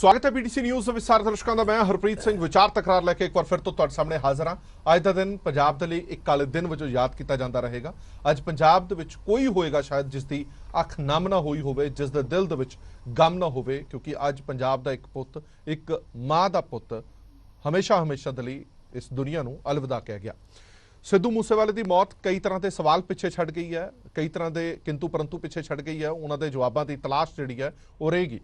स्वागत है PTC news विस्तार दर्शकों का। मैं हरप्रीत सिंह विचार तकरार लैके एक बार फिर तो तुहाडे सामने हाजिर हाँ। अज का दिन पंजाब के लिए एक काले दिन वजों याद किया जाता रहेगा। अज पंजाब दे विच कोई होएगा शायद जिसकी अख नम ना हुई होवे, जिसके दिल दे विच गम ना होवे, क्योंकि अज पंजाब का एक पुत, एक माँ का पुत हमेशा हमेशा दे लई इस दुनिया नूं अलविदा कह गया। सिद्धू मूसेवाले की मौत कई तरह के सवाल पिछे छड़ गई है, कई तरह के किंतु परंतु पिछे छड़ गई है। उन्होंने जवाबों की तलाश जिहड़ी है वो रहेगी।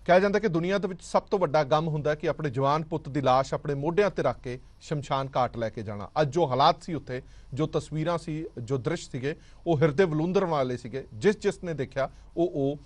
कहा जाता कि दुनिया के सब तो वड्डा गम हुंदा कि अपने जवान पुत की लाश अपने मोढियां ते रख के शमशान घाट लैके जाना। अज जो हालात सी उत्थे, जो तस्वीरां सी, जो दृश्य सीगे, वो हृदय वलूंदर वाले सीगे। जिसने देखा वो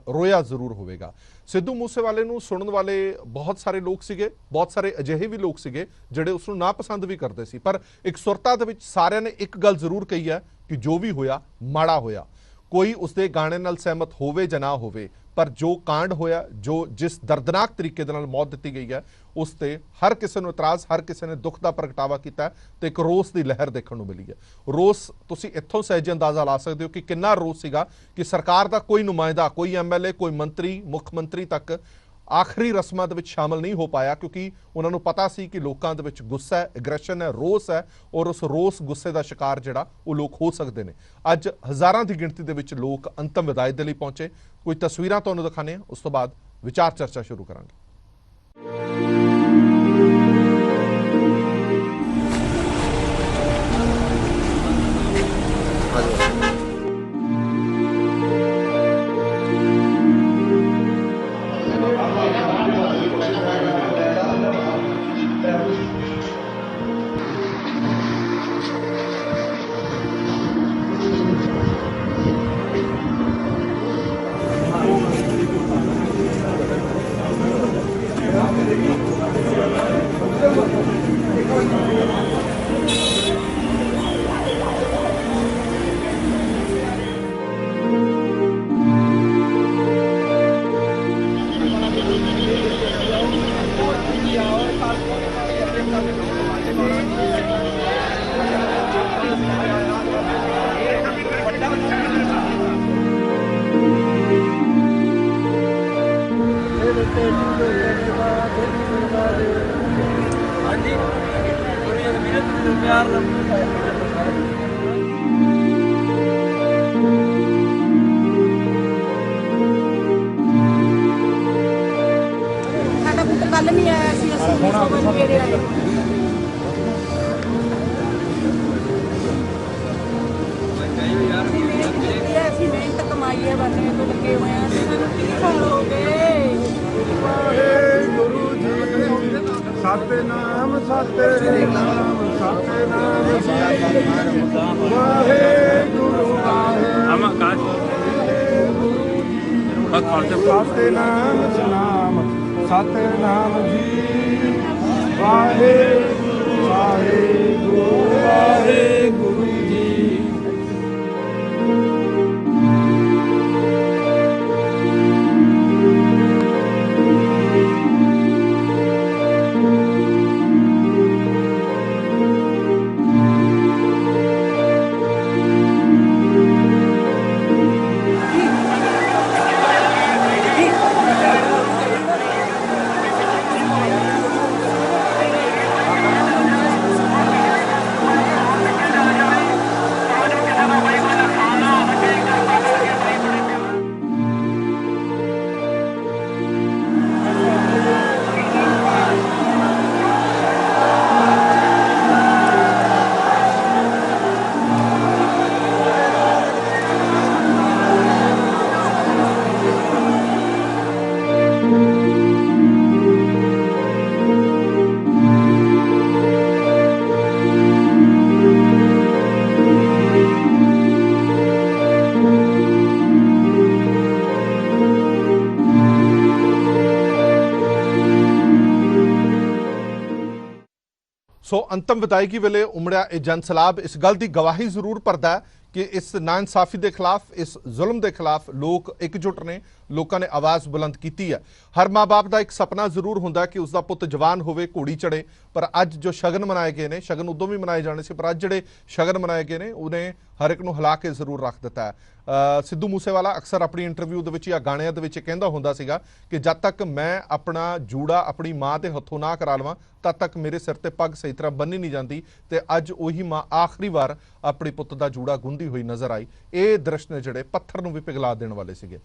रोया जरूर होवेगा। सिद्धू मूसेवाले नूं सुनन वाले बहुत सारे लोग सीगे, बहुत सारे अजिहे भी लोग सीगे जिहड़े उसनूं नापसंद भी करते सी, पर एक सुरता दे विच सारिआं ने एक गल जरूर कही है कि जो भी होया माड़ा होया। कोई उसके गाने नाल सहमत होवे जां ना होवे, पर जो कांड होया, जो जिस दर्दनाक तरीके दे नाल मौत दी गई है, उस ते हर किसी नूं इतराज़, हर किसी ने दुख का प्रगटावा किया तो एक रोस की लहर देखने को मिली है। रोस तुसीं इत्थों सहज अंदाजा ला सकते हो कि कितना रोस सीगा कि सरकार का कोई नुमाइंदा, कोई MLA, कोई मंत्री, मुख मंत्री तक आखिरी रस्मां दे विच शामिल नहीं हो पाया, क्योंकि उन्होंने पता सी कि लोगों दे विच गुस्सा है, एग्रैशन है, रोस है, और उस रोस गुस्से का शिकार जिहड़ा वो लोग हो सकते हैं। अज हज़ारां की गिणती दे विच लोग अंतिम विदाई दे लई पहुंचे। कुछ तस्वीरां तुहानूं दिखाने, उस तो बाद विचार चर्चा शुरू करांगे। कल नहीं आया सी, मेरे आए ऐसी मेहनत कमाई है, बनने तो लगे हुए हैं। हो गए गुरु जी सतनाम सतनाम सतनाम वाहे गुरु सतनाम सनाम सतनाम जी वाहे वाहे गुरु जी। सो अंतिम विदायगी वेले उमड़िया यह जनसैलाब इस गल की गवाही जरूर भरदा है कि इस नाइंसाफी के खिलाफ, इस जुल्म के खिलाफ लोग एकजुट ने, ਲੋਕਾਂ ਨੇ ਆਵਾਜ਼ ਬੁਲੰਦ ਕੀਤੀ ਹੈ। ਹਰ ਮਾਂ-ਬਾਪ ਦਾ ਇੱਕ ਸੁਪਨਾ ਜ਼ਰੂਰ ਹੁੰਦਾ ਕਿ ਉਸਦਾ ਪੁੱਤ ਜਵਾਨ ਹੋਵੇ, ਘੋੜੀ ਚੜੇ, ਪਰ ਅੱਜ ਜੋ ਸ਼ਗਨ ਮਨਾਏ ਗਏ ਨੇ, ਸ਼ਗਨ ਉਦੋਂ ਵੀ ਮਨਾਏ ਜਾਣੇ ਸੀ, ਪਰ ਅੱਜ ਜਿਹੜੇ ਸ਼ਗਨ ਮਨਾਏ ਗਏ ਨੇ ਉਹਨੇ ਹਰ ਇੱਕ ਨੂੰ ਹਿਲਾ ਕੇ ਜ਼ਰੂਰ ਰੱਖ ਦਿੱਤਾ ਹੈ। ਸਿੱਧੂ ਮੂਸੇਵਾਲਾ ਅਕਸਰ ਆਪਣੀ ਇੰਟਰਵਿਊ ਦੇ ਵਿੱਚ ਜਾਂ ਗਾਣਿਆਂ ਦੇ ਵਿੱਚ ਕਹਿੰਦਾ ਹੁੰਦਾ ਸੀਗਾ ਕਿ ਜਦ ਤੱਕ ਮੈਂ ਆਪਣਾ ਜੂੜਾ ਆਪਣੀ ਮਾਂ ਦੇ ਹੱਥੋਂ ਨਾ ਕਰਾ ਲਵਾਂ ਤਦ ਤੱਕ ਮੇਰੇ ਸਿਰ ਤੇ ਪੱਗ ਸਹੀ ਤਰ੍ਹਾਂ ਬੰਨੀ ਨਹੀਂ ਜਾਂਦੀ, ਤੇ ਅੱਜ ਉਹੀ ਮਾਂ ਆਖਰੀ ਵਾਰ ਆਪਣੀ ਪੁੱਤ ਦਾ ਜੂੜਾ ਗੁੰਦੀ ਹੋਈ ਨਜ਼ਰ ਆਈ। ਇਹ ਦ੍ਰਿਸ਼ ਨੇ ਜਿਹੜੇ ਪੱਥਰ ਨੂੰ ਵੀ ਪਿਘਲਾ ਦੇਣ ਵਾਲੇ ਸੀਗੇ।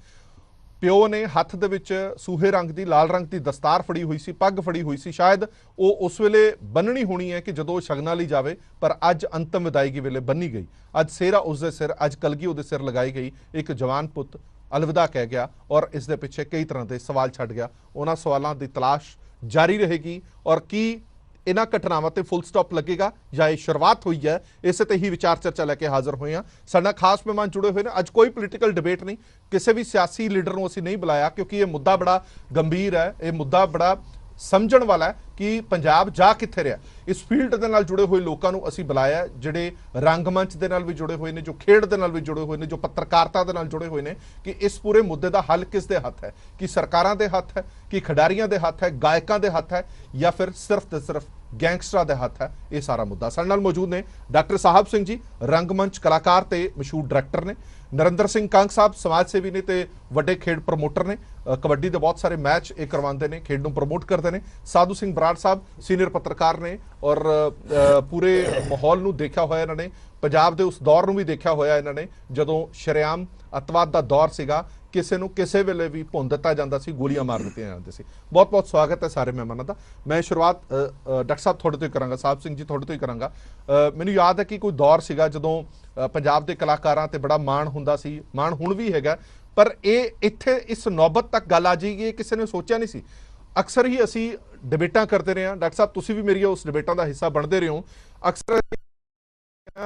ਪਿਓ ਨੇ ਹੱਥ ਦੇ ਵਿੱਚ ਸੂਹੇ ਰੰਗ ਦੀ ਲਾਲ ਰੰਗ ਦੀ ਦਸਤਾਰ ਫੜੀ ਹੋਈ ਸੀ, ਪੱਗ ਫੜੀ ਹੋਈ ਸੀ, ਸ਼ਾਇਦ ਉਹ ਉਸ ਵੇਲੇ ਬੰਨਣੀ ਹੋਣੀ ਹੈ ਕਿ ਜਦੋਂ ਸ਼ਗਨਾਂ ਲਈ ਜਾਵੇ, ਪਰ ਅੱਜ ਅੰਤਮ ਵਿਦਾਇਗੀ ਵੇਲੇ ਬੰਨੀ ਗਈ। ਅੱਜ ਸਿਹਰਾ ਉਸਦੇ ਸਿਰ, ਅੱਜ ਕਲਗੀ ਉਹਦੇ ਸਿਰ ਲਗਾਈ ਗਈ। ਇੱਕ ਜਵਾਨ ਪੁੱਤ ਅਲਵਿਦਾ ਕਹਿ ਗਿਆ ਔਰ ਇਸ ਦੇ ਪਿੱਛੇ ਕਈ ਤਰ੍ਹਾਂ ਦੇ ਸਵਾਲ ਛੱਡ ਗਿਆ। ਉਹਨਾਂ ਸਵਾਲਾਂ ਦੀ ਤਲਾਸ਼ ਜਾਰੀ ਰਹੇਗੀ ਔਰ ਕੀ ਇਹਨਾਂ ਘਟਨਾਵਾਂ ਤੇ ਫੁੱਲ ਸਟਾਪ ਲੱਗੇਗਾ ਜਾਂ ਇਹ ਸ਼ੁਰੂਆਤ ਹੋਈ ਹੈ, ਇਸੇ ਤੇ ਹੀ ਵਿਚਾਰ ਚਰਚਾ ਲੈ ਕੇ ਹਾਜ਼ਰ ਹੋਏ ਹਾਂ। ਸਾਡਾ ਖਾਸ ਮਹਿਮਾਨ ਜੁੜੇ ਹੋਏ ਨੇ। ਅੱਜ ਕੋਈ ਪੋਲੀਟੀਕਲ ਡਿਬੇਟ ਨਹੀਂ, ਕਿਸੇ ਵੀ ਸਿਆਸੀ ਲੀਡਰ ਨੂੰ ਅਸੀਂ ਨਹੀਂ ਬੁਲਾਇਆ ਕਿਉਂਕਿ ਇਹ ਮੁੱਦਾ ਬੜਾ ਗੰਭੀਰ ਹੈ, ਇਹ ਮੁੱਦਾ ਬੜਾ ਸਮਝਣ ਵਾਲਾ ਹੈ ਕਿ ਪੰਜਾਬ ਜਾ ਕਿੱਥੇ ਰਿਹਾ। ਇਸ ਫੀਲਡ ਦੇ ਨਾਲ ਜੁੜੇ ਹੋਏ ਲੋਕਾਂ ਨੂੰ ਅਸੀਂ ਬੁਲਾਇਆ, ਜਿਹੜੇ ਰੰਗਮੰਚ ਦੇ ਨਾਲ ਵੀ ਜੁੜੇ ਹੋਏ ਨੇ, ਜੋ ਖੇਡ ਦੇ ਨਾਲ ਵੀ ਜੁੜੇ ਹੋਏ ਨੇ, ਜੋ ਪੱਤਰਕਾਰਤਾ ਦੇ ਨਾਲ ਜੁੜੇ ਹੋਏ ਨੇ, ਕਿ ਇਸ ਪੂਰੇ ਮੁੱਦੇ ਦਾ ਹੱਲ ਕਿਸ ਦੇ ਹੱਥ ਹੈ, ਕਿ ਸਰਕਾਰਾਂ ਦੇ ਹੱਥ ਹੈ, ਕਿ ਖਿਡਾਰੀਆਂ ਦੇ ਹੱਥ ਹੈ, ਗਾਇਕਾਂ ਦੇ ਹੱਥ ਹੈ, ਜਾਂ ਫਿਰ ਸਿਰਫ ਤੇ ਸਿਰਫ ਗੈਂਗਸਟਰਾਂ ਦੇ ਹੱਥ ਹੈ। ਇਹ ਸਾਰਾ ਮੁੱਦਾ ਸਾਡੇ ਨਾਲ ਮੌਜੂਦ ਨੇ ਡਾਕਟਰ ਸਾਹਿਬ ਸਿੰਘ ਜੀ, ਰੰਗਮੰਚ ਕਲਾਕਾਰ ਤੇ ਮਸ਼ਹੂਰ ਡਾਇਰੈਕਟਰ ਨੇ। ਨਰਿੰਦਰ ਸਿੰਘ ਕੰਗ ਸਾਹਿਬ ਸਮਾਜ ਸੇਵੀ ਨੇ ਤੇ ਵੱਡੇ ਖੇਡ ਪ੍ਰਮੋਟਰ ਨੇ, ਕਬੱਡੀ ਦੇ ਬਹੁਤ ਸਾਰੇ ਮੈਚ ਇਹ ਕਰਵਾਉਂਦੇ ਨੇ, ਖੇਡ ਨੂੰ ਪ੍ਰਮੋਟ ਕਰਦੇ ਨੇ। ਸਾਧੂ ਸਿੰਘ ਬਰਾੜ ਸਾਹਿਬ ਸੀਨੀਅਰ ਪੱਤਰਕਾਰ ਨੇ ਔਰ ਪੂਰੇ ਮਾਹੌਲ ਨੂੰ ਦੇਖਿਆ ਹੋਇਆ ਇਹਨਾਂ ਨੇ, ਪੰਜਾਬ ਦੇ ਉਸ ਦੌਰ ਨੂੰ ਵੀ ਦੇਖਿਆ ਹੋਇਆ ਇਹਨਾਂ ਨੇ ਜਦੋਂ ਸ਼ਰੇਆਮ ਅੱਤਵਾਦ ਦਾ ਦੌਰ ਸੀਗਾ, ਕਿਸੇ ਨੂੰ ਕਿਸੇ ਵੇਲੇ ਵੀ ਭੁੰਨ ਦਿੱਤਾ ਜਾਂਦਾ ਸੀ, ਗੋਲੀਆਂ ਮਾਰ ਦਿੱਤੀਆਂ ਜਾਂਦੀਆਂ ਸੀ। ਬਹੁਤ ਬਹੁਤ ਸਵਾਗਤ ਹੈ ਸਾਰੇ ਮਹਿਮਾਨਾਂ ਦਾ। ਮੈਂ ਸ਼ੁਰੂਆਤ ਡਾਕਟਰ ਸਾਹਿਬ ਤੁਹਾਡੇ ਤੋਂ ਹੀ ਕਰਾਂਗਾ, ਸਾਹਿਬ ਸਿੰਘ ਜੀ ਤੁਹਾਡੇ ਤੋਂ ਹੀ ਕਰਾਂਗਾ। ਮੈਨੂੰ ਯਾਦ ਹੈ ਕਿ ਕੋਈ ਦੌਰ ਸੀਗਾ ਜਦੋਂ ਪੰਜਾਬ ਦੇ ਕਲਾਕਾਰਾਂ ਤੇ ਬੜਾ ਮਾਣ ਹੁੰਦਾ ਸੀ, ਮਾਣ ਹੁਣ ਵੀ ਹੈਗਾ, ਪਰ ਇਹ ਇੱਥੇ ਇਸ ਨੌਬਤ ਤੱਕ ਗੱਲ ਆ ਜਾਏਗੀ ਕਿਸੇ ਨੇ ਸੋਚਿਆ ਨਹੀਂ ਸੀ। ਅਕਸਰ ਹੀ ਅਸੀਂ ਡਿਬੇਟਾਂ ਕਰਦੇ ਰਹੇ ਹਾਂ, ਡਾਕਟਰ ਸਾਹਿਬ ਤੁਸੀਂ ਵੀ ਮੇਰੀ ਉਸ ਡਿਬੇਟਾਂ ਦਾ ਹਿੱਸਾ ਬਣਦੇ ਰਹੇ ਹੋ। ਅਕਸਰ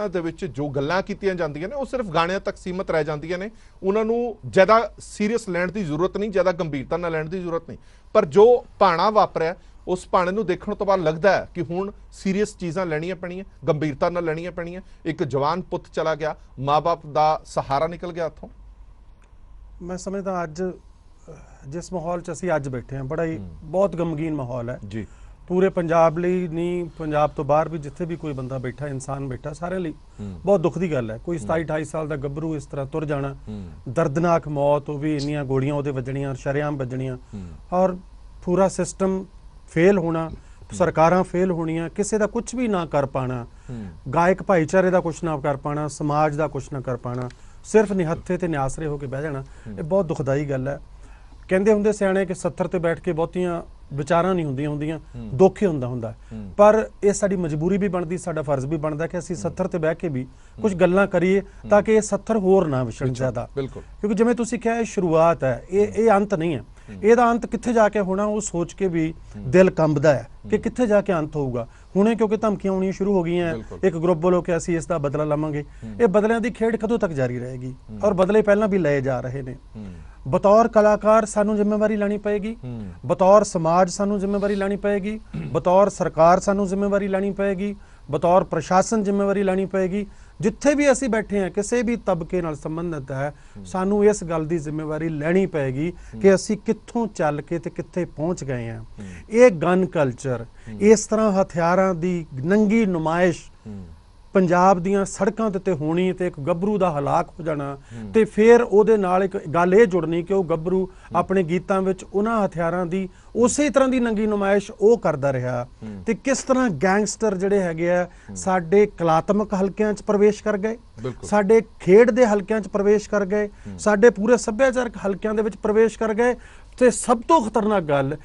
ਦੇ ਵਿੱਚ ਜੋ ਗੱਲਾਂ ਕੀਤੀਆਂ ਜਾਂਦੀਆਂ ਨੇ ਉਹ ਸਿਰਫ ਗਾਣਿਆਂ ਤੱਕ ਸੀਮਤ ਰਹਿ ਜਾਂਦੀਆਂ ਨੇ, ਉਹਨਾਂ ਨੂੰ ਜ਼ਿਆਦਾ ਸੀਰੀਅਸ ਲੈਣ ਦੀ ਜ਼ਰੂਰਤ ਨਹੀਂ, ਜ਼ਿਆਦਾ ਗੰਭੀਰਤਾ ਨਾਲ ਲੈਣ ਦੀ ਜ਼ਰੂਰਤ ਨਹੀਂ। ਪਰ ਜੋ ਭਾਣਾ ਵਾਪਰਿਆ ਉਸ ਭਾਣੇ ਨੂੰ ਦੇਖਣ ਤੋਂ ਬਾਅਦ ਲੱਗਦਾ ਹੈ ਕਿ ਹੁਣ ਸੀਰੀਅਸ ਚੀਜ਼ਾਂ ਲੈਣੀਆਂ ਪੈਣੀਆਂ, ਗੰਭੀਰਤਾ ਨਾਲ ਲੈਣੀਆਂ ਪੈਣੀਆਂ। ਇੱਕ ਜਵਾਨ ਪੁੱਤ ਚਲਾ ਗਿਆ, ਮਾਂ-ਬਾਪ ਦਾ ਸਹਾਰਾ ਨਿਕਲ ਗਿਆ ਉੱਥੋਂ। ਮੈਂ ਸਮਝਦਾ ਅੱਜ ਜਿਸ ਮਾਹੌਲ 'ਚ ਅਸੀਂ ਅੱਜ ਬੈਠੇ ਹਾਂ ਬੜਾ ਹੀ ਬਹੁਤ ਗਮਗੀਨ ਮਾਹੌਲ ਹੈ ਜੀ, ਪੂਰੇ ਪੰਜਾਬ ਲਈ ਨਹੀਂ, ਪੰਜਾਬ ਤੋਂ ਬਾਹਰ ਵੀ ਜਿੱਥੇ ਵੀ ਕੋਈ ਬੰਦਾ ਬੈਠਾ, ਇਨਸਾਨ ਬੈਠਾ, ਸਾਰਿਆਂ ਲਈ ਬਹੁਤ ਦੁੱਖ ਦੀ ਗੱਲ ਹੈ। ਕੋਈ 27-28 ਸਾਲ ਦਾ ਗੱਭਰੂ ਇਸ ਤਰ੍ਹਾਂ ਤੁਰ ਜਾਣਾ, ਦਰਦਨਾਕ ਮੌਤ, ਉਹ ਵੀ ਇੰਨੀਆਂ ਗੋਲੀਆਂ ਉਹਦੇ ਵੱਜਣੀਆਂ, ਸ਼ਰੇਆਮ ਵੱਜਣੀਆਂ, ਔਰ ਪੂਰਾ ਸਿਸਟਮ ਫੇਲ ਹੋਣਾ, ਸਰਕਾਰਾਂ ਫੇਲ ਹੋਣੀਆਂ, ਕਿਸੇ ਦਾ ਕੁਝ ਵੀ ਨਾ ਕਰ ਪਾਣਾ, ਗਾਇਕ ਭਾਈਚਾਰੇ ਦਾ ਕੁਝ ਨਾ ਕਰ ਪਾਣਾ, ਸਮਾਜ ਦਾ ਕੁਝ ਨਾ ਕਰ ਪਾਣਾ, ਸਿਰਫ ਨਿਹੱਥੇ ਤੇ ਨਿਆਸਰੇ ਹੋ ਕੇ ਬਹਿ ਜਾਣਾ, ਇਹ ਬਹੁਤ ਦੁਖਦਾਈ ਗੱਲ ਹੈ। ਕਹਿੰਦੇ ਹੁੰਦੇ ਸਿਆਣੇ ਕਿ 70 ਤੇ ਬੈਠ ਕੇ ਬਹੁਤੀਆਂ ਵਿਚਾਰਾਂ ਨਹੀਂ ਹੁੰਦੀਆਂ, ਦੁੱਖ ਹੀ ਹੁੰਦਾ। ਪਰ ਇਹ ਸਾਡੀ ਮਜਬੂਰੀ ਵੀ ਬਣਦੀ, ਸਾਡਾ ਫਰਜ਼ ਵੀ ਬਣਦਾ ਕਿ ਅਸੀਂ 70 ਤੇ ਬਹਿ ਕੇ ਵੀ ਕੁਝ ਗੱਲਾਂ ਕਰੀਏ ਤਾਂ ਕਿ ਇਹ 70 ਹੋਰ ਨਾ ਵਿਛੜਨ ਜ਼ਿਆਦਾ। ਕਿਉਂਕਿ ਜਿਵੇਂ ਤੁਸੀਂ ਕਿਹਾ ਇਹ ਸ਼ੁਰੂਆਤ ਹੈ, ਇਹ ਅੰਤ ਨਹੀਂ ਹੈ। ਇਹਦਾ ਅੰਤ ਕਿੱਥੇ ਜਾ ਕੇ ਹੋਣਾ ਉਹ ਸੋਚ ਕੇ ਵੀ ਦਿਲ ਕੰਬਦਾ ਹੈ ਕਿ ਕਿੱਥੇ ਜਾ ਕੇ ਅੰਤ ਹੋਊਗਾ। ਹੁਣੇ ਕਿਉਂਕਿ ਧਮਕੀਆਂ ਆਉਣੀਆਂ ਸ਼ੁਰੂ ਹੋ ਗਈਆਂ, ਇੱਕ ਗਰੁੱਪ ਵੱਲੋਂ ਕਿ ਅਸੀਂ ਇਸ ਦਾ ਬਦਲਾ ਲਵਾਂਗੇ। ਇਹ ਬਦਲਿਆਂ ਦੀ ਖੇਡ ਕਦੋਂ ਤੱਕ ਜਾਰੀ ਰਹੇਗੀ? ਔਰ ਬਦਲੇ ਪਹਿਲਾਂ ਵੀ ਲਏ ਜਾ ਰਹੇ ਨੇ। ਬਤੌਰ ਕਲਾਕਾਰ ਸਾਨੂੰ ਜ਼ਿੰਮੇਵਾਰੀ ਲੈਣੀ ਪਏਗੀ, ਬਤੌਰ ਸਮਾਜ ਸਾਨੂੰ ਜ਼ਿੰਮੇਵਾਰੀ ਲੈਣੀ ਪਏਗੀ, ਬਤੌਰ ਸਰਕਾਰ ਸਾਨੂੰ ਜ਼ਿੰਮੇਵਾਰੀ ਲੈਣੀ ਪਏਗੀ, ਬਤੌਰ ਪ੍ਰਸ਼ਾਸਨ ਜ਼ਿੰਮੇਵਾਰੀ ਲੈਣੀ ਪਏਗੀ। ਜਿੱਥੇ ਵੀ ਅਸੀਂ ਬੈਠੇ ਹਾਂ, ਕਿਸੇ ਵੀ ਤਬਕੇ ਨਾਲ ਸੰਬੰਧਿਤ ਹੈ, ਸਾਨੂੰ ਇਸ ਗੱਲ ਦੀ ਜ਼ਿੰਮੇਵਾਰੀ ਲੈਣੀ ਪਏਗੀ ਕਿ ਅਸੀਂ ਕਿੱਥੋਂ ਚੱਲ ਕੇ ਤੇ ਕਿੱਥੇ ਪਹੁੰਚ ਗਏ ਹਾਂ। ਇਹ ਗਨ ਕਲਚਰ, ਇਸ ਤਰ੍ਹਾਂ ਹਥਿਆਰਾਂ ਦੀ ਨੰਗੀ ਨੁਮਾਇਸ਼ ਪੰਜਾਬ ਦੀਆਂ ਸੜਕਾਂ ਤੇ ਹੋਣੀ ਤੇ ਇੱਕ ਗੱਭਰੂ ਦਾ ਹਲਾਕ ਹੋ ਜਾਣਾ, ਤੇ ਫਿਰ ਉਹਦੇ ਨਾਲ ਇੱਕ ਗੱਲ ਇਹ ਜੁੜਨੀ ਕਿ ਉਹ ਗੱਭਰੂ ਆਪਣੇ ਗੀਤਾਂ ਵਿੱਚ ਉਹਨਾਂ ਹਥਿਆਰਾਂ ਦੀ ਉਸੇ ਤਰ੍ਹਾਂ ਦੀ ਨੰਗੀ ਨੁਮਾਇਸ਼ ਉਹ ਕਰਦਾ ਰਿਹਾ, ਤੇ ਕਿਸ ਤਰ੍ਹਾਂ ਗੈਂਗਸਟਰ ਜਿਹੜੇ ਹੈਗੇ ਆ ਸਾਡੇ ਕਲਾਤਮਕ ਹਲਕਿਆਂ 'ਚ ਪ੍ਰਵੇਸ਼ ਕਰ ਗਏ, ਸਾਡੇ ਖੇਡ ਦੇ ਹਲਕਿਆਂ 'ਚ ਪ੍ਰਵੇਸ਼ ਕਰ ਗਏ, ਸਾਡੇ ਪੂਰੇ ਸੱਭਿਆਚਾਰਕ ਹਲਕਿਆਂ ਦੇ ਵਿੱਚ ਪ੍ਰਵੇਸ਼ ਕਰ ਗਏ, ਤੇ ਸਭ ਤੋਂ ਖਤਰਨਾਕ ਗੱਲ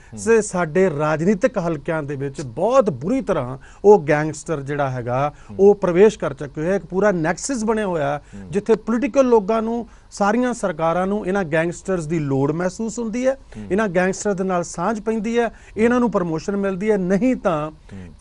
ਸਾਡੇ ਰਾਜਨੀਤਿਕ ਹਲਕਿਆਂ ਦੇ ਵਿੱਚ ਬਹੁਤ ਬੁਰੀ ਤਰ੍ਹਾਂ ਉਹ ਗੈਂਗਸਟਰ ਜਿਹੜਾ ਹੈਗਾ ਉਹ ਪ੍ਰਵੇਸ਼ ਕਰ ਚੁੱਕੇ ਹੋਏ। ਇੱਕ ਪੂਰਾ ਨੈਕਸਸ ਬਣਿਆ ਹੋਇਆ ਜਿੱਥੇ ਪੋਲੀਟੀਕਲ ਲੋਕਾਂ ਨੂੰ, ਸਾਰੀਆਂ ਸਰਕਾਰਾਂ ਨੂੰ ਇਹਨਾਂ ਗੈਂਗਸਟਰਸ ਦੀ ਲੋੜ ਮਹਿਸੂਸ ਹੁੰਦੀ ਹੈ, ਇਹਨਾਂ ਗੈਂਗਸਟਰ ਦੇ ਨਾਲ ਸਾਂਝ ਪੈਂਦੀ ਹੈ, ਇਹਨਾਂ ਨੂੰ ਪ੍ਰਮੋਸ਼ਨ ਮਿਲਦੀ ਹੈ। ਨਹੀਂ ਤਾਂ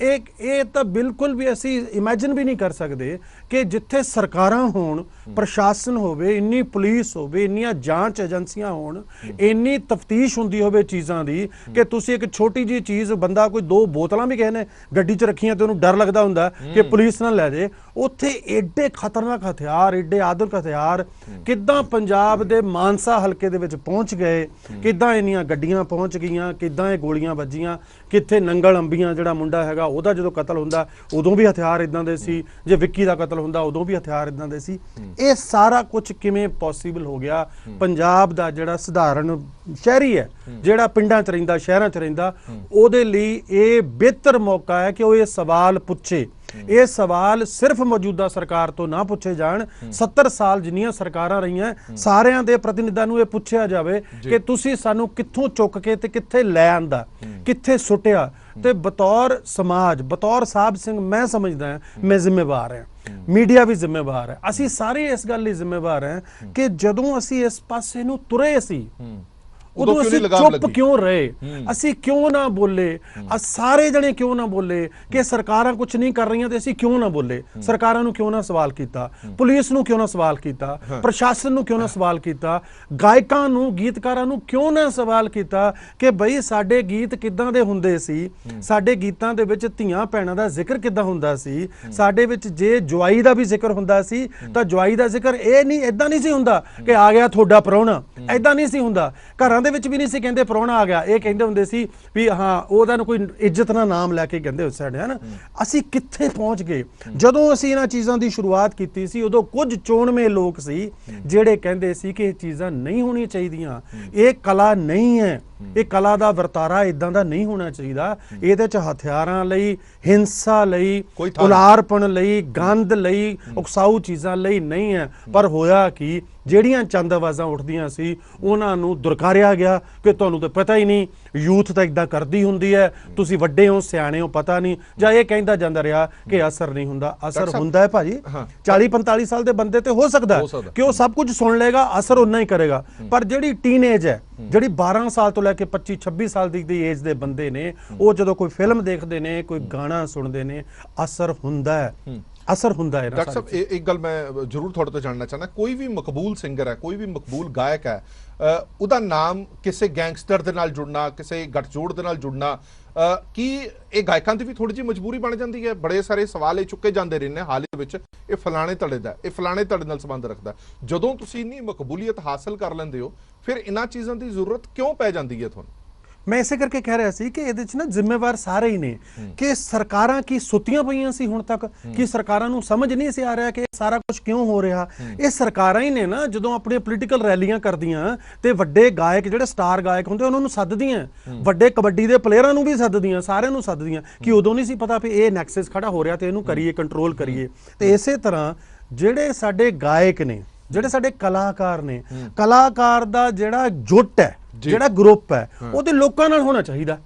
ਇਹ ਤਾਂ ਬਿਲਕੁਲ ਵੀ ਅਸੀਂ ਇਮੇਜਿਨ ਵੀ ਨਹੀਂ ਕਰ ਸਕਦੇ ਕਿ ਜਿੱਥੇ ਸਰਕਾਰਾਂ ਹੋਣ, ਪ੍ਰਸ਼ਾਸਨ ਹੋਵੇ, ਇੰਨੀ ਪੁਲਿਸ ਹੋਵੇ, ਇੰਨੀਆਂ ਜਾਂਚ ਏਜੰਸੀਆਂ ਹੋਣ, ਇੰਨੀ ਤਫਤੀਸ਼ ਹੁੰਦੀ ਹੋਵੇ ਚੀਜ਼ਾਂ ਦੀ ਕਿ ਤੁਸੀਂ ਇੱਕ ਛੋਟੀ ਜਿਹੀ ਚੀਜ਼, ਬੰਦਾ ਕੋਈ 2 ਬੋਤਲਾਂ ਵੀ ਕਿਸੇ ਨੇ ਗੱਡੀ 'ਚ ਰੱਖੀਆਂ ਤੇ ਉਹਨੂੰ ਡਰ ਲੱਗਦਾ ਹੁੰਦਾ ਕਿ ਪੁਲਿਸ ਨਾ ਲੈ ਜੇ, ਉੱਥੇ ਏਡੇ ਖਤਰਨਾਕ ਹਥਿਆਰ, ਏਡੇ ਆਧੁਨਿਕ ਹਥਿਆਰ ਕਿੱਦਾਂ ਪੰਜਾਬ ਦੇ ਮਾਨਸਾ ਹਲਕੇ ਦੇ ਵਿੱਚ ਪਹੁੰਚ ਗਏ, ਕਿੱਦਾਂ ਇੰਨੀਆਂ ਗੱਡੀਆਂ ਪਹੁੰਚ ਗਈਆਂ, ਕਿੱਦਾਂ ਇਹ ਗੋਲੀਆਂ ਵੱਜੀਆਂ, ਕਿੱਥੇ ਨੰਗਲ ਅੰਬੀਆਂ ਜਿਹੜਾ ਮੁੰਡਾ ਹੈਗਾ ਉਹਦਾ ਜਦੋਂ ਕਤਲ ਹੁੰਦਾ ਉਦੋਂ ਵੀ ਹਥਿਆਰ ਇਦਾਂ ਦੇ ਸੀ, ਜੇ ਵਿੱਕੀ ਦਾ ਕਤਲ ਹੁੰਦਾ ਉਦੋਂ ਵੀ ਹਥਿਆਰ ਇਦਾਂ ਦੇ ਸੀ। ਇਹ ਸਾਰਾ ਕੁਝ ਕਿਵੇਂ ਪੋਸੀਬਲ ਹੋ ਗਿਆ? ਪੰਜਾਬ ਦਾ ਜਿਹੜਾ ਸਧਾਰਨ ਸ਼ਹਿਰੀ ਹੈ, ਜਿਹੜਾ ਪਿੰਡਾਂ 'ਚ ਰਹਿੰਦਾ, ਸ਼ਹਿਰਾਂ 'ਚ ਰਹਿੰਦਾ, ਉਹਦੇ ਲਈ ਇਹ ਬਿਹਤਰ ਮੌਕਾ ਹੈ ਕਿ ਉਹ ਇਹ ਸਵਾਲ ਪੁੱਛੇ। ਇਹ ਸਵਾਲ ਸਿਰਫ ਮੌਜੂਦਾ ਸਰਕਾਰ ਤੋਂ ਨਾ ਪੁੱਛੇ ਜਾਣ, 70 ਸਾਲ ਜਿੰਨੀਆਂ ਸਰਕਾਰਾਂ ਰਹੀਆਂ ਸਾਰਿਆਂ ਦੇ ਪ੍ਰਤੀਨਿਧਾਂ ਨੂੰ ਇਹ ਪੁੱਛਿਆ ਜਾਵੇ ਕਿ ਤੁਸੀਂ ਸਾਨੂੰ ਕਿੱਥੋਂ ਚੁੱਕ ਕੇ ਤੇ ਕਿੱਥੇ ਲੈ ਆਂਦਾ, ਕਿੱਥੇ ਸੁੱਟਿਆ। ਤੇ ਬਤੌਰ ਸਮਾਜ, ਬਤੌਰ ਸਾਹਿਬ ਸਿੰਘ, ਮੈਂ ਸਮਝਦਾ ਹਾਂ ਮੈਂ ਜ਼ਿੰਮੇਵਾਰ ਹਾਂ, ਮੀਡੀਆ ਵੀ ਜ਼ਿੰਮੇਵਾਰ ਹੈ, ਅਸੀਂ ਸਾਰੇ ਇਸ ਗੱਲ ਲਈ ਜ਼ਿੰਮੇਵਾਰ ਹਾਂ ਕਿ ਜਦੋਂ ਅਸੀਂ ਇਸ ਪਾਸੇ ਨੂੰ ਤੁਰੇ ਸੀ ਉਦੋਂ ਅਸੀਂ ਚੁੱਪ ਕਿਉਂ ਰਹੇ, ਅਸੀਂ ਕਿਉਂ ਨਾ ਬੋਲੇ, ਸਾਰੇ ਜਣੇ ਕਿਉਂ ਨਾ ਬੋਲੇ ਕਿ ਸਰਕਾਰਾਂ ਕੁਝ ਨਹੀਂ ਕਰ ਰਹੀਆਂ ਤੇ ਅਸੀਂ ਕਿਉਂ ਨਾ ਬੋਲੇ? ਸਰਕਾਰਾਂ ਨੂੰ ਕਿਉਂ ਨਾ ਸਵਾਲ ਕੀਤਾ, ਪੁਲਿਸ ਨੂੰ ਕਿਉਂ ਨਾ ਸਵਾਲ ਕੀਤਾ, ਪ੍ਰਸ਼ਾਸਨ ਨੂੰ ਕਿਉਂ ਨਾ ਸਵਾਲ ਕੀਤਾ, ਗਾਇਕਾਂ ਨੂੰ, ਗੀਤਕਾਰਾਂ ਨੂੰ ਕਿਉਂ ਨਾ ਸਵਾਲ ਕੀਤਾ ਕਿ ਬਈ ਸਾਡੇ ਗੀਤ ਕਿੱਦਾਂ ਦੇ ਹੁੰਦੇ ਸੀ, ਸਾਡੇ ਗੀਤਾਂ ਦੇ ਵਿੱਚ ਧੀਆਂ ਭੈਣਾਂ ਦਾ ਜ਼ਿਕਰ ਕਿੱਦਾਂ ਹੁੰਦਾ ਸੀ, ਸਾਡੇ ਵਿੱਚ ਜੇ ਜਵਾਈ ਦਾ ਵੀ ਜ਼ਿਕਰ ਹੁੰਦਾ ਸੀ ਤਾਂ ਜਵਾਈ ਦਾ ਜ਼ਿਕਰ ਇਹ ਨਹੀਂ, ਇਦਾਂ ਨਹੀਂ ਸੀ ਹੁੰਦਾ ਕਿ ਆ ਗਿਆ ਤੁਹਾਡਾ ਪ੍ਰਾਹੁਣਾ, ਇਦਾਂ ਨਹੀਂ ਸੀ ਹੁੰਦਾ। ਘਰਾਂ ਦੇ ਵਿੱਚ ਵੀ ਨਹੀਂ ਸੀ ਕਹਿੰਦੇ ਪ੍ਰਾਹੁਣਾ ਆ ਗਿਆ, ਇਹ ਕਹਿੰਦੇ ਹੁੰਦੇ ਸੀ ਵੀ ਹਾਂ ਉਹਦਾ ਨੂੰ ਕੋਈ ਇੱਜ਼ਤ ਨਾਲ ਨਾਮ ਲੈ ਕੇ ਕਹਿੰਦੇ ਹੁੰਦੇ ਸਾਡੇ, ਹਨ। ਅਸੀਂ ਕਿੱਥੇ ਪਹੁੰਚ ਗਏ? ਜਦੋਂ ਅਸੀਂ ਇਹਨਾਂ ਚੀਜ਼ਾਂ ਦੀ ਸ਼ੁਰੂਆਤ ਕੀਤੀ ਸੀ ਉਦੋਂ ਕੁਝ ਚੋਣਵੇਂ ਲੋਕ ਸੀ ਜਿਹੜੇ ਕਹਿੰਦੇ ਸੀ ਕਿ ਇਹ ਚੀਜ਼ਾਂ ਨਹੀਂ ਹੋਣੀਆਂ ਚਾਹੀਦੀਆਂ, ਇਹ ਕਲਾ ਨਹੀਂ ਹੈ, ਇਹ ਕਲਾ ਦਾ ਵਰਤਾਰਾ ਇਦਾਂ ਦਾ ਨਹੀਂ ਹੋਣਾ ਚਾਹੀਦਾ, ਇਹਦੇ ਚ ਹਥਿਆਰਾਂ ਲਈ, ਹਿੰਸਾ ਲਈ, ਉਲਾਰਪਣ ਲਈ, ਗੰਦ ਲਈ, ਉਕਸਾਊ ਚੀਜ਼ਾਂ ਲਈ ਨਹੀਂ ਹੈ। ਪਰ ਹੋਇਆ ਕਿ ਜਿਹੜੀਆਂ ਚੰਦ ਆਵਾਜ਼ਾਂ ਉੱਠਦੀਆਂ ਸੀ ਉਹਨਾਂ ਨੂੰ ਦੁਰਕਾਰਿਆ ਗਿਆ ਕਿ ਤੁਹਾਨੂੰ ਤਾਂ ਪਤਾ ਹੀ ਨਹੀਂ, ਯੂਥ ਤਾਂ ਇਦਾਂ ਕਰਦੀ ਹੁੰਦੀ ਹੈ, ਤੁਸੀਂ ਵੱਡੇ ਹੋ, ਸਿਆਣੇ ਹੋ, ਪਤਾ ਨਹੀਂ, ਜਾਂ ਇਹ ਕਹਿੰਦਾ ਜਾਂਦਾ ਰਿਹਾ ਕਿ ਅਸਰ ਨਹੀਂ ਹੁੰਦਾ। ਅਸਰ ਹੁੰਦਾ ਹੈ ਭਾਜੀ, 40-45 ਸਾਲ ਦੇ ਬੰਦੇ ਤੇ ਹੋ ਸਕਦਾ ਕਿ ਉਹ ਸਭ ਕੁਝ ਸੁਣ ਲਏਗਾ, ਅਸਰ ਉਨਾ ਹੀ ਕਰੇਗਾ। ਪਰ ਜਿਹੜੀ ਟੀਨੇਜ ਹੈ, ਜਿਹੜੀ 12 ਸਾਲ ਤੋਂ ਲੈ ਕੇ 25-26 ਸਾਲ ਦੀ ਏਜ ਦੇ ਬੰਦੇ ਨੇ, ਉਹ ਜਦੋਂ ਕੋਈ ਫਿਲਮ ਦੇਖਦੇ ਨੇ, ਕੋਈ ਗਾਣਾ ਸੁਣਦੇ ਨੇ, ਅਸਰ ਹੁੰਦਾ ਹੈ, ਅਸਰ ਹੁੰਦਾ ਹੈ। ਡਾਕਟਰ ਸਾਹਿਬ, ਇੱਕ ਗੱਲ ਮੈਂ ਜ਼ਰੂਰ ਤੁਹਾਡੇ ਤੋਂ ਜਾਣਨਾ ਚਾਹੁੰਦਾ, ਕੋਈ ਵੀ ਮਕਬੂਲ ਸਿੰਗਰ ਹੈ, ਕੋਈ ਵੀ ਮਕਬੂਲ ਗਾਇਕ ਹੈ, ਉਹਦਾ ਨਾਮ ਕਿਸੇ ਗੈਂਗਸਟਰ ਦੇ ਨਾਲ ਜੁੜਨਾ, ਕਿਸੇ ਗੱਠਜੋੜ ਦੇ ਨਾਲ ਜੁੜਨਾ, ਕੀ ਇਹ ਗਾਇਕਾਂ ਦੀ ਵੀ ਥੋੜੀ ਜਿਹੀ ਮਜਬੂਰੀ ਬਣ ਜਾਂਦੀ ਹੈ? ਬੜੇ ਸਾਰੇ ਸਵਾਲ ਇਹ ਚੁੱਕੇ ਜਾਂਦੇ ਰਹੇ ਨੇ ਹਾਲ ਹੀ ਵਿੱਚ, ਇਹ ਫਲਾਣੇ ਧੜੇ ਦਾ, ਇਹ ਫਲਾਣੇ ਧੜੇ ਨਾਲ ਸੰਬੰਧ ਰੱਖਦਾ। ਜਦੋਂ ਤੁਸੀਂ ਇੰਨੀ ਮਕਬੂਲੀਅਤ ਹਾਸਲ ਕਰ ਲੈਂਦੇ ਹੋ ਫਿਰ ਇਹਨਾਂ ਚੀਜ਼ਾਂ ਦੀ ਜ਼ਰੂਰਤ ਕਿਉਂ ਪੈ ਜਾਂਦੀ ਹੈ ਤੁਹਾਨੂੰ? ਮੈਂ ਇਸੇ ਕਰਕੇ ਕਹਿ ਰਿਹਾ ਸੀ ਕਿ ਇਹਦੇ 'ਚ ਨਾ ਜ਼ਿੰਮੇਵਾਰ ਸਾਰੇ ਹੀ ਨੇ ਕਿ ਸਰਕਾਰਾਂ ਕੀ ਸੁੱਤੀਆਂ ਪਈਆਂ ਸੀ ਹੁਣ ਤੱਕ, ਕਿ ਸਰਕਾਰਾਂ ਨੂੰ ਸਮਝ ਨਹੀਂ ਸੀ ਆ ਰਿਹਾ ਕਿ ਸਾਰਾ ਕੁਝ ਕਿਉਂ ਹੋ ਰਿਹਾ। ਇਹ ਸਰਕਾਰਾਂ ਹੀ ਨੇ ਨਾ ਜਦੋਂ ਆਪਣੀਆਂ ਪੋਲੀਟੀਕਲ ਰੈਲੀਆਂ ਕਰਦੀਆਂ ਤੇ ਵੱਡੇ ਗਾਇਕ ਜਿਹੜੇ ਸਟਾਰ ਗਾਇਕ ਹੁੰਦੇ ਉਹਨਾਂ ਨੂੰ ਸੱਦਦੀਆਂ, ਵੱਡੇ ਕਬੱਡੀ ਦੇ ਪਲੇਅਰਾਂ ਨੂੰ ਵੀ ਸੱਦਦੀਆਂ, ਸਾਰਿਆਂ ਨੂੰ ਸੱਦਦੀਆਂ, ਕਿ ਉਦੋਂ ਨਹੀਂ ਸੀ ਪਤਾ ਵੀ ਇਹ ਨੈਕਸਸ ਖੜਾ ਹੋ ਰਿਹਾ ਤੇ ਇਹਨੂੰ ਕਰੀਏ, ਕੰਟਰੋਲ ਕਰੀਏ। ਤੇ ਇਸੇ ਤਰ੍ਹਾਂ ਜਿਹੜੇ ਸਾਡੇ ਗਾਇਕ ਨੇ, ਜਿਹੜੇ ਸਾਡੇ ਕਲਾਕਾਰ ਨੇ, ਕਲਾਕਾਰ ਦਾ ਜਿਹੜਾ ਜੁੱਟ ਹੈ, ਜਿਹੜਾ ਗਰੁੱਪ ਹੈ, ਉਹਦੇ ਲੋਕਾਂ ਨਾਲ ਹੋਣਾ ਚਾਹੀਦਾ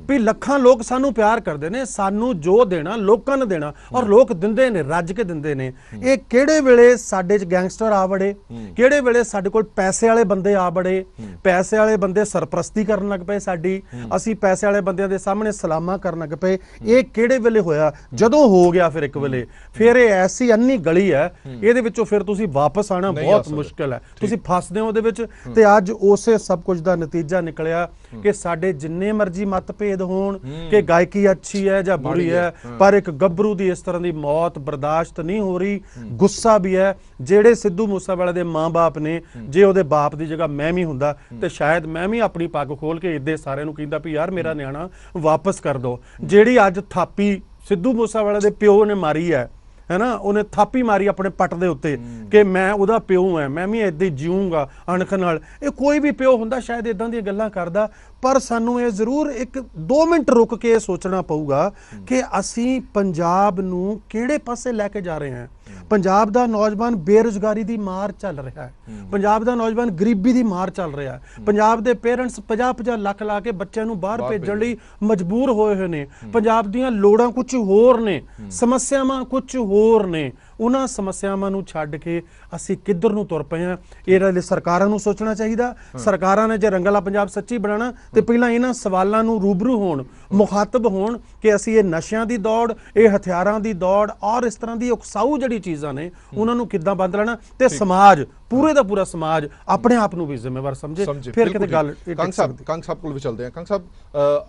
ਵੀ ਲੱਖਾਂ ਲੋਕ ਸਾਨੂੰ ਪਿਆਰ ਕਰਦੇ ਨੇ, ਸਾਨੂੰ ਜੋ ਦੇਣਾ ਲੋਕਾਂ ਨੇ ਦੇਣਾ, ਔਰ ਲੋਕ ਦਿੰਦੇ ਨੇ, ਰੱਜ ਕੇ ਦਿੰਦੇ ਨੇ। ਇਹ ਕਿਹੜੇ ਵੇਲੇ ਸਾਡੇ 'ਚ ਗੈਂਗਸਟਰ ਆ ਵੜੇ, ਕਿਹੜੇ ਵੇਲੇ ਸਾਡੇ ਕੋਲ ਪੈਸੇ ਵਾਲੇ ਬੰਦੇ ਆ ਵੜੇ, ਪੈਸੇ ਵਾਲੇ ਬੰਦੇ ਸਰਪ੍ਰਸਤੀ ਕਰਨ ਲੱਗ ਪਏ ਸਾਡੀ, ਅਸੀਂ ਪੈਸੇ ਵਾਲੇ ਬੰਦਿਆਂ ਦੇ ਸਾਹਮਣੇ ਸਲਾਮਾਂ ਕਰਨ ਲੱਗ ਪਏ। ਇਹ ਕਿਹੜੇ ਵੇਲੇ ਹੋਇਆ? ਜਦੋਂ ਹੋ ਗਿਆ ਫਿਰ ਇੱਕ ਵੇਲੇ, ਫਿਰ ਇਹ ਐਸੀ ਅੰਨੀ ਗਲੀ ਹੈ, ਇਹਦੇ ਵਿੱਚੋਂ ਫਿਰ ਤੁਸੀਂ ਵਾਪਸ ਆਣਾ ਬਹੁਤ ਮੁਸ਼ਕਿਲ ਹੈ, ਤੁਸੀਂ ਫਸਦੇ ਹੋ ਉਹਦੇ ਵਿੱਚ। ਤੇ ਅੱਜ ਉਸੇ ਸਭ ਕੁਝ ਦਾ ਨਤੀਜਾ ਨਿਕਲਿਆ ਕਿ ਸਾਡੇ ਜਿੰਨੇ ਮਰਜ਼ੀ ਮਤਭੇਦ ਹੋਣ ਕਿ ਗਾਇਕੀ ਅੱਛੀ ਹੈ ਜਾਂ ਬੁਰੀ ਹੈ, ਪਰ ਇੱਕ ਗੱਭਰੂ ਦੀ ਇਸ ਤਰ੍ਹਾਂ ਦੀ ਮੌਤ ਬਰਦਾਸ਼ਤ ਨਹੀਂ ਹੋ ਰਹੀ। ਗੁੱਸਾ ਵੀ ਹੈ। ਜਿਹੜੇ ਸਿੱਧੂ ਮੂਸੇਵਾਲੇ ਦੇ ਮਾਂ-ਬਾਪ ਨੇ, ਜੇ ਉਹਦੇ ਬਾਪ ਦੀ ਜਗ੍ਹਾ ਮੈਂ ਵੀ ਹੁੰਦਾ ਤੇ ਸ਼ਾਇਦ ਮੈਂ ਵੀ ਆਪਣੀ ਪੱਗ ਖੋਲ ਕੇ ਇੱਦੇ ਸਾਰਿਆਂ ਨੂੰ ਕਹਿੰਦਾ ਵੀ ਯਾਰ ਮੇਰਾ ਨਿਆਣਾ ਵਾਪਸ ਕਰ ਦਿਓ। ਜਿਹੜੀ ਅੱਜ ਥਾਪੀ ਸਿੱਧੂ ਮੂਸੇਵਾਲੇ ਦੇ ਪਿਓ ਨੇ ਮਾਰੀ ਹੈ ਨਾ, ਉਹਨੇ ਥਾਪੀ ਮਾਰੀ ਆਪਣੇ ਪੱਟ ਦੇ ਉੱਤੇ ਕਿ ਮੈਂ ਉਹਦਾ ਪਿਓ ਐ, ਮੈਂ ਵੀ ਏਦਾਂ ਹੀ ਜੀਊਂਗਾ ਅਣਖ ਨਾਲ। ਇਹ ਕੋਈ ਵੀ ਪਿਓ ਹੁੰਦਾ ਸ਼ਾਇਦ ਇਦਾਂ ਦੀਆਂ ਗੱਲਾਂ ਕਰਦਾ, ਪਰ ਸਾਨੂੰ ਇਹ ਜ਼ਰੂਰ 1-2 ਮਿੰਟ ਰੁਕ ਕੇ ਸੋਚਣਾ ਪਊਗਾ ਕਿ ਅਸੀਂ ਪੰਜਾਬ ਨੂੰ ਕਿਹੜੇ ਪਾਸੇ ਲੈ ਕੇ ਜਾ ਰਹੇ ਹਾਂ। ਪੰਜਾਬ ਦਾ ਨੌਜਵਾਨ ਬੇਰੁਜ਼ਗਾਰੀ ਦੀ ਮਾਰ ਚੱਲ ਰਿਹਾ ਹੈ, ਪੰਜਾਬ ਦਾ ਨੌਜਵਾਨ ਗਰੀਬੀ ਦੀ ਮਾਰ ਚੱਲ ਰਿਹਾ ਹੈ, ਪੰਜਾਬ ਦੇ ਪੇਰੈਂਟਸ 50-50 ਲੱਖ ਲਾ ਕੇ ਬੱਚਿਆਂ ਨੂੰ ਬਾਹਰ ਭੇਜਣ ਲਈ ਮਜਬੂਰ ਹੋਏ ਹੋਏ ਨੇ। ਪੰਜਾਬ ਦੀਆਂ ਲੋੜਾਂ ਕੁਝ ਹੋਰ ਨੇ, ਸਮੱਸਿਆਵਾਂ ਕੁਝ ਹੋਰ ਨੇ। ਉਹਨਾਂ ਸਮੱਸਿਆਵਾਂ ਨੂੰ ਛੱਡ ਕੇ ਅਸੀਂ ਕਿੱਧਰ ਨੂੰ ਤੁਰ ਪਏ ਹਾਂ? ਇਹਦੇ ਲਈ ਸਰਕਾਰਾਂ ਨੂੰ ਸੋਚਣਾ ਚਾਹੀਦਾ। ਸਰਕਾਰਾਂ ਨੇ ਜੇ ਰੰਗਲਾ ਪੰਜਾਬ ਸੱਚੀ ਬਣਾਉਣਾ ਤੇ ਪਹਿਲਾਂ ਇਹਨਾਂ ਸਵਾਲਾਂ ਨੂੰ ਰੂਬਰੂ ਹੋਣ, ਮੁਖਾਤਬ ਹੋਣ ਕਿ ਅਸੀਂ ਇਹ ਨਸ਼ਿਆਂ ਦੀ ਦੌੜ, ਇਹ ਹਥਿਆਰਾਂ ਦੀ ਦੌੜ ਔਰ ਇਸ ਤਰ੍ਹਾਂ ਦੀ ਉਕਸਾਊ ਜਿਹੜੀ ਚੀਜ਼ਾਂ ਨੇ ਉਹਨਾਂ ਨੂੰ ਕਿੱਦਾਂ ਬੰਦ ਲੈਣਾ। ਤੇ ਸਮਾਜ ਪੂਰੇ ਦਾ ਪੂਰਾ ਸਮਾਜ ਆਪਣੇ ਆਪ ਨੂੰ ਵੀ ਜ਼ਿੰਮੇਵਾਰ ਸਮਝੇ, ਫਿਰ ਕਿਤੇ ਗੱਲ ਕੰਗ ਸਾਹਿਬ ਕੋਲ ਵੀ ਚੱਲਦੇ ਆ। ਕੰਗ ਸਾਹਿਬ,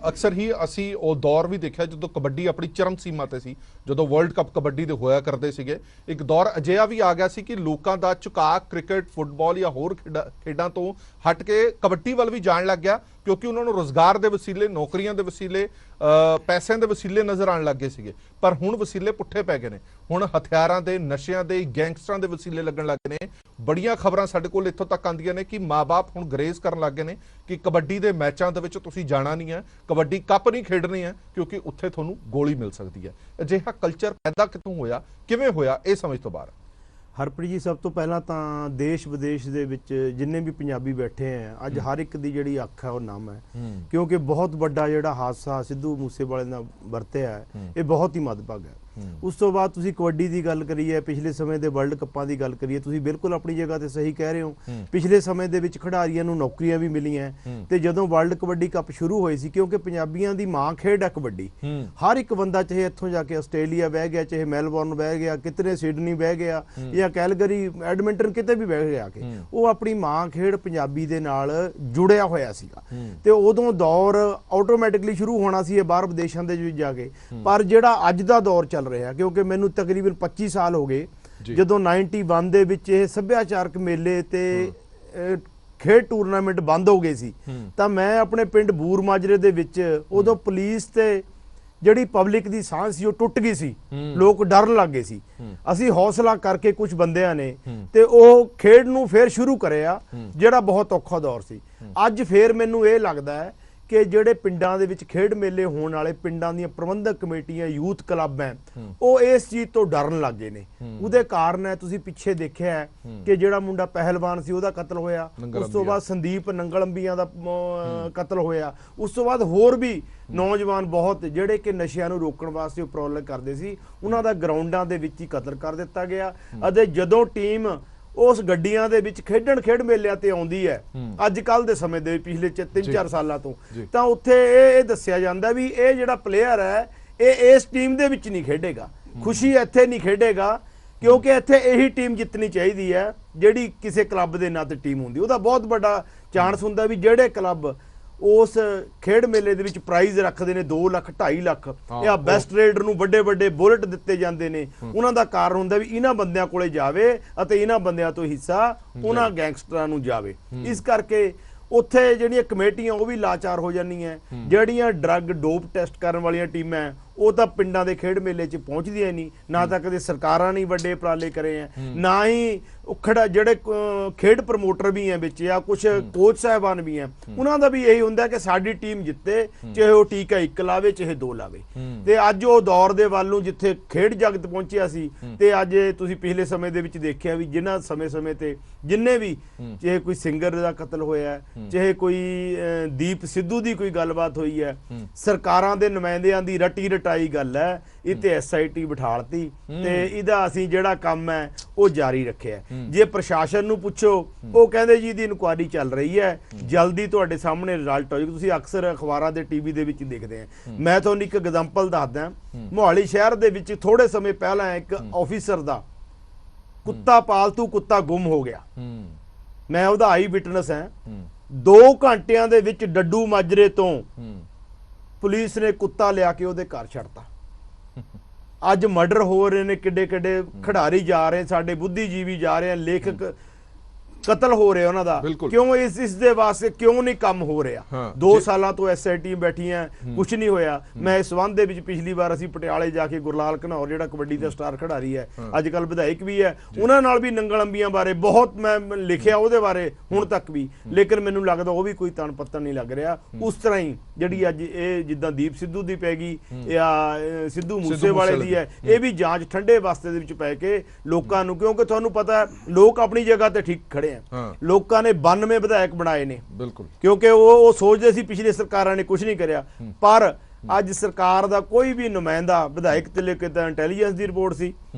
ਅਕਸਰ ਹੀ ਅਸੀਂ ਉਹ ਦੌਰ ਵੀ ਦੇਖਿਆ ਜਦੋਂ ਕਬੱਡੀ ਆਪਣੀ ਚਰਮ ਸੀਮਾ ਤੇ ਸੀ, ਜਦੋਂ ਵਰਲਡ ਕੱਪ ਕਬੱਡੀ ਦੇ ਹੋਇਆ ਕਰਦੇ ਸੀਗੇ। ਇੱਕ ਦੌਰ ਅਜਿਹਾ ਵੀ ਆ ਗਿਆ ਸੀ ਕਿ ਲੋਕਾਂ ਦਾ ਝੁਕਾਅ ਕ੍ਰਿਕਟ, ਫੁੱਟਬਾਲ ਜਾਂ ਹੋਰ ਖੇਡਾਂ ਤੋਂ ਹਟ ਕੇ ਕਬੱਡੀ ਵੱਲ ਵੀ ਜਾਣ ਲੱਗ ਗਿਆ, ਕਿਉਂਕਿ ਉਹਨਾਂ ਨੂੰ ਰੋਜ਼ਗਾਰ ਦੇ ਵਸੀਲੇ, ਨੌਕਰੀਆਂ ਦੇ ਵਸੀਲੇ, ਪੈਸਿਆਂ ਦੇ ਵਸੀਲੇ ਨਜ਼ਰ ਆਉਣ ਲੱਗੇ ਸੀਗੇ। ਪਰ ਹੁਣ ਵਸੀਲੇ ਪੁੱਠੇ ਪੈ ਗਏ ਨੇ। ਹੁਣ ਹਥਿਆਰਾਂ ਦੇ, ਨਸ਼ਿਆਂ ਦੇ, ਗੈਂਗਸਟਰਾਂ ਦੇ ਵਸੀਲੇ ਲੱਗਣ ਲੱਗ ਨੇ। ਬੜੀਆਂ ਖਬਰਾਂ ਸਾਡੇ ਕੋਲ ਇੱਥੋਂ ਤੱਕ ਆਉਂਦੀਆਂ ਨੇ ਕਿ ਮਾਂ-ਬਾਪ ਹੁਣ ਗਰੇਜ਼ ਕਰਨ ਲੱਗ ਗਏ ਨੇ ਕਿ ਕਬੱਡੀ ਦੇ ਮੈਚਾਂ ਦੇ ਵਿੱਚ ਤੁਸੀਂ ਜਾਣਾ ਨਹੀਂ ਹੈ, ਕਬੱਡੀ ਕੱਪ ਨਹੀਂ ਖੇਡਣੀ ਹੈ, ਕਿਉਂਕਿ ਉੱਥੇ ਤੁਹਾਨੂੰ ਗੋਲੀ ਮਿਲ ਸਕਦੀ ਹੈ। ਅਜਿਹਾ ਕਲਚਰ ਪੈਦਾ ਕਿੱਥੋਂ ਹੋਇਆ, ਕਿਵੇਂ ਹੋਇਆ, ਇਹ ਸਮਝ ਤੋਂ ਬਾਹਰ। ਹਰਪ੍ਰੀਤ ਜੀ, ਸਭ ਤੋਂ ਪਹਿਲਾਂ ਤਾਂ ਦੇਸ਼ ਵਿਦੇਸ਼ ਦੇ ਵਿੱਚ ਜਿੰਨੇ ਵੀ ਪੰਜਾਬੀ ਬੈਠੇ ਆ, ਅੱਜ ਹਰ ਇੱਕ ਦੀ ਜਿਹੜੀ ਅੱਖ ਹੈ ਉਹ ਨਮ ਹੈ, ਕਿਉਂਕਿ ਬਹੁਤ ਵੱਡਾ ਜਿਹੜਾ ਹਾਦਸਾ ਸਿੱਧੂ ਮੂਸੇਵਾਲੇ ਨਾਲ ਵਰਤਿਆ ਹੈ, ਇਹ ਬਹੁਤ ਹੀ ਮੰਦਭਾਗਾ ਹੈ। ਉਸ ਤੋਂ ਬਾਅਦ ਤੁਸੀਂ ਕਬੱਡੀ ਦੀ ਗੱਲ ਕਰੀ ਹੈ, ਪਿਛਲੇ ਸਮੇਂ ਦੇ ਵਰਲਡ ਕੱਪਾਂ ਦੀ ਗੱਲ ਕਰੀਏ, ਤੁਸੀਂ ਬਿਲਕੁਲ ਆਪਣੀ ਜਗ੍ਹਾ ਤੇ ਸਹੀ ਕਹਿ ਰਹੇ ਹੋ। ਪਿਛਲੇ ਸਮੇਂ ਦੇ ਵਿੱਚ ਖਿਡਾਰੀਆਂ ਨੂੰ ਨੌਕਰੀਆਂ ਵੀ ਮਿਲੀਆਂ, ਤੇ ਜਦੋਂ ਵਰਲਡ ਕਬੱਡੀ ਕੱਪ ਸ਼ੁਰੂ ਹੋਏ ਸੀ, ਕਿਉਂਕਿ ਪੰਜਾਬੀਆਂ ਦੀ ਮਾਂ ਖੇਡ ਹੈ ਕਬੱਡੀ, ਹਰ ਇੱਕ ਬੰਦਾ ਚਾਹੇ ਇੱਥੋਂ ਜਾ ਕੇ ਆਸਟ੍ਰੇਲੀਆ ਬਹਿ ਗਿਆ, ਚਾਹੇ ਮੈਲਬੌਰਨ ਬਹਿ ਗਿਆ, ਕਿਤਨੇ ਸਿਡਨੀ ਬਹਿ ਗਿਆ, ਜਾਂ ਕੈਲਗਰੀ, ਐਡਮਿੰਟਨ, ਕਿਤੇ ਵੀ ਬਹਿ ਗਿਆ ਕੇ, ਉਹ ਆਪਣੀ ਮਾਂ ਖੇਡ ਪੰਜਾਬੀ ਦੇ ਨਾਲ ਜੁੜਿਆ ਹੋਇਆ ਸੀਗਾ। ਤੇ ਉਦੋਂ ਦੌਰ ਆਟੋਮੈਟਿਕਲੀ ਸ਼ੁਰੂ ਹੋਣਾ ਸੀ ਇਹ ਬਾਹਰ ਵਿਦੇਸ਼ਾਂ ਦੇ ਵਿੱਚ ਜਾ ਕੇ। ਪਰ ਜਿਹੜਾ ਅੱਜ ਦਾ ਦੌਰ ਚੱਲ ਰਿਹਾ, ਕਿਉਂਕਿ ਮੈਨੂੰ ਤਕਰੀਬਨ 25 ਸਾਲ ਹੋ ਗਏ ਜਦੋਂ 91 ਦੇ ਵਿੱਚ ਇਹ ਸੱਭਿਆਚਾਰਕ ਮੇਲੇ ਤੇ ਖੇਡ ਟੂਰਨਾਮੈਂਟ ਬੰਦ ਹੋ ਗਏ ਸੀ, ਤਾਂ ਮੈਂ ਆਪਣੇ ਪਿੰਡ ਬੂਰ ਮਾਜਰੇ ਦੇ ਵਿੱਚ, ਉਦੋਂ ਪੁਲਿਸ ਤੇ ਜਿਹੜੀ ਪਬਲਿਕ ਦੀ ਸਾਂਝ ਸੀ ਉਹ ਟੁੱਟ ਗਈ ਸੀ, ਲੋਕ ਡਰਨ ਲੱਗ ਗਏ ਸੀ। ਅਸੀਂ ਹੌਸਲਾ ਕਰਕੇ ਕੁਝ ਬੰਦਿਆਂ ਨੇ ਤੇ ਉਹ ਖੇਡ ਨੂੰ ਫੇਰ ਸ਼ੁਰੂ ਕਰਿਆ, ਜਿਹੜਾ ਬਹੁਤ ਔਖਾ ਦੌਰ ਸੀ। ਅੱਜ ਫੇਰ ਮੈਨੂੰ ਇਹ ਲੱਗਦਾ ਹੈ ਕਿ ਜਿਹੜੇ ਪਿੰਡਾਂ ਦੇ ਵਿੱਚ ਖੇਡ ਮੇਲੇ ਹੋਣ ਵਾਲੇ, ਪਿੰਡਾਂ ਦੀਆਂ ਪ੍ਰਬੰਧਕ ਕਮੇਟੀਆਂ, ਯੂਥ ਕਲੱਬ ਹੈ, ਉਹ ਇਸ ਚੀਜ਼ ਤੋਂ ਡਰਨ ਲੱਗ ਗਏ ਨੇ। ਉਹਦੇ ਕਾਰਨ ਹੈ, ਤੁਸੀਂ ਪਿੱਛੇ ਦੇਖਿਆ ਕਿ ਜਿਹੜਾ ਮੁੰਡਾ ਪਹਿਲਵਾਨ ਸੀ ਉਹਦਾ ਕਤਲ ਹੋਇਆ, ਉਸ ਤੋਂ ਬਾਅਦ ਸੰਦੀਪ ਨੰਗਲੰਬੀਆਂ ਦਾ ਕਤਲ ਹੋਇਆ, ਉਸ ਤੋਂ ਬਾਅਦ ਹੋਰ ਵੀ ਨੌਜਵਾਨ ਬਹੁਤ ਜਿਹੜੇ ਕਿ ਨਸ਼ਿਆਂ ਨੂੰ ਰੋਕਣ ਵਾਸਤੇ ਉਪਰਾਲੇ ਕਰਦੇ ਸੀ, ਉਹਨਾਂ ਦਾ ਗਰਾਊਂਡਾਂ ਦੇ ਵਿੱਚ ਹੀ ਕਤਲ ਕਰ ਦਿੱਤਾ ਗਿਆ। ਅਤੇ ਜਦੋਂ ਟੀਮ ਉਸ ਗੱਡੀਆਂ ਦੇ ਵਿੱਚ ਖੇਡਣ, ਖੇਡ ਮੇਲਿਆਂ ਤੇ ਆਉਂਦੀ ਹੈ ਅੱਜ ਕੱਲ ਦੇ ਸਮੇਂ ਦੇ ਪਿਛਲੇ 3-4 ਸਾਲਾਂ ਤੋਂ, ਤਾਂ ਉੱਥੇ ਇਹ ਦੱਸਿਆ ਜਾਂਦਾ ਵੀ ਇਹ ਜਿਹੜਾ ਪਲੇਅਰ ਹੈ ਇਹ ਇਸ ਟੀਮ ਦੇ ਵਿੱਚ ਨਹੀਂ ਖੇਡੇਗਾ, ਖੁਸ਼ੀ ਇੱਥੇ ਨਹੀਂ ਖੇਡੇਗਾ, ਕਿਉਂਕਿ ਇੱਥੇ ਇਹੀ ਟੀਮ ਜਿੱਤਣੀ ਚਾਹੀਦੀ ਹੈ ਜਿਹੜੀ ਕਿਸੇ ਕਲੱਬ ਦੇ ਨਾਂ ਤੇ ਟੀਮ ਹੁੰਦੀ। ਉਹਦਾ ਬਹੁਤ ਵੱਡਾ ਚਾਂਸ ਹੁੰਦਾ ਵੀ ਜਿਹੜੇ ਕਲੱਬ ਉਸ ਖੇਡ ਮੇਲੇ ਦੇ ਵਿੱਚ ਪ੍ਰਾਈਜ਼ ਰੱਖਦੇ ਨੇ 2 ਲੱਖ 2.5 ਲੱਖ, ਇਹ ਬੈਸਟ ਰੇਡਰ ਨੂੰ ਵੱਡੇ ਵੱਡੇ ਬੁਲਟ ਦਿੱਤੇ ਜਾਂਦੇ ਨੇ, ਉਹਨਾਂ ਦਾ ਕਾਰਨ ਹੁੰਦਾ ਵੀ ਇਹਨਾਂ ਬੰਦਿਆਂ ਕੋਲੇ ਜਾਵੇ ਅਤੇ ਇਹਨਾਂ ਬੰਦਿਆਂ ਤੋਂ ਹਿੱਸਾ ਉਹਨਾਂ ਗੈਂਗਸਟਰਾਂ ਨੂੰ ਜਾਵੇ। ਇਸ ਕਰਕੇ ਉੱਥੇ ਜਿਹੜੀਆਂ ਕਮੇਟੀਆਂ ਉਹ ਵੀ ਲਾਚਾਰ ਹੋ ਜਾਂਦੀਆਂ। ਜਿਹੜੀਆਂ ਡਰੱਗ ਡੋਪ ਟੈਸਟ ਕਰਨ ਵਾਲੀਆਂ ਟੀਮਾਂ ਉਹ ਤਾਂ ਪਿੰਡਾਂ ਦੇ ਖੇਡ ਮੇਲੇ 'ਚ ਪਹੁੰਚਦੀਆਂ ਨਹੀਂ, ਨਾ ਤਾਂ ਕਦੇ ਸਰਕਾਰਾਂ ਨੇ ਵੱਡੇ ਉਪਰਾਲੇ ਕਰੇ ਆ, ਨਾ ਹੀ ਉਖੜਾ ਜਿਹੜੇ ਖੇਡ ਪ੍ਰਮੋਟਰ ਵੀ ਆ ਵਿੱਚ, ਜਾਂ ਕੁਝ ਕੋਚ ਸਾਹਿਬਾਨ ਵੀ ਆ, ਉਹਨਾਂ ਦਾ ਵੀ ਇਹੀ ਹੁੰਦਾ ਕਿ ਸਾਡੀ ਟੀਮ ਜਿੱਤੇ, ਚਾਹੇ ਉਹ ਟੀਕਾ 1 ਲਾਵੇ ਚਾਹੇ 2 ਲਾਵੇ। ਤੇ ਅੱਜ ਉਹ ਦੌਰ ਦੇ ਵੱਲ ਨੂੰ ਜਿੱਥੇ ਖੇਡ ਜਗਤ ਪਹੁੰਚਿਆ ਸੀ, ਤੇ ਅੱਜ ਤੁਸੀਂ ਪਿਛਲੇ ਸਮੇਂ ਦੇ ਵਿੱਚ ਦੇਖਿਆ ਵੀ ਜਿਨ੍ਹਾਂ ਸਮੇਂ ਤੇ ਜਿੰਨੇ ਵੀ, ਚਾਹੇ ਕੋਈ ਸਿੰਗਰ ਦਾ ਕਤਲ ਹੋਇਆ, ਚਾਹੇ ਕੋਈ ਦੀਪ ਸਿੱਧੂ ਦੀ ਕੋਈ ਗੱਲਬਾਤ ਹੋਈ ਹੈ, ਸਰਕਾਰਾਂ ਦੇ ਨੁਮਾਇੰਦਿਆਂ ਦੀ ਰਟੀ ਰਟਾਈ ਗੱਲ ਹੈ, ਇਹ ਤੇ SIT ਬਿਠਾਲਤੀ ਤੇ ਇਹਦਾ ਅਸੀਂ ਜਿਹੜਾ ਕੰਮ ਹੈ ਉਹ ਜਾਰੀ ਰੱਖਿਆ। ਜੇ ਪ੍ਰਸ਼ਾਸਨ ਨੂੰ ਪੁੱਛੋ, ਉਹ ਕਹਿੰਦੇ ਜੀ ਦੀ ਇਨਕੁਆਇਰੀ ਚੱਲ ਰਹੀ ਹੈ, ਜਲਦੀ ਤੁਹਾਡੇ ਸਾਹਮਣੇ ਰਿਜ਼ਲਟ ਹੋ ਜਾਊਗਾ। ਤੁਸੀਂ ਅਕਸਰ ਅਖਬਾਰਾਂ ਦੇ TV ਦੇ ਵਿੱਚ ਦੇਖਦੇ ਆ। ਮੈਂ ਤੁਹਾਨੂੰ ਇੱਕ ਐਗਜ਼ਾਮਪਲ ਦੱਸਦਾ, ਮੋਹਾਲੀ ਸ਼ਹਿਰ ਦੇ ਵਿੱਚ ਥੋੜੇ ਸਮੇਂ ਪਹਿਲਾਂ ਇੱਕ ਆਫੀਸਰ ਦਾ ਕੁੱਤਾ, ਪਾਲਤੂ ਕੁੱਤਾ ਗੁੰਮ ਹੋ ਗਿਆ। ਮੈਂ ਉਹਦਾ ਆਈ ਵਿਟਨੈਸ ਹਾਂ। 2 ਘੰਟਿਆਂ ਦੇ ਵਿੱਚ ਡੱਡੂ ਮਾਜਰੇ ਤੋਂ ਪੁਲਿਸ ਨੇ ਕੁੱਤਾ ਲਿਆ ਕੇ ਉਹਦੇ ਘਰ ਛੱਡਤਾ। ਅੱਜ ਮਰਡਰ ਹੋ ਰਹੇ ਨੇ, ਕਿੱਡੇ ਕਿੱਡੇ ਖਿਡਾਰੀ ਜਾ ਰਹੇ, ਸਾਡੇ ਬੁੱਧੀਜੀਵੀ ਜਾ ਰਹੇ, ਲੇਖਕ ਕਤਲ ਹੋ ਰਿਹਾ ਉਹਨਾਂ ਦਾ। ਕਿਉਂ? ਇਸ ਦੇ ਵਾਸਤੇ ਕਿਉਂ ਨਹੀਂ ਕੰਮ ਹੋ ਰਿਹਾ? 2 ਸਾਲਾਂ ਤੋਂ SIT ਬੈਠੀਆਂ, ਕੁਝ ਨਹੀਂ ਹੋਇਆ। ਮੈਂ ਇਸ ਸੰਬੰਧ ਦੇ ਵਿੱਚ ਪਿਛਲੀ ਵਾਰ ਅਸੀਂ ਪਟਿਆਲੇ ਜਾ ਕੇ ਗੁਰਲਾਲ ਘਨੌਰ ਜਿਹੜਾ ਕਬੱਡੀ ਦਾ ਸਟਾਰ ਖਿਡਾਰੀ ਹੈ, ਅੱਜ ਕੱਲ ਵਿਧਾਇਕ ਵੀ ਹੈ, ਉਹਨਾਂ ਨਾਲ ਵੀ ਨੰਗਲ ਅੰਬੀਆਂ ਬਾਰੇ ਬਹੁਤ ਮੈਂ ਲਿਖਿਆ ਉਹਦੇ ਬਾਰੇ ਹੁਣ ਤੱਕ ਵੀ, ਲੇਕਿਨ ਮੈਨੂੰ ਲੱਗਦਾ ਉਹ ਵੀ ਕੋਈ ਤਣ ਪੱਤਣ ਨਹੀਂ ਲੱਗ ਰਿਹਾ। ਉਸ ਤਰ੍ਹਾਂ ਹੀ ਜਿਹੜੀ ਅੱਜ ਇਹ ਜਿੱਦਾਂ ਦੀਪ ਸਿੱਧੂ ਦੀ ਪੈ ਗਈ ਜਾਂ ਸਿੱਧੂ ਮੂਸੇਵਾਲੇ ਦੀ ਹੈ, ਇਹ ਵੀ ਜਾਂਚ ਠੰਡੇ ਵਾਸਤੇ ਦੇ ਵਿੱਚ ਪੈ ਕੇ ਲੋਕਾਂ ਨੂੰ, ਕਿਉਂਕਿ ਤੁਹਾਨੂੰ ਪਤਾ ਲੋਕ ਆਪਣੀ ਜਗ੍ਹਾ ਤੇ ਠੀਕ ਖੜੇ ਆ। ਲੋਕਾਂ ਨੇ 92 ਵਿਧਾਇਕ ਬਣਾਏ ਨੇ, ਬਿਲਕੁਲ, ਕਿਉਂਕਿ ਉਹ ਸੋਚਦੇ ਸੀ ਪਿਛਲੀ ਸਰਕਾਰਾਂ ਨੇ ਕੁਝ ਨਹੀਂ ਕਰਿਆ। ਪਰ ਅੱਜ ਸਰਕਾਰ ਦਾ ਕੋਈ ਵੀ ਨੁਮਾਇੰਦਾ, ਵਿਧਾਇਕ ਤੇ ਲੈ ਕੇ ਤਾਂ ਇੰਟੈਲੀਜੈਂਸ ਦੀ ਰਿਪੋਰਟ ਸੀ,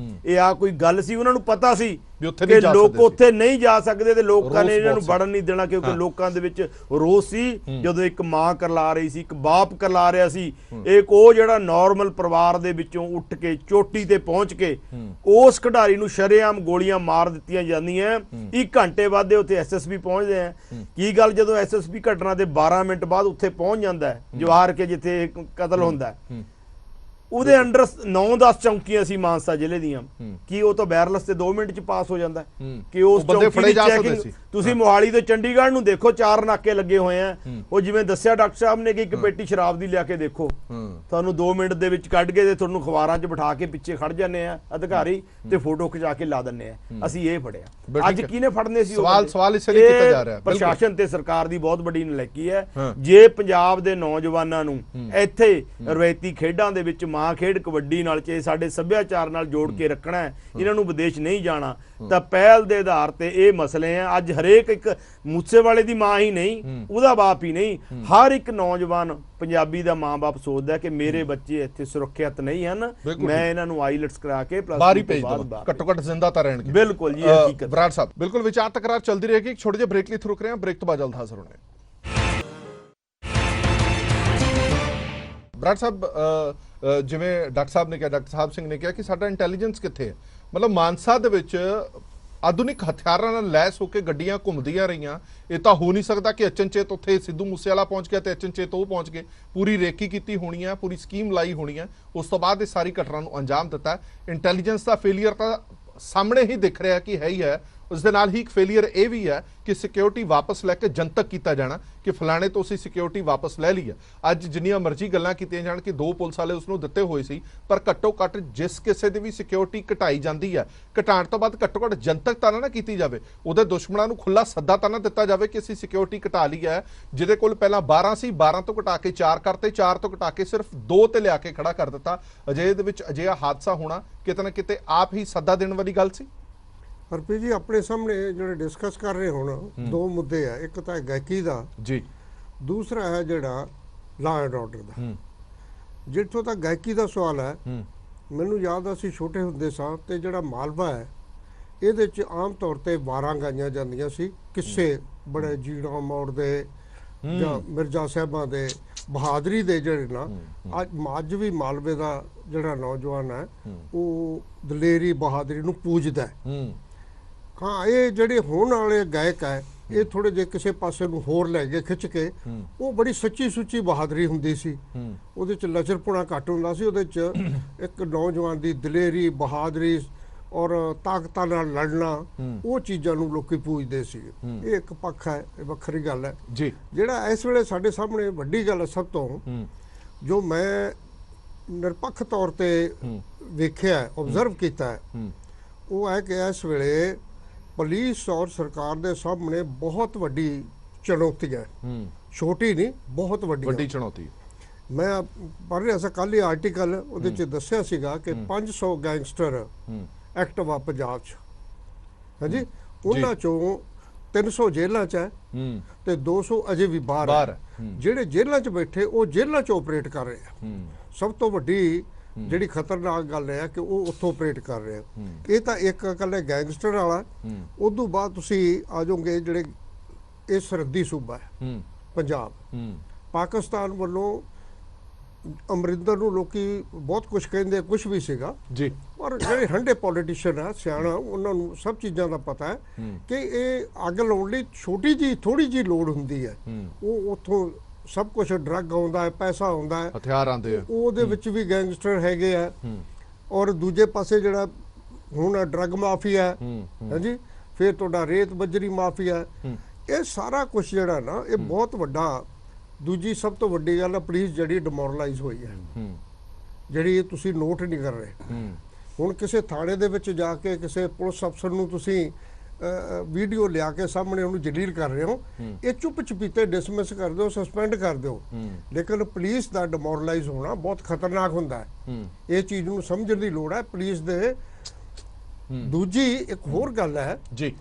ਇਹ ਆ ਕੋਈ ਗੱਲ ਸੀ, ਉਹਨਾਂ ਨੂੰ ਪਤਾ ਸੀ ਵੀ ਉੱਥੇ ਕਿ ਨਹੀਂ ਜਾ ਲੋਕ ਸਕਦੇ ਸੀ। ਉੱਥੇ ਨਹੀਂ ਜਾ ਸਕਦੇ ਤੇ ਲੋਕਾਂ ਨੇ ਰੋਸ ਇਹਨਾਂ ਨੂੰ ਬਹੁਤ ਸੀ। ਵੜਨ ਨਹੀਂ ਦੇਣਾ, ਕਿਉਂਕਿ ਲੋਕਾਂ ਦੇ ਵਿੱਚ ਰੋਸ ਸੀ ਜਦੋਂ ਇੱਕ ਮਾਂ ਕਰਲਾ ਰਹੀ ਸੀ, ਇੱਕ ਬਾਪ ਕਰਲਾ ਰਿਹਾ ਸੀ। ਇੱਕ ਉਹ ਜਿਹੜਾ ਨਾਰਮਲ ਪਰਿਵਾਰ ਦੇ ਵਿੱਚੋਂ ਉੱਠ ਕੇ ਚੋਟੀ ਤੇ ਪਹੁੰਚ ਕੇ ਉਸ ਖਿਡਾਰੀ ਨੂੰ ਸ਼ਰੇਆਮ ਗੋਲੀਆਂ ਮਾਰ ਦਿੱਤੀਆਂ ਜਾਂਦੀਆਂ। 1 ਘੰਟੇ ਬਾਅਦ ਦੇ ਉੱਥੇ ਐਸਐਸਪੀ ਪਹੁੰਚਦੇ ਆ। ਕੀ ਗੱਲ, ਜਦੋਂ ਐਸਐਸਪੀ ਘਟਨਾ ਦੇ 12 ਮਿੰਟ ਬਾਅਦ ਉੱਥੇ ਪਹੁੰਚ ਜਾਂਦਾ ਹੈ ਜਵਾਹਰ ਕੇ ਜਿੱਥੇ ਕਤਲ ਹੁੰਦਾ ਹੈ, ਉਹਦੇ ਅੰਡਰ 9-10 ਚੌਂਕੀਆਂ ਸੀ ਮਾਨਸਾ ਜ਼ਿਲ੍ਹੇ ਦੀਆਂ। ਕੀ ਉਹ ਤਾਂ ਵਾਇਰਲੈਸ ਤੇ 2 ਮਿੰਟ ਚ ਪਾਸ ਹੋ ਜਾਂਦਾ ਕਿ ਉਸ ਬੰਦੇ ਚੌਂਕੀ ਫੜੇ ਦੀ ਜਾ ਸਕਦੇ ਚੈਕਿੰਗ? ਸੀ। ਤੁਸੀਂ ਮੋਹਾਲੀ ਤੋਂ ਚੰਡੀਗੜ੍ਹ ਨੂੰ ਦੇਖੋ, 4 ਨਾਕੇ ਲੱਗੇ ਹੋਏ ਆ। ਉਹ ਜਿਵੇਂ ਦੱਸਿਆ ਡਾਕਟਰ ਸਾਹਿਬ ਨੇ ਕਿ ਇੱਕ ਪੇਟੀ ਸ਼ਰਾਬ ਦੀ ਲਿਆ ਕੇ ਦੇਖੋ, ਤੁਹਾਨੂੰ 2 ਮਿੰਟ ਦੇ ਵਿੱਚ ਕੱਢ ਕੇ ਤੇ ਤੁਹਾਨੂੰ ਅਖਬਾਰਾਂ 'ਚ ਬਿਠਾ ਕੇ ਪਿੱਛੇ ਖੜ ਜਾਂਦੇ ਆ ਅਧਿਕਾਰੀ ਤੇ ਫੋਟੋ ਖਿਚਾ ਕੇ ਲਾ ਦਿੰਦੇ ਆ ਅਸੀਂ ਇਹ ਫੜਿਆ। ਅੱਜ ਕਿਹਨੇ ਫੜਨੇ ਸੀ? ਸਵਾਲ ਇਸ ਲਈ ਕੀਤਾ ਜਾ ਰਿਹਾ ਹੈ। ਪ੍ਰਸ਼ਾਸਨ ਤੇ ਸਰਕਾਰ ਦੀ ਬਹੁਤ ਵੱਡੀ ਨਲਾਇਕੀ ਹੈ। ਜੇ ਪੰਜਾਬ ਦੇ ਨੌਜਵਾਨਾਂ ਨੂੰ ਇੱਥੇ ਰਵਾਇਤੀ ਖੇਡਾਂ ਦੇ ਵਿੱਚ ਮਾਂ ਖੇਡ ਕਬੱਡੀ ਨਾਲ ਚਾਹੇ ਸਾਡੇ ਸੱਭਿਆਚਾਰ ਨਾਲ ਜੋੜ ਕੇ ਰੱਖਣਾ ਹੈ, ਇਹਨਾਂ ਨੂੰ ਵਿਦੇਸ਼ ਨਹੀਂ ਜਾਣਾ, ਤਾਂ ਪਹਿਲ ਦੇ ਆਧਾਰ ਤੇ ਇਹ ਮਸਲੇ ਆ। ਅੱਜ ਹਰੇਕ ਇੱਕ ਮੂਸੇਵਾਲੇ ਦੀ ਮਾਂ ਹੀ ਨਹੀਂ, ਉਹਦਾ ਬਾਪ ਹੀ ਨਹੀਂ, ਹਰ ਇੱਕ ਨੌਜਵਾਨ ਪੰਜਾਬੀ ਦਾ ਮਾਂ-ਬਾਪ ਸੋਚਦਾ ਕਿ ਮੇਰੇ ਬੱਚੇ ਇੱਥੇ ਸੁਰੱਖਿਅਤ ਨਹੀਂ ਹਨ, ਮੈਂ ਇਹਨਾਂ ਨੂੰ ਆਈਲੈਟਸ ਕਰਾ ਕੇ ਬਾਹਰ ਭੇਜ ਦਵਾਂ, ਘੱਟੋ ਘੱਟ ਜ਼ਿੰਦਾ ਤਾਂ ਰਹਿਣਗੇ। ਬਿਲਕੁਲ ਜੀ, ਹਕੀਕਤ। ਬਰਾੜ ਸਾਹਿਬ, ਬਿਲਕੁਲ ਵਿਚਾਰ ਤਕਰਾਰ ਚੱਲਦੀ ਰਹੇਗੀ। ਇੱਕ ਛੋਟੇ ਜਿਹੇ ਬ੍ਰੇਕ ਲਈ ਰੁਕ ਰਹੇ ਹਾਂ, ਬ੍ਰੇਕ ਤੋਂ ਬਾਅਦ ਜਲਦ ਹਾਜ਼ਰ ਹੋਣੇ। ਬਰਾੜ ਸਾਹਿਬ, ਜਿਵੇਂ ਡਾਕਟਰ ਸਾਹਿਬ ਨੇ ਕਿਹਾ, ਡਾਕਟਰ ਸਾਹਿਬ ਸਿੰਘ ਨੇ ਕਿਹਾ ਕਿ ਸਾਡਾ ਇੰਟੈਲੀਜੈਂਸ ਕਿੱਥੇ ਹੈ? ਮਤਲਬ ਮਾਨਸਾ ਦੇ ਵਿੱਚ ਆਧੁਨਿਕ ਹਥਿਆਰਾਂ ਨਾਲ ਲੈਸ ਹੋ ਕੇ ਗੱਡੀਆਂ ਘੁੰਮਦੀਆਂ ਰਹੀਆਂ। ਇਹ ਤਾਂ ਹੋ ਨਹੀਂ ਸਕਦਾ ਕਿ ਅਚਨਚੇਤ ਉੱਥੇ ਸਿੱਧੂ ਮੂਸੇਵਾਲਾ ਪਹੁੰਚ ਗਿਆ ਤੇ ਅਚਨਚੇਤ ਉਹ ਪਹੁੰਚ ਗਏ। ਪੂਰੀ ਰੇਕੀ ਕੀਤੀ ਹੋਣੀ ਹੈ, ਪੂਰੀ ਸਕੀਮ ਲਾਈ ਹੋਣੀ ਹੈ, ਉਸ ਤੋਂ ਬਾਅਦ ਇਹ ਸਾਰੀ ਘਟਨਾ ਨੂੰ ਅੰਜਾਮ ਦਿੱਤਾ। ਇੰਟੈਲੀਜੈਂਸ ਦਾ ਫੇਲੀਅਰ ਤਾਂ ਸਾਹਮਣੇ ਹੀ ਦਿਖ ਰਿਹਾ ਕਿ ਹੈ ਹੀ ਹੈ। ਉਸ ਦੇ ਨਾਲ ਹੀ ਇੱਕ ਫੇਲੀਅਰ ਇਹ ਵੀ ਹੈ ਕਿ ਸਿਕਿਉਰਿਟੀ ਵਾਪਸ ਲੈ ਕੇ ਜਨਤਕ ਕੀਤਾ ਜਾਣਾ ਕਿ ਫਲਾਣੇ ਤੋਂ ਅਸੀਂ ਸਿਕਿਉਰਿਟੀ ਵਾਪਸ ਲੈ ਲਈ ਹੈ। ਅੱਜ ਜਿੰਨੀਆਂ ਮਰਜ਼ੀ ਗੱਲਾਂ ਕੀਤੀਆਂ ਜਾਣ ਕਿ 2 ਪੁਲਿਸ ਵਾਲੇ ਉਸ ਨੂੰ ਦਿੱਤੇ ਹੋਏ ਸੀ, ਪਰ ਘੱਟੋ ਘੱਟ ਜਿਸ ਕਿਸੇ ਦੀ ਵੀ ਸਿਕਿਉਰਿਟੀ ਘਟਾਈ ਜਾਂਦੀ ਹੈ, ਘਟਾਉਣ ਤੋਂ ਬਾਅਦ ਘੱਟੋ ਘੱਟ ਜਨਤਕ ਤਾਂ ਨਾ ਕੀਤੀ ਜਾਵੇ। ਉਹਦੇ ਦੁਸ਼ਮਣਾਂ ਨੂੰ ਖੁੱਲਾ ਸੱਦਾ ਤਾਂ ਨਾ ਦਿੱਤਾ ਜਾਵੇ ਕਿ ਅਸੀਂ ਸਿਕਿਉਰਿਟੀ ਘਟਾ ਲਈ ਹੈ। ਜਿਹਦੇ ਕੋਲ ਪਹਿਲਾਂ 12 ਸੀ, 12 ਤੋਂ ਘਟਾ ਕੇ 4 ਕਰਤੇ, 4 ਤੋਂ ਘਟਾ ਕੇ ਸਿਰਫ 2 ਤੇ ਲਿਆ ਕੇ ਖੜਾ ਕਰ ਦਿੱਤਾ। ਅਜਿਹੇ ਦੇ ਵਿੱਚ ਅਜਿਹਾ ਹਾਦਸਾ ਹੋਣਾ ਕਿਤੇ ਨਾ ਕਿਤੇ ਆਪ ਹੀ ਸੱਦਾ ਦੇਣ ਵਾਲੀ ਗੱਲ ਸੀ। ਹਰਪ੍ਰੀਤ ਜੀ, ਆਪਣੇ ਸਾਹਮਣੇ ਜਿਹੜੇ ਡਿਸਕਸ ਕਰ ਰਹੇ ਹੁਣ 2 ਮੁੱਦੇ ਆ। ਇੱਕ ਤਾਂ ਗਾਇਕੀ ਦਾ ਜੀ, ਦੂਸਰਾ ਹੈ ਜਿਹੜਾ ਲਾਅ ਐਂਡ ਆਰਡਰ ਦਾ। ਜਿੱਥੋਂ ਤੱਕ ਗਾਇਕੀ ਦਾ ਸਵਾਲ ਹੈ, ਮੈਨੂੰ ਯਾਦ ਆ ਅਸੀਂ ਛੋਟੇ ਹੁੰਦੇ ਸਾਂ ਤੇ ਜਿਹੜਾ ਮਾਲਵਾ ਹੈ ਇਹਦੇ 'ਚ ਆਮ ਤੌਰ ਤੇ ਵਾਰਾਂ ਗਾਈਆਂ ਜਾਂਦੀਆਂ ਸੀ, ਕਿੱਸੇ ਬੜੇ ਜੀਣਾ ਮੋੜ ਦੇ ਜਾਂ ਮਿਰਜ਼ਾ ਸਾਹਿਬਾਂ ਦੇ, ਬਹਾਦਰੀ ਦੇ ਜਿਹੜੇ ਨਾ। ਅੱਜ ਵੀ ਮਾਲਵੇ ਦਾ ਜਿਹੜਾ ਨੌਜਵਾਨ ਹੈ ਉਹ ਦਲੇਰੀ ਬਹਾਦਰੀ ਨੂੰ ਪੂਜਦਾ ਹੈ। ਹਾਂ, ਇਹ ਜਿਹੜੇ ਹੋਣ ਵਾਲੇ ਗਾਇਕ ਹੈ ਇਹ ਥੋੜੇ ਜਿਹੇ ਕਿਸੇ ਪਾਸੇ ਨੂੰ ਹੋਰ ਲੈ ਗਏ ਖਿੱਚ ਕੇ। ਉਹ ਬੜੀ ਸੱਚੀ ਸੁੱਚੀ ਬਹਾਦਰੀ ਹੁੰਦੀ ਸੀ, ਉਹਦੇ ਚ ਲਚਰਪੁਣਾ ਘੱਟ ਹੁੰਦਾ ਸੀ। ਉਹਦੇ ਚ ਇੱਕ ਨੌਜਵਾਨ ਦੀ ਦਲੇਰੀ, ਬਹਾਦਰੀ ਔਰ ਤਾਕਤਾਂ ਨਾਲ ਲੜਨਾ, ਉਹ ਚੀਜ਼ਾਂ ਨੂੰ ਲੋਕੀ ਪੂਜਦੇ ਸੀ। ਇਹ ਇੱਕ ਪੱਖ ਹੈ, ਇਹ ਵੱਖਰੀ ਗੱਲ ਹੈ ਜੀ। ਜਿਹੜਾ ਇਸ ਵੇਲੇ ਸਾਡੇ ਸਾਹਮਣੇ ਵੱਡੀ ਗੱਲ ਹੈ ਸਭ ਤੋਂ, ਜੋ ਮੈਂ ਨਿਰਪੱਖ ਤੌਰ ਤੇ ਵੇਖਿਆ, ਆਬਜ਼ਰਵ ਕੀਤਾ ਹੈ, ਉਹ ਹੈ ਕਿ ਇਸ ਵੇਲੇ ਪੁਲਿਸ ਔਰ ਸਰਕਾਰ ਦੇ ਸਾਹਮਣੇ ਬਹੁਤ ਵੱਡੀ ਚੁਣੌਤੀ ਹੈ। ਛੋਟੀ ਨਹੀਂ, ਬਹੁਤ ਵੱਡੀ ਚੁਣੌਤੀ। ਮੈਂ ਪੜ੍ਹ ਰਿਹਾ ਸੀ ਕੱਲ੍ਹ ਹੀ ਆਰਟੀਕਲ, ਉਹਦੇ 'ਚ ਦੱਸਿਆ ਸੀਗਾ ਕਿ 500 ਗੈਂਗਸਟਰ ਐਕਟਿਵ ਆ ਪੰਜਾਬ 'ਚ, ਹਾਂਜੀ। ਉਹਨਾਂ 'ਚੋਂ 300 ਜੇਲ੍ਹਾਂ 'ਚ ਹੈ ਤੇ 200 ਅਜੇ ਵੀ ਬਾਹਰ ਹੈ। ਜਿਹੜੇ ਜੇਲ੍ਹਾਂ 'ਚ ਬੈਠੇ ਉਹ ਜੇਲ੍ਹਾਂ 'ਚ ਆਪਰੇਟ ਕਰ ਰਹੇ ਆ। ਸਭ ਤੋਂ ਵੱਡੀ ਜਿਹੜੀ ਖਤਰਨਾਕ ਗੱਲ ਹੈ ਕਿ ਉਹ ਉੱਥੋਂ ਆਪਰੇਟ ਕਰ ਰਹੇ ਆ। ਇਹ ਤਾਂ ਇੱਕ ਇਕੱਲੇ ਗੈਂਗਸਟਰ ਵਾਲਾ। ਉਦੋਂ ਬਾਅਦ ਤੁਸੀਂ ਆ ਜਾਓਗੇ ਜਿਹੜੇ ਇਹ ਸਰਹੱਦੀ ਸੂਬਾ ਹੈ ਪੰਜਾਬ, ਪਾਕਿਸਤਾਨ ਵੱਲੋਂ ਅਮਰਿੰਦਰ ਨੂੰ ਲੋਕੀ ਬਹੁਤ ਕੁਝ ਕਹਿੰਦੇ, ਕੁਝ ਵੀ ਸੀਗਾ ਜੀ, ਪਰ ਜਿਹੜੇ ਹੰਡੇ ਪੋਲੀਟੀਸ਼ੀਅਨ ਆ, ਸਿਆਣਾ, ਉਹਨਾਂ ਨੂੰ ਸਭ ਚੀਜ਼ਾਂ ਦਾ ਪਤਾ ਹੈ ਕਿ ਇਹ ਅੱਗ ਲਾਉਣ ਲਈ ਛੋਟੀ ਜੀ ਥੋੜੀ ਜੀ ਲੋੜ ਹੁੰਦੀ ਹੈ। ਉਹ ਉੱਥੋਂ ਸਭ ਕੁਝ ਡਰੱਗ ਆਉਂਦਾ ਹੈ, ਪੈਸਾ ਆਉਂਦਾ ਹੈ, ਹਥਿਆਰ ਆਉਂਦੇ ਆ, ਉਹਦੇ ਵਿੱਚ ਵੀ ਗੈਂਗਸਟਰ ਹੈਗੇ ਆ। ਔਰ ਦੂਜੇ ਪਾਸੇ ਜਿਹੜਾ ਹੁਣ ਡਰੱਗ ਮਾਫੀਆ ਹਾਂਜੀ, ਫਿਰ ਤੁਹਾਡਾ ਰੇਤ ਬੱਜਰੀ ਮਾਫੀਆ, ਇਹ ਸਾਰਾ ਕੁਝ ਜਿਹੜਾ ਨਾ ਇਹ ਬਹੁਤ ਵੱਡਾ। ਦੂਜੀ ਸਭ ਤੋਂ ਵੱਡੀ ਗੱਲ ਹੈ, ਪੁਲਿਸ ਜਿਹੜੀ ਡਿਮੋਰਲਾਈਜ਼ ਹੋਈ ਹੈ, ਜਿਹੜੀ ਤੁਸੀਂ ਨੋਟ ਨਹੀਂ ਕਰ ਰਹੇ। ਹੁਣ ਕਿਸੇ ਥਾਣੇ ਦੇ ਵਿੱਚ ਜਾ ਕੇ ਕਿਸੇ ਪੁਲਿਸ ਅਫਸਰ ਨੂੰ ਤੁਸੀਂ ਵੀਡੀਓ ਲਿਆ ਕੇ ਸਾਹਮਣੇ ਉਹਨੂੰ ਜਲੀਲ ਕਰ ਰਹੇ ਹੋ, ਇਹ ਚੁੱਪ ਚਪੀਤੇ ਡਿਸਮਿਸ ਕਰ ਦਿਓ, ਸਸਪੈਂਡ ਕਰ ਦਿਓ। ਲੇਕਿਨ ਪੁਲਿਸ ਦਾ ਡਿਮੋਰਲਾਈਜ਼ ਹੋਣਾ ਬਹੁਤ ਖਤਰਨਾਕ ਹੁੰਦਾ ਹੈ। ਇਹ ਚੀਜ਼ ਨੂੰ ਸਮਝਣ ਦੀ ਲੋੜ ਹੈ ਪੁਲਿਸ ਦੇ। ਦੂਜੀ ਇੱਕ ਹੋਰ ਗੱਲ ਹੈ ਜੀ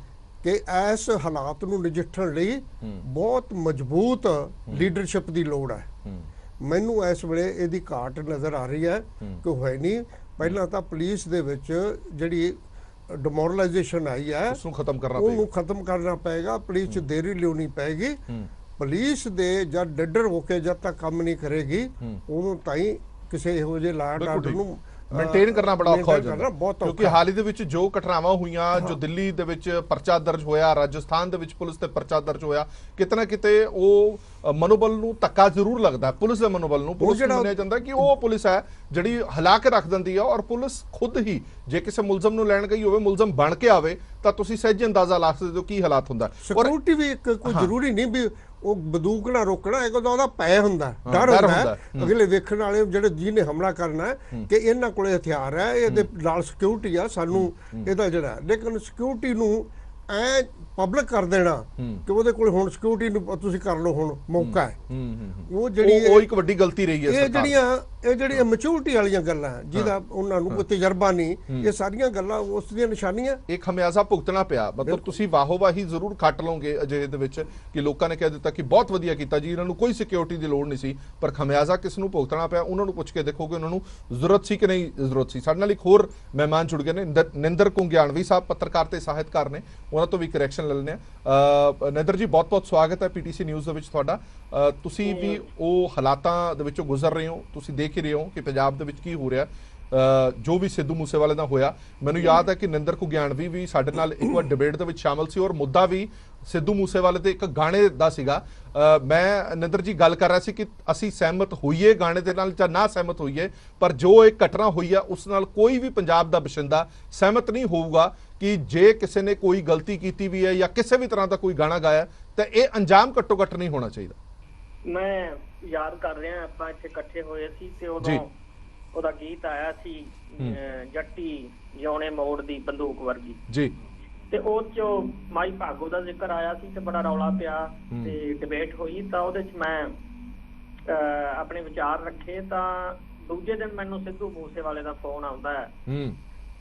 ਕਿ ਇਸ ਹਾਲਾਤ ਨੂੰ ਨਜਿੱਠਣ ਲਈ ਬਹੁਤ ਮਜ਼ਬੂਤ ਲੀਡਰਸ਼ਿਪ ਦੀ ਲੋੜ ਹੈ। ਮੈਨੂੰ ਇਸ ਵੇਲੇ ਇਹਦੀ ਘਾਟ ਨਜ਼ਰ ਆ ਰਹੀ ਹੈ ਕਿ ਹੋਏ ਨਹੀਂ। ਪਹਿਲਾਂ ਤਾਂ ਪੁਲਿਸ ਦੇ ਵਿੱਚ ਜਿਹੜੀ ਡਿਮੋਰਲਾਈਜੇਸ਼ਨ ਆਈ ਹੈ ਉਸ ਨੂੰ ਖਤਮ ਕਰਨਾ ਉਹਨੂੰ ਪਏਗਾ। ਖਤਮ ਕਰਨਾ ਪਏਗਾ। ਪੁਲਿਸ 'ਚ ਦੇਰੀ ਲਿਆਉਣੀ ਪਏਗੀ। ਪੁਲਿਸ ਦੇ ਜਦ ਡੱਡਰ ਹੋ ਕੇ ਜਦ ਤੱਕ ਕੰਮ ਨਹੀਂ ਕਰੇਗੀ ਉਹਨੂੰ ਤਾਈ ਕਿਸੇ ਇਹੋ ਜਿਹੇ ਲਾਅ ਐਂਡ ਆਰਡਰ ਨੂੰ ਮੇਨਟੇਨ ਕਰਨਾ ਬੜਾ ਔਖਾ ਹੋ ਜਾਂਦਾ ਬਹੁਤ ਕਿਉਂਕਿ ਹਾਲ ਹੀ ਦੇ ਵਿੱਚ ਜੋ ਘਟਨਾਵਾਂ ਹੋਈਆਂ, ਜੋ ਦਿੱਲੀ ਦੇ ਵਿੱਚ ਪਰਚਾ ਦਰਜ ਹੋਇਆ, ਰਾਜਸਥਾਨ ਦੇ ਵਿੱਚ ਪੁਲਿਸ ਤੇ ਪਰਚਾ ਦਰਜ ਹੋਇਆ, ਕਿਤੇ ਨਾ ਕਿਤੇ ਉਹ ਮਨੋਬਲ ਨੂੰ ਧੱਕਾ ਜ਼ਰੂਰ ਲੱਗਦਾ। ਪੁਲਿਸ ਦੇ ਮਨੋਬਲ ਨੂੰ ਪੁਲਿਸ ਨੂੰ ਮੰਨਿਆ ਜਾਂਦਾ ਕਿ ਉਹ ਪੁਲਿਸ ਹੈ ਜਿਹੜੀ ਹਿਲਾ ਕੇ ਰੱਖ ਦਿੰਦੀ ਹੈ, ਔਰ ਪੁਲਿਸ ਖੁਦ ਹੀ ਜੇ ਕਿਸੇ ਮੁਲਜ਼ਮ ਨੂੰ ਲੈਣ ਗਈ ਹੋਵੇ, ਮੁਲਜ਼ਮ ਬਣ ਕੇ ਆਵੇ ਤਾਂ ਤੁਸੀਂ ਸਹਿਜ ਅੰਦਾਜ਼ਾ ਲਾ ਸਕਦੇ ਹੋ ਕੀ ਹਾਲਾਤ ਹੁੰਦਾ। ਸਿਕਿਉਰਿਟੀ ਵੀ ਇੱਕ ਕੋਈ ਜ਼ਰੂਰੀ ਨਹੀਂ ਵੀ ਉਹ ਬੰਦੂਕ ਨਾਲ ਰੋਕਣਾ, ਇੱਕ ਉਹਦਾ ਭੈ ਹੁੰਦਾ, ਡਰ ਹੁੰਦਾ ਅਗਲੇ ਵੇਖਣ ਵਾਲੇ ਜਿਹੜੇ ਜਿਹਨੇ ਹਮਲਾ ਕਰਨਾ ਕਿ ਇਹਨਾਂ ਕੋਲੇ ਹਥਿਆਰ ਹੈ, ਇਹਦੇ ਨਾਲ ਸਿਕਿਉਰਿਟੀ ਆ, ਸਾਨੂੰ ਇਹਦਾ ਜਿਹੜਾ। ਲੇਕਿਨ ਸਿਕਿਉਰਿਟੀ ਨੂੰ ਐ ਪਬਲਿਕ ਕਰ ਦੇਣਾ ਕਿ ਉਹਦੇ ਕੋਲ ਹੁਣ ਸਿਕਿਉਰਿਟੀ ਨੂੰ ਤੁਸੀਂ ਕਰ ਲਓ, ਹੁਣ ਮੌਕਾ ਹੈ, ਉਹ ਜਿਹੜੀ ਉਹ ਇੱਕ ਵੱਡੀ ਗਲਤੀ ਰਹੀ ਹੈ ਇਹ ਜਿਹੜੀਆਂ ਮੈਚੁਰਿਟੀ ਵਾਲੀਆਂ ਗੱਲਾਂ ਜਿਹਦਾ ਉਹਨਾਂ ਨੂੰ ਕੋਈ ਤਜਰਬਾ ਨਹੀਂ, ਇਹ ਸਾਰੀਆਂ ਗੱਲਾਂ ਉਸ ਦੀਆਂ ਨਿਸ਼ਾਨੀਆਂ। ਇਹ ਖਮਿਆਜ਼ਾ ਭੁਗਤਣਾ ਪਿਆ। ਮਤਲਬ ਤੁਸੀਂ ਵਾਹੋਵਾਹੀ ਜ਼ਰੂਰ ਖੱਟ ਲਓਗੇ ਅਜਿਹੇ ਦੇ ਵਿੱਚ ਕਿ ਲੋਕਾਂ ਨੇ ਕਹਿ ਦਿੱਤਾ ਕਿ ਬਹੁਤ ਵਧੀਆ ਕੀਤਾ ਜੀ, ਇਹਨਾਂ ਨੂੰ ਕੋਈ ਸਿਕਿਉਰਿਟੀ ਦੀ ਲੋੜ ਨਹੀਂ ਸੀ, ਪਰ ਖਮਿਆਜ਼ਾ ਕਿਸ ਨੂੰ ਭੁਗਤਣਾ ਪਿਆ ਉਹਨਾਂ ਨੂੰ ਪੁੱਛ ਕੇ ਦੇਖੋਗੇ ਉਹਨਾਂ ਨੂੰ ਜ਼ਰੂਰਤ ਸੀ ਕਿ ਨਹੀਂ ਜ਼ਰੂਰਤ ਸੀ। ਸਾਡੇ ਨਾਲ ਇੱਕ ਹੋਰ ਮਹਿਮਾਨ ਜੁੜ ਗਏ ਨੇ, ਨਿੰਦਰ ਕੁੰਗਿਆਣਵੀ ਸਾਹਿਬ, ਪੱਤਰਕਾਰ ਤੇ ਸਾਹਿਤਕਾਰ ਨੇ, ਉਹਨਾਂ ਤੋਂ ਵੀ ਕਰੈਕਸ਼ਨ ਲੈ ਲੈਂਦੇ ਆ। ਨਿੰਦਰ ਜੀ ਬਹੁਤ ਬਹੁਤ ਸਵਾਗਤ ਹੈ ਪੀਟੀਸੀ ਨਿਊਜ਼ ਦੇ ਵਿੱਚ ਤੁਹਾਡਾ। ਤੁਸੀਂ ਵੀ ਉਹ ਹਾਲਾਤਾਂ ਦੇ ਵਿੱਚੋਂ ਗੁਜ਼ਰ ਰਹੇ ਹੋ, ਤੁਸੀਂ ਦੇਖ ਹੀ ਰਹੇ ਹੋ ਕਿ ਪੰਜਾਬ ਦੇ ਵਿੱਚ ਕੀ ਹੋ ਰਿਹਾ। ਜੋ ਵੀ ਸਿੱਧੂ ਮੂਸੇਵਾਲੇ ਦਾ ਹੋਇਆ, ਮੈਨੂੰ ਯਾਦ ਹੈ ਕਿ ਨਿੰਦਰ ਕੁੰਗਿਆਣਵੀ ਵੀ ਸਾਡੇ ਨਾਲ ਇੱਕ ਵਾਰ ਡਿਬੇਟ ਦੇ ਵਿੱਚ ਸ਼ਾਮਲ ਸੀ, ਔਰ ਮੁੱਦਾ ਵੀ ਸਿੱਧੂ ਮੂਸੇਵਾਲੇ ਦੇ ਇੱਕ ਗਾਣੇ ਦਾ ਸੀਗਾ। ਮੈਂ ਨਿੰਦਰ ਜੀ ਗੱਲ ਕਰ ਰਿਹਾ ਸੀ ਕਿ ਅਸੀਂ ਸਹਿਮਤ ਹੋਈਏ ਗਾਣੇ ਦੇ ਨਾਲ ਜਾਂ ਨਾ ਸਹਿਮਤ ਹੋਈਏ, ਪਰ ਜੋ ਇਹ ਘਟਨਾ ਹੋਈ ਆ ਉਸ ਨਾਲ ਕੋਈ ਵੀ ਪੰਜਾਬ ਦਾ ਬਸ਼ਿੰਦਾ ਸਹਿਮਤ ਨਹੀਂ ਹੋਊਗਾ ਕਿ ਜੇ ਕਿਸੇ ਨੇ ਕੋਈ ਗਲਤੀ ਕੀਤੀ ਵੀ ਹੈ ਜਾਂ ਕਿਸੇ ਵੀ ਤਰ੍ਹਾਂ ਦਾ ਕੋਈ ਗਾਣਾ ਗਾਇਆ ਤਾਂ ਇਹ ਅੰਜਾਮ ਘੱਟੋ ਘੱਟ ਨਹੀਂ ਹੋਣਾ ਚਾਹੀਦਾ। ਮੈਂ ਯਾਦ ਕਰ ਰਿਹਾ, ਆਪਾਂ ਇੱਥੇ ਇਕੱਠੇ ਹੋਏ ਸੀ ਤੇ ਉਦੋਂ ਉਹਦਾ ਗੀਤ ਆਇਆ ਸੀ ਜੱਟੀ ਜਿਉਣੇ ਮੋੜ ਦੀ ਬੰਦੂਕ ਵਰਗੀ ਜੀ, ਤੇ ਉਹ ਚੋਂ ਮਾਈ ਭਾਗੋ ਦਾ ਜ਼ਿਕਰ ਆਇਆ ਸੀ ਤੇ ਬੜਾ ਰੌਲਾ ਪਿਆ ਤੇ ਡਿਬੇਟ ਹੋਈ। ਤਾਂ ਉਹਦੇ ਚ ਮੈਂ ਆਪਣੇ ਵਿਚਾਰ ਰੱਖੇ। ਤਾਂ ਦੂਜੇ ਦਿਨ ਮੈਨੂੰ ਸਿੱਧੂ ਮੂਸੇਵਾਲੇ ਦਾ ਫੋਨ ਆਉਂਦਾ ਹੈ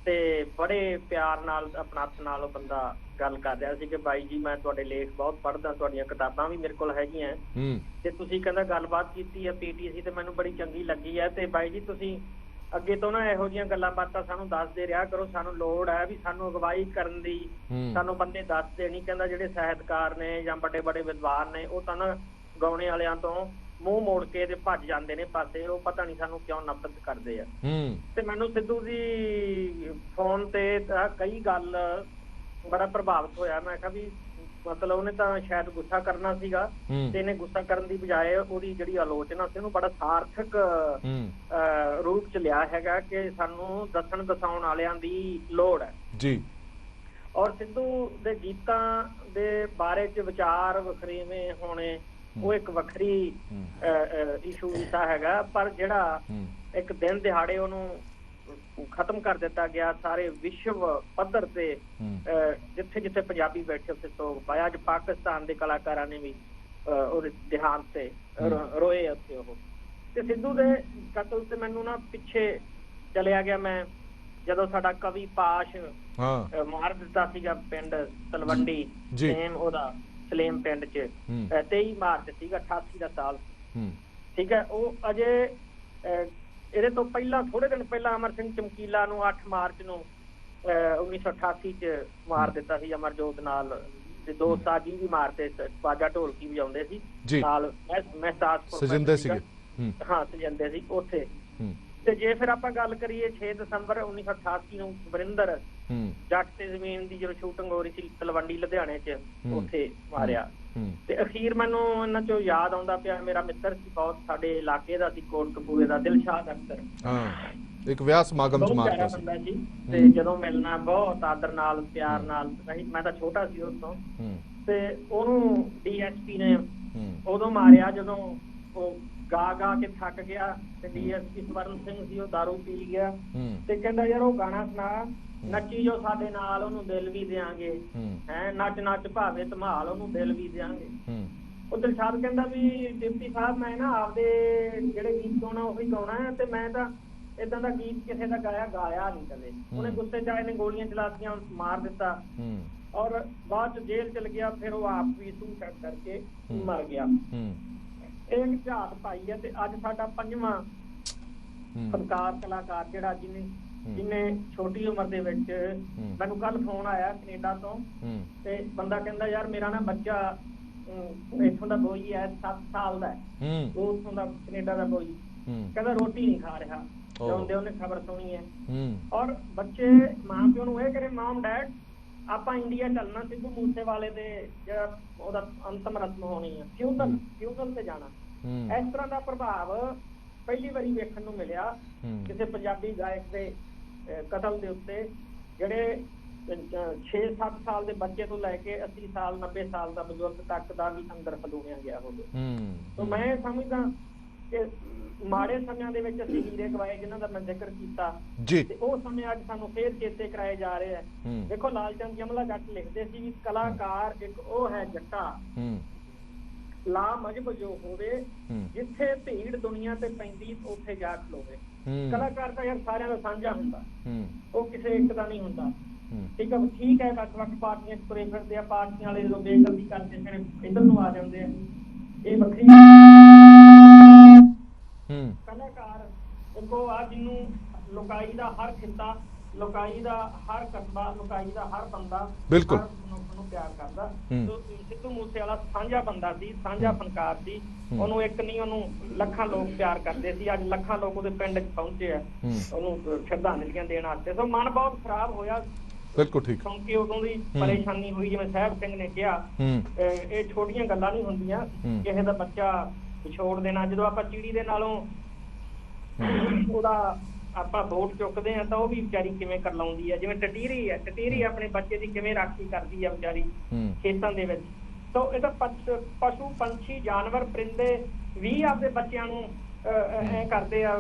ਤੇ ਬੜੇ ਪਿਆਰ ਨਾਲ ਆਪਣਾਤ ਨਾਲ ਉਹ ਬੰਦਾ ਗੱਲ ਕਰ ਰਿਹਾ ਸੀ ਕਿ ਬਾਈ ਜੀ ਮੈਂ ਤੁਹਾਡੇ ਲੇਖ ਬਹੁਤ ਪੜ੍ਹਦਾ, ਤੁਹਾਡੀਆਂ ਕਿਤਾਬਾਂ ਵੀ ਮੇਰੇ ਕੋਲ ਹੈਗੀਆਂ ਤੇ ਤੁਸੀਂ ਕਹਿੰਦਾ ਗੱਲਬਾਤ ਕੀਤੀ ਹੈ ਪੀਟੀਸੀ ਤੇ ਮੈਨੂੰ ਬੜੀ ਚੰਗੀ ਲੱਗੀ ਹੈ, ਤੇ ਬਾਈ ਜੀ ਤੁਸੀਂ ਅੱਗੇ ਤੋਂ ਨਾ ਇਹੋ ਜਿਹੀਆਂ ਗੱਲਾਂ ਬਾਤਾਂ ਸਾਨੂੰ ਦੱਸਦੇ ਰਿਹਾ ਕਰੋ, ਸਾਨੂੰ ਲੋੜ ਹੈ ਵੀ ਸਾਨੂੰ ਅਗਵਾਈ ਕਰਨ ਦੀ, ਸਾਨੂੰ ਬੰਦੇ ਦੱਸਦੇ ਨਹੀਂ। ਕਹਿੰਦਾ ਜਿਹੜੇ ਸਾਹਿਤਕਾਰ ਨੇ ਜਾਂ ਵੱਡੇ ਵੱਡੇ ਵਿਦਵਾਨ ਨੇ ਉਹ ਤਾਂ ਨਾ ਗਾਉਣੇ ਵਾਲਿਆਂ ਤੋਂ ਮੂੰਹ ਮੋੜ ਕੇ ਤੇ ਭੱਜ ਜਾਂਦੇ ਨੇ ਪਾਸੇ, ਉਹ ਪਤਾ ਨਹੀਂ ਸਾਨੂੰ ਕਿਉਂ ਨਫ਼ਰਤ ਕਰਦੇ ਆ। ਤੇ ਮੈਨੂੰ ਸਿੱਧੂ ਦੀ ਫੋਨ ਤੇ ਕਈ ਗੱਲ ਬੜਾ ਪ੍ਰਭਾਵਿਤ ਹੋਇਆ। ਮੈਂ ਕਿਹਾ ਵੀ ਮਤਲਬ ਉਹਨੇ ਤਾਂ ਸ਼ਾਇਦ ਗੁੱਸਾ ਕਰਨਾ ਸੀਗਾ ਤੇ ਇਹਨੇ ਗੁੱਸਾ ਕਰਨ ਦੀ ਬਜਾਏ ਉਹਦੀ ਜਿਹੜੀ ਆਲੋਚਨਾ ਸੀ ਉਹਨੂੰ ਬੜਾ ਸਾਰਥਕ ਰੂਪ ਚ ਲਿਆ ਹੈਗਾ ਕਿ ਸਾਨੂੰ ਦੱਸਣ ਦਸਾਉਣ ਵਾਲਿਆਂ ਦੀ ਲੋੜ ਹੈ ਜੀ। ਔਰ ਸਿੱਧੂ ਦੇ ਗੀਤਾਂ ਦੇ ਬਾਰੇ ਚ ਵਿਚਾਰ ਵਖਰੇਵੇਂ ਹੋਣੇ ਉਹ ਇੱਕ ਵੱਖਰੀ ਇਸ਼ੂ ਵਿਸ਼ਾ ਹੈਗਾ, ਪਰ ਜਿਹੜਾ ਇੱਕ ਦਿਨ ਦਿਹਾੜੇ ਉਹਨੂੰ ਖਤਮ ਕਰ ਦਿੱਤਾ ਗਿਆ ਸਾਰੇ ਵਿਸ਼ਵ ਪੱਧਰ ਤੇ, ਜਿੱਥੇ ਜਿੱਥੇ ਪੰਜਾਬੀ ਬੈਠੇ ਉੱਥੇ ਸੋਗ ਪਾਇਆ। ਅੱਜ ਪਾਕਿਸਤਾਨ ਦੇ ਕਲਾਕਾਰਾਂ ਨੇ ਵੀ ਉਹਦੇ ਦੇਹਾਂਤ ਤੇ ਰੋਏ ਉੱਥੇ ਉਹ। ਤੇ ਸਿੱਧੂ ਦੇ ਕਤਲ ਤੇ ਮੈਨੂੰ ਨਾ ਪਿੱਛੇ ਚਲਿਆ ਗਿਆ ਮੈਂ, ਜਦੋਂ ਸਾਡਾ ਕਵੀ ਪਾਸ਼ ਮਾਰ ਦਿੱਤਾ ਸੀਗਾ ਪਿੰਡ ਤਲਵੰਡੀ, ਸੇਮ ਉਹਦਾ ਸਲੇਮ ਪਿੰਡ ਚ 23 ਮਾਰਚ ਸੀਗਾ 88 ਦਾ ਸਾਲ, ਠੀਕ ਹੈ। ਉਹ ਅਜੇ ਇਹਦੇ ਤੋਂ ਪਹਿਲਾਂ ਥੋੜੇ ਦਿਨ ਪਹਿਲਾਂ ਅਮਰ ਸਿੰਘ ਚਮਕੀਲਾ ਨੂੰ 8 ਮਾਰਚ ਨੂੰ 1988 ਚ ਮਾਰ ਦਿੱਤਾ ਸੀ ਅਮਰਜੋਤ ਨਾਲ, ਤੇ ਦੋ ਸਾਜੀ ਵੀ ਮਾਰਤੇ, ਬਾਜਾ ਢੋਲਕੀ ਵਜਾਉਂਦੇ ਸੀ ਨਾਲ ਮਹਿਤਾਜ ਸਜਿੰਦੇ ਸੀਗੇ, ਹਾਂ ਸਜਿੰਦੇ ਸੀ ਉੱਥੇ। ਤੇ ਜੇ ਫਿਰ ਆਪਾਂ ਗੱਲ ਕਰੀਏ 6 ਦਸੰਬਰ 1988 ਨੂੰ ਵਰਿੰਦਰ ਜੱਟ ਤੇ ਜ਼ਮੀਨ ਦੀ ਜਦੋਂ ਸ਼ੂਟਿੰਗ ਹੋ ਰਹੀ ਸੀ ਤਲਵੰਡੀ ਲੁਧਿਆਣੇ ਚ, ਉੱਥੇ ਮਾਰਿਆ। ਤੇ ਅਖੀਰ ਮੈਨੂੰ ਇਹਨਾਂ ਚੋਂ ਯਾਦ ਆਉਂਦਾ ਪਿਆ, ਮੇਰਾ ਮਿੱਤਰ ਸੀ ਬਹੁਤ, ਸਾਡੇ ਇਲਾਕੇ ਦਾ ਸੀ, ਕੋਟਕਪੂਰੇ ਦਾ, ਦਿਲਸ਼ਾਦ ਅਖਤਰ, ਇੱਕ ਵਿਆਹ ਸਮਾਗਮ ਚ ਮਾਰਦਾ ਸੀ। ਤੇ ਜਦੋਂ ਮਿਲਣਾ ਬਹੁਤ ਆਦਰ ਨਾਲ ਪਿਆਰ ਨਾਲ, ਮੈਂ ਤਾਂ ਛੋਟਾ ਸੀ ਉਸ ਤੋਂ, ਤੇ ਉਹਨੂੰ ਡੀਐਸਪੀ ਨੇ ਉਦੋਂ ਮਾਰਿਆ ਜਦੋਂ ਉਹ ਗਾ ਗਾ ਕੇ ਥੱਕ ਗਿਆ। ਤੇ ਡੀਐਸਪੀ ਸਵਰਨ ਸਿੰਘ ਸੀ, ਉਹ ਦਾਰੂ ਪੀ ਗਿਆ ਤੇ ਕਹਿੰਦਾ ਯਾਰ ਉਹ ਗਾਣਾ ਸੁਣਾ, ਨੱਚੀ ਜੋ ਸਾਡੇ ਨਾਲ ਉਹਨੂੰ ਦਿਲ ਵੀ ਦਿਆਂਗੇ, ਹੈ ਨੱਚ ਨੱਚ ਭਾਵੇਂ ਧਮਾਲ ਉਹਨੂੰ ਦਿਲ ਵੀ ਦਿਆਂਗੇ। ਉਹ ਦਿਲਸ਼ਾਦ ਕਹਿੰਦਾ ਵੀ ਡਿਪਟੀ ਸਾਹਿਬ ਮੈਂ ਨਾ ਆਪਦੇ ਜਿਹੜੇ ਗੀਤ ਗਾਉਣਾ ਉਹੀ ਗਾਉਣਾ ਹੈ, ਤੇ ਮੈਂ ਤਾਂ ਏਦਾਂ ਦਾ ਗੀਤ ਕਿਸੇ ਦਾ ਗਾਇਆ ਨਹੀਂ ਕਦੇ। ਉਹਨੇ ਗੁੱਸੇ ਚ ਆਏ ਨੇ ਗੋਲੀਆਂ ਚਲਾਤੀਆਂ, ਮਾਰ ਦਿੱਤਾ, ਔਰ ਬਾਅਦ ਚ ਜੇਲ੍ਹ ਚਲ ਗਿਆ। ਫਿਰ ਉਹ ਆਪ ਵੀ ਸੂਸਾਈਡ ਕਰਕੇ ਮਰ ਗਿਆ। ਇਹ ਇੱਕ ਝਾਤ ਪਾਈ ਹੈ। ਤੇ ਅੱਜ ਸਾਡਾ 5ਵਾਂ ਫਨਕਾਰ ਕਲਾਕਾਰ ਜਿਹੜਾ ਜਿਹਨੇ ਜਿੰਨੇ ਛੋਟੀ ਉਮਰ ਦੇ ਵਿੱਚ ਮੈਨੂੰ ਕੱਲ ਫੋਨ ਆਇਆ ਕੈਨੇਡਾ ਤੋਂ ਤੇ ਬੰਦਾ ਕਹਿੰਦਾ ਯਾਰ ਮੇਰਾ ਨਾ ਬੱਚਾ ਇੱਥੋਂ ਦਾ ਬੋਈ ਹੈ 7 ਸਾਲ ਦਾ ਹੈ, ਉਹ ਉੱਥੋਂ ਦਾ ਕੈਨੇਡਾ ਦਾ ਬੋਈ, ਕਹਿੰਦਾ ਰੋਟੀ ਨਹੀਂ ਖਾ ਰਿਹਾ, ਜਾਂਦੇ ਉਹਨੇ ਖਬਰ ਸੁਣੀ ਹੈ। ਔਰ ਬੱਚੇ ਮਾਂ ਪਿਓ ਨੂੰ ਇਹ ਕਰੇ ਮਾਮ ਡੈਡ ਆਪਾਂ ਇੰਡੀਆ ਚੱਲਣਾ, ਸਿੱਧੂ ਮੂਸੇਵਾਲੇ ਦੇ ਜਿਹੜਾ ਉਹਦਾ ਅੰਤਮ ਰਸਮ ਹੋਣੀ ਹੈ, ਫਿਊਨਲ ਤੇ ਜਾਣਾ। ਇਸ ਤਰ੍ਹਾਂ ਦਾ ਪ੍ਰਭਾਵ ਪਹਿਲੀ ਵਾਰੀ ਵੇਖਣ ਨੂੰ ਮਿਲਿਆ ਕਿਸੇ ਪੰਜਾਬੀ ਗਾਇਕ ਦੇ ਕਤਲ ਦੇ ਉੱਤੇ, ਜਿਹੜੇ 6-7 ਸਾਲ ਦੇ ਬੱਚੇ ਤੋਂ ਲੈ ਕੇ 80 ਸਾਲ 90 ਸਾਲ ਦਾ ਬਜ਼ੁਰਗ ਤੱਕ ਦਾ ਵੀ ਅੰਦਰ ਖਲੋਣਿਆ ਗਿਆ ਹੋਵੇ। ਤਾਂ ਮੈਂ ਸਮਝਦਾ ਕਿ ਮਾੜੇ ਸਮਿਆਂ ਦੇ ਵਿੱਚ ਅਸੀਂ ਹੀਰੇ ਗਵਾਏ ਜਿਨ੍ਹਾਂ ਦਾ ਮੈਂ ਜ਼ਿਕਰ ਕੀਤਾ ਤੇ ਉਹ ਸਮੇਂ ਅੱਜ ਸਾਨੂੰ ਫੇਰ ਚੇਤੇ ਕਰਾਏ ਜਾ ਰਹੇ ਆ। ਦੇਖੋ ਲਾਲਚੰਦ ਜਮਲਾ ਜੱਟ ਲਿਖਦੇ ਸੀ ਵੀ ਕਲਾਕਾਰ ਇੱਕ ਉਹ ਹੈ ਜੱਟਾ ਲਾ ਮਜਬ ਜੋ ਹੋਵੇ, ਜਿੱਥੇ ਭੀੜ ਦੁਨੀਆ ਤੇ ਪੈਂਦੀ ਉੱਥੇ ਜਾ ਖਲੋਵੇ। ਕਲਾਕਾਰ ਤਾਂ ਯਾਰ ਸਾਰਿਆਂ ਦਾ ਸਾਂਝਾ ਹੁੰਦਾ, ਉਹ ਕਿਸੇ ਇੱਕ ਦਾ ਨਹੀਂ ਹੁੰਦਾ। ਠੀਕ ਹੈ ਵੱਖ-ਵੱਖ ਪਾਰਟੀਆਂ ਚ ਤੁਰੇ ਫਿਰਦੇ ਆ, ਪਾਰਟੀਆਂ ਵਾਲੇ ਜਦੋਂ ਬੇਗਲਤੀ ਕਰਦੇ ਫਿਰ ਇੱਧਰ ਨੂੰ ਆ ਜਾਂਦੇ ਆ, ਇਹ ਵੱਖਰੀ। ਕਲਾਕਾਰ ਦੇਖੋ ਆ ਜਿਹਨੂੰ ਲੁਕਾਈ ਦਾ ਹਰ ਖਿੱਤਾ, ਲੁਕਾਈ ਦਾ ਹਰ ਕਸਬਾ, ਲੁਕਾਈ ਦਾ ਹਰ ਬੰਦਾ ਬਿਲਕੁਲ ਨੂੰ ਪਿਆਰ ਕਰਦਾ। ਸਿੱਧੂ ਮੂਸੇਵਾਲਾ ਸਾਂਝਾ ਬੰਦਾ ਸੀ, ਸਾਂਝਾ ਫਨਕਾਰ ਸੀ, ਉਹਨੂੰ ਇੱਕ ਨਹੀਂ ਉਹਨੂੰ ਲੱਖਾਂ ਲੋਕ ਪਿਆਰ ਕਰਦੇ ਸੀ। ਅੱਜ ਲੱਖਾਂ ਲੋਕ ਉਹਦੇ ਪਿੰਡ 'ਚ ਪਹੁੰਚੇ ਆ ਉਹਨੂੰ ਸ਼ਰਧਾਂਜਲੀਆਂ ਦੇਣ ਵਾਸਤੇ। ਸੋ ਮਨ ਬਹੁਤ ਖਰਾਬ ਹੋਇਆ। ਬਿਲਕੁਲ ਠੀਕ, ਕਿਉਂਕਿ ਉਦੋਂ ਦੀ ਪਰੇਸ਼ਾਨੀ ਹੋਈ, ਜਿਵੇਂ ਸਾਹਿਬ ਸਿੰਘ ਨੇ ਕਿਹਾ, ਇਹ ਛੋਟੀਆਂ ਗੱਲਾਂ ਨਹੀਂ ਹੁੰਦੀਆਂ ਕਿਸੇ ਦਾ ਬੱਚਾ ਵਿਛੋੜ ਦੇਣਾ। ਜਦੋਂ ਆਪਾਂ ਚਿੜੀ ਦੇ ਨਾਲੋਂ ਉਹਦਾ ਆਪਾਂ ਵੋਟ ਚੁੱਕਦੇ ਆ ਤਾਂ ਉਹ ਵੀ ਵਿਚਾਰੀ ਕਿਵੇਂ ਕਰਲਾਉਂਦੀ ਹੈ। ਜਿਵੇਂ ਟਟੀਰੀ ਹੈ, ਟਟੀਰੀ ਆਪਣੇ ਬੱਚੇ ਦੀ ਕਿਵੇਂ ਰਾਖੀ ਕਰਦੀ ਹੈ ਵਿਚਾਰੀ ਖੇਤਾਂ ਦੇ ਵਿੱਚ। ਤਾਂ ਇਹ ਤਾਂ ਪਸ਼ੂ ਪੰਛੀ ਜਾਨਵਰ ਪਰਿੰਦੇ ਵੀ ਆਪਦੇ ਬੱਚਿਆਂ ਨੂੰ ਐ ਕਰਦੇ ਆ।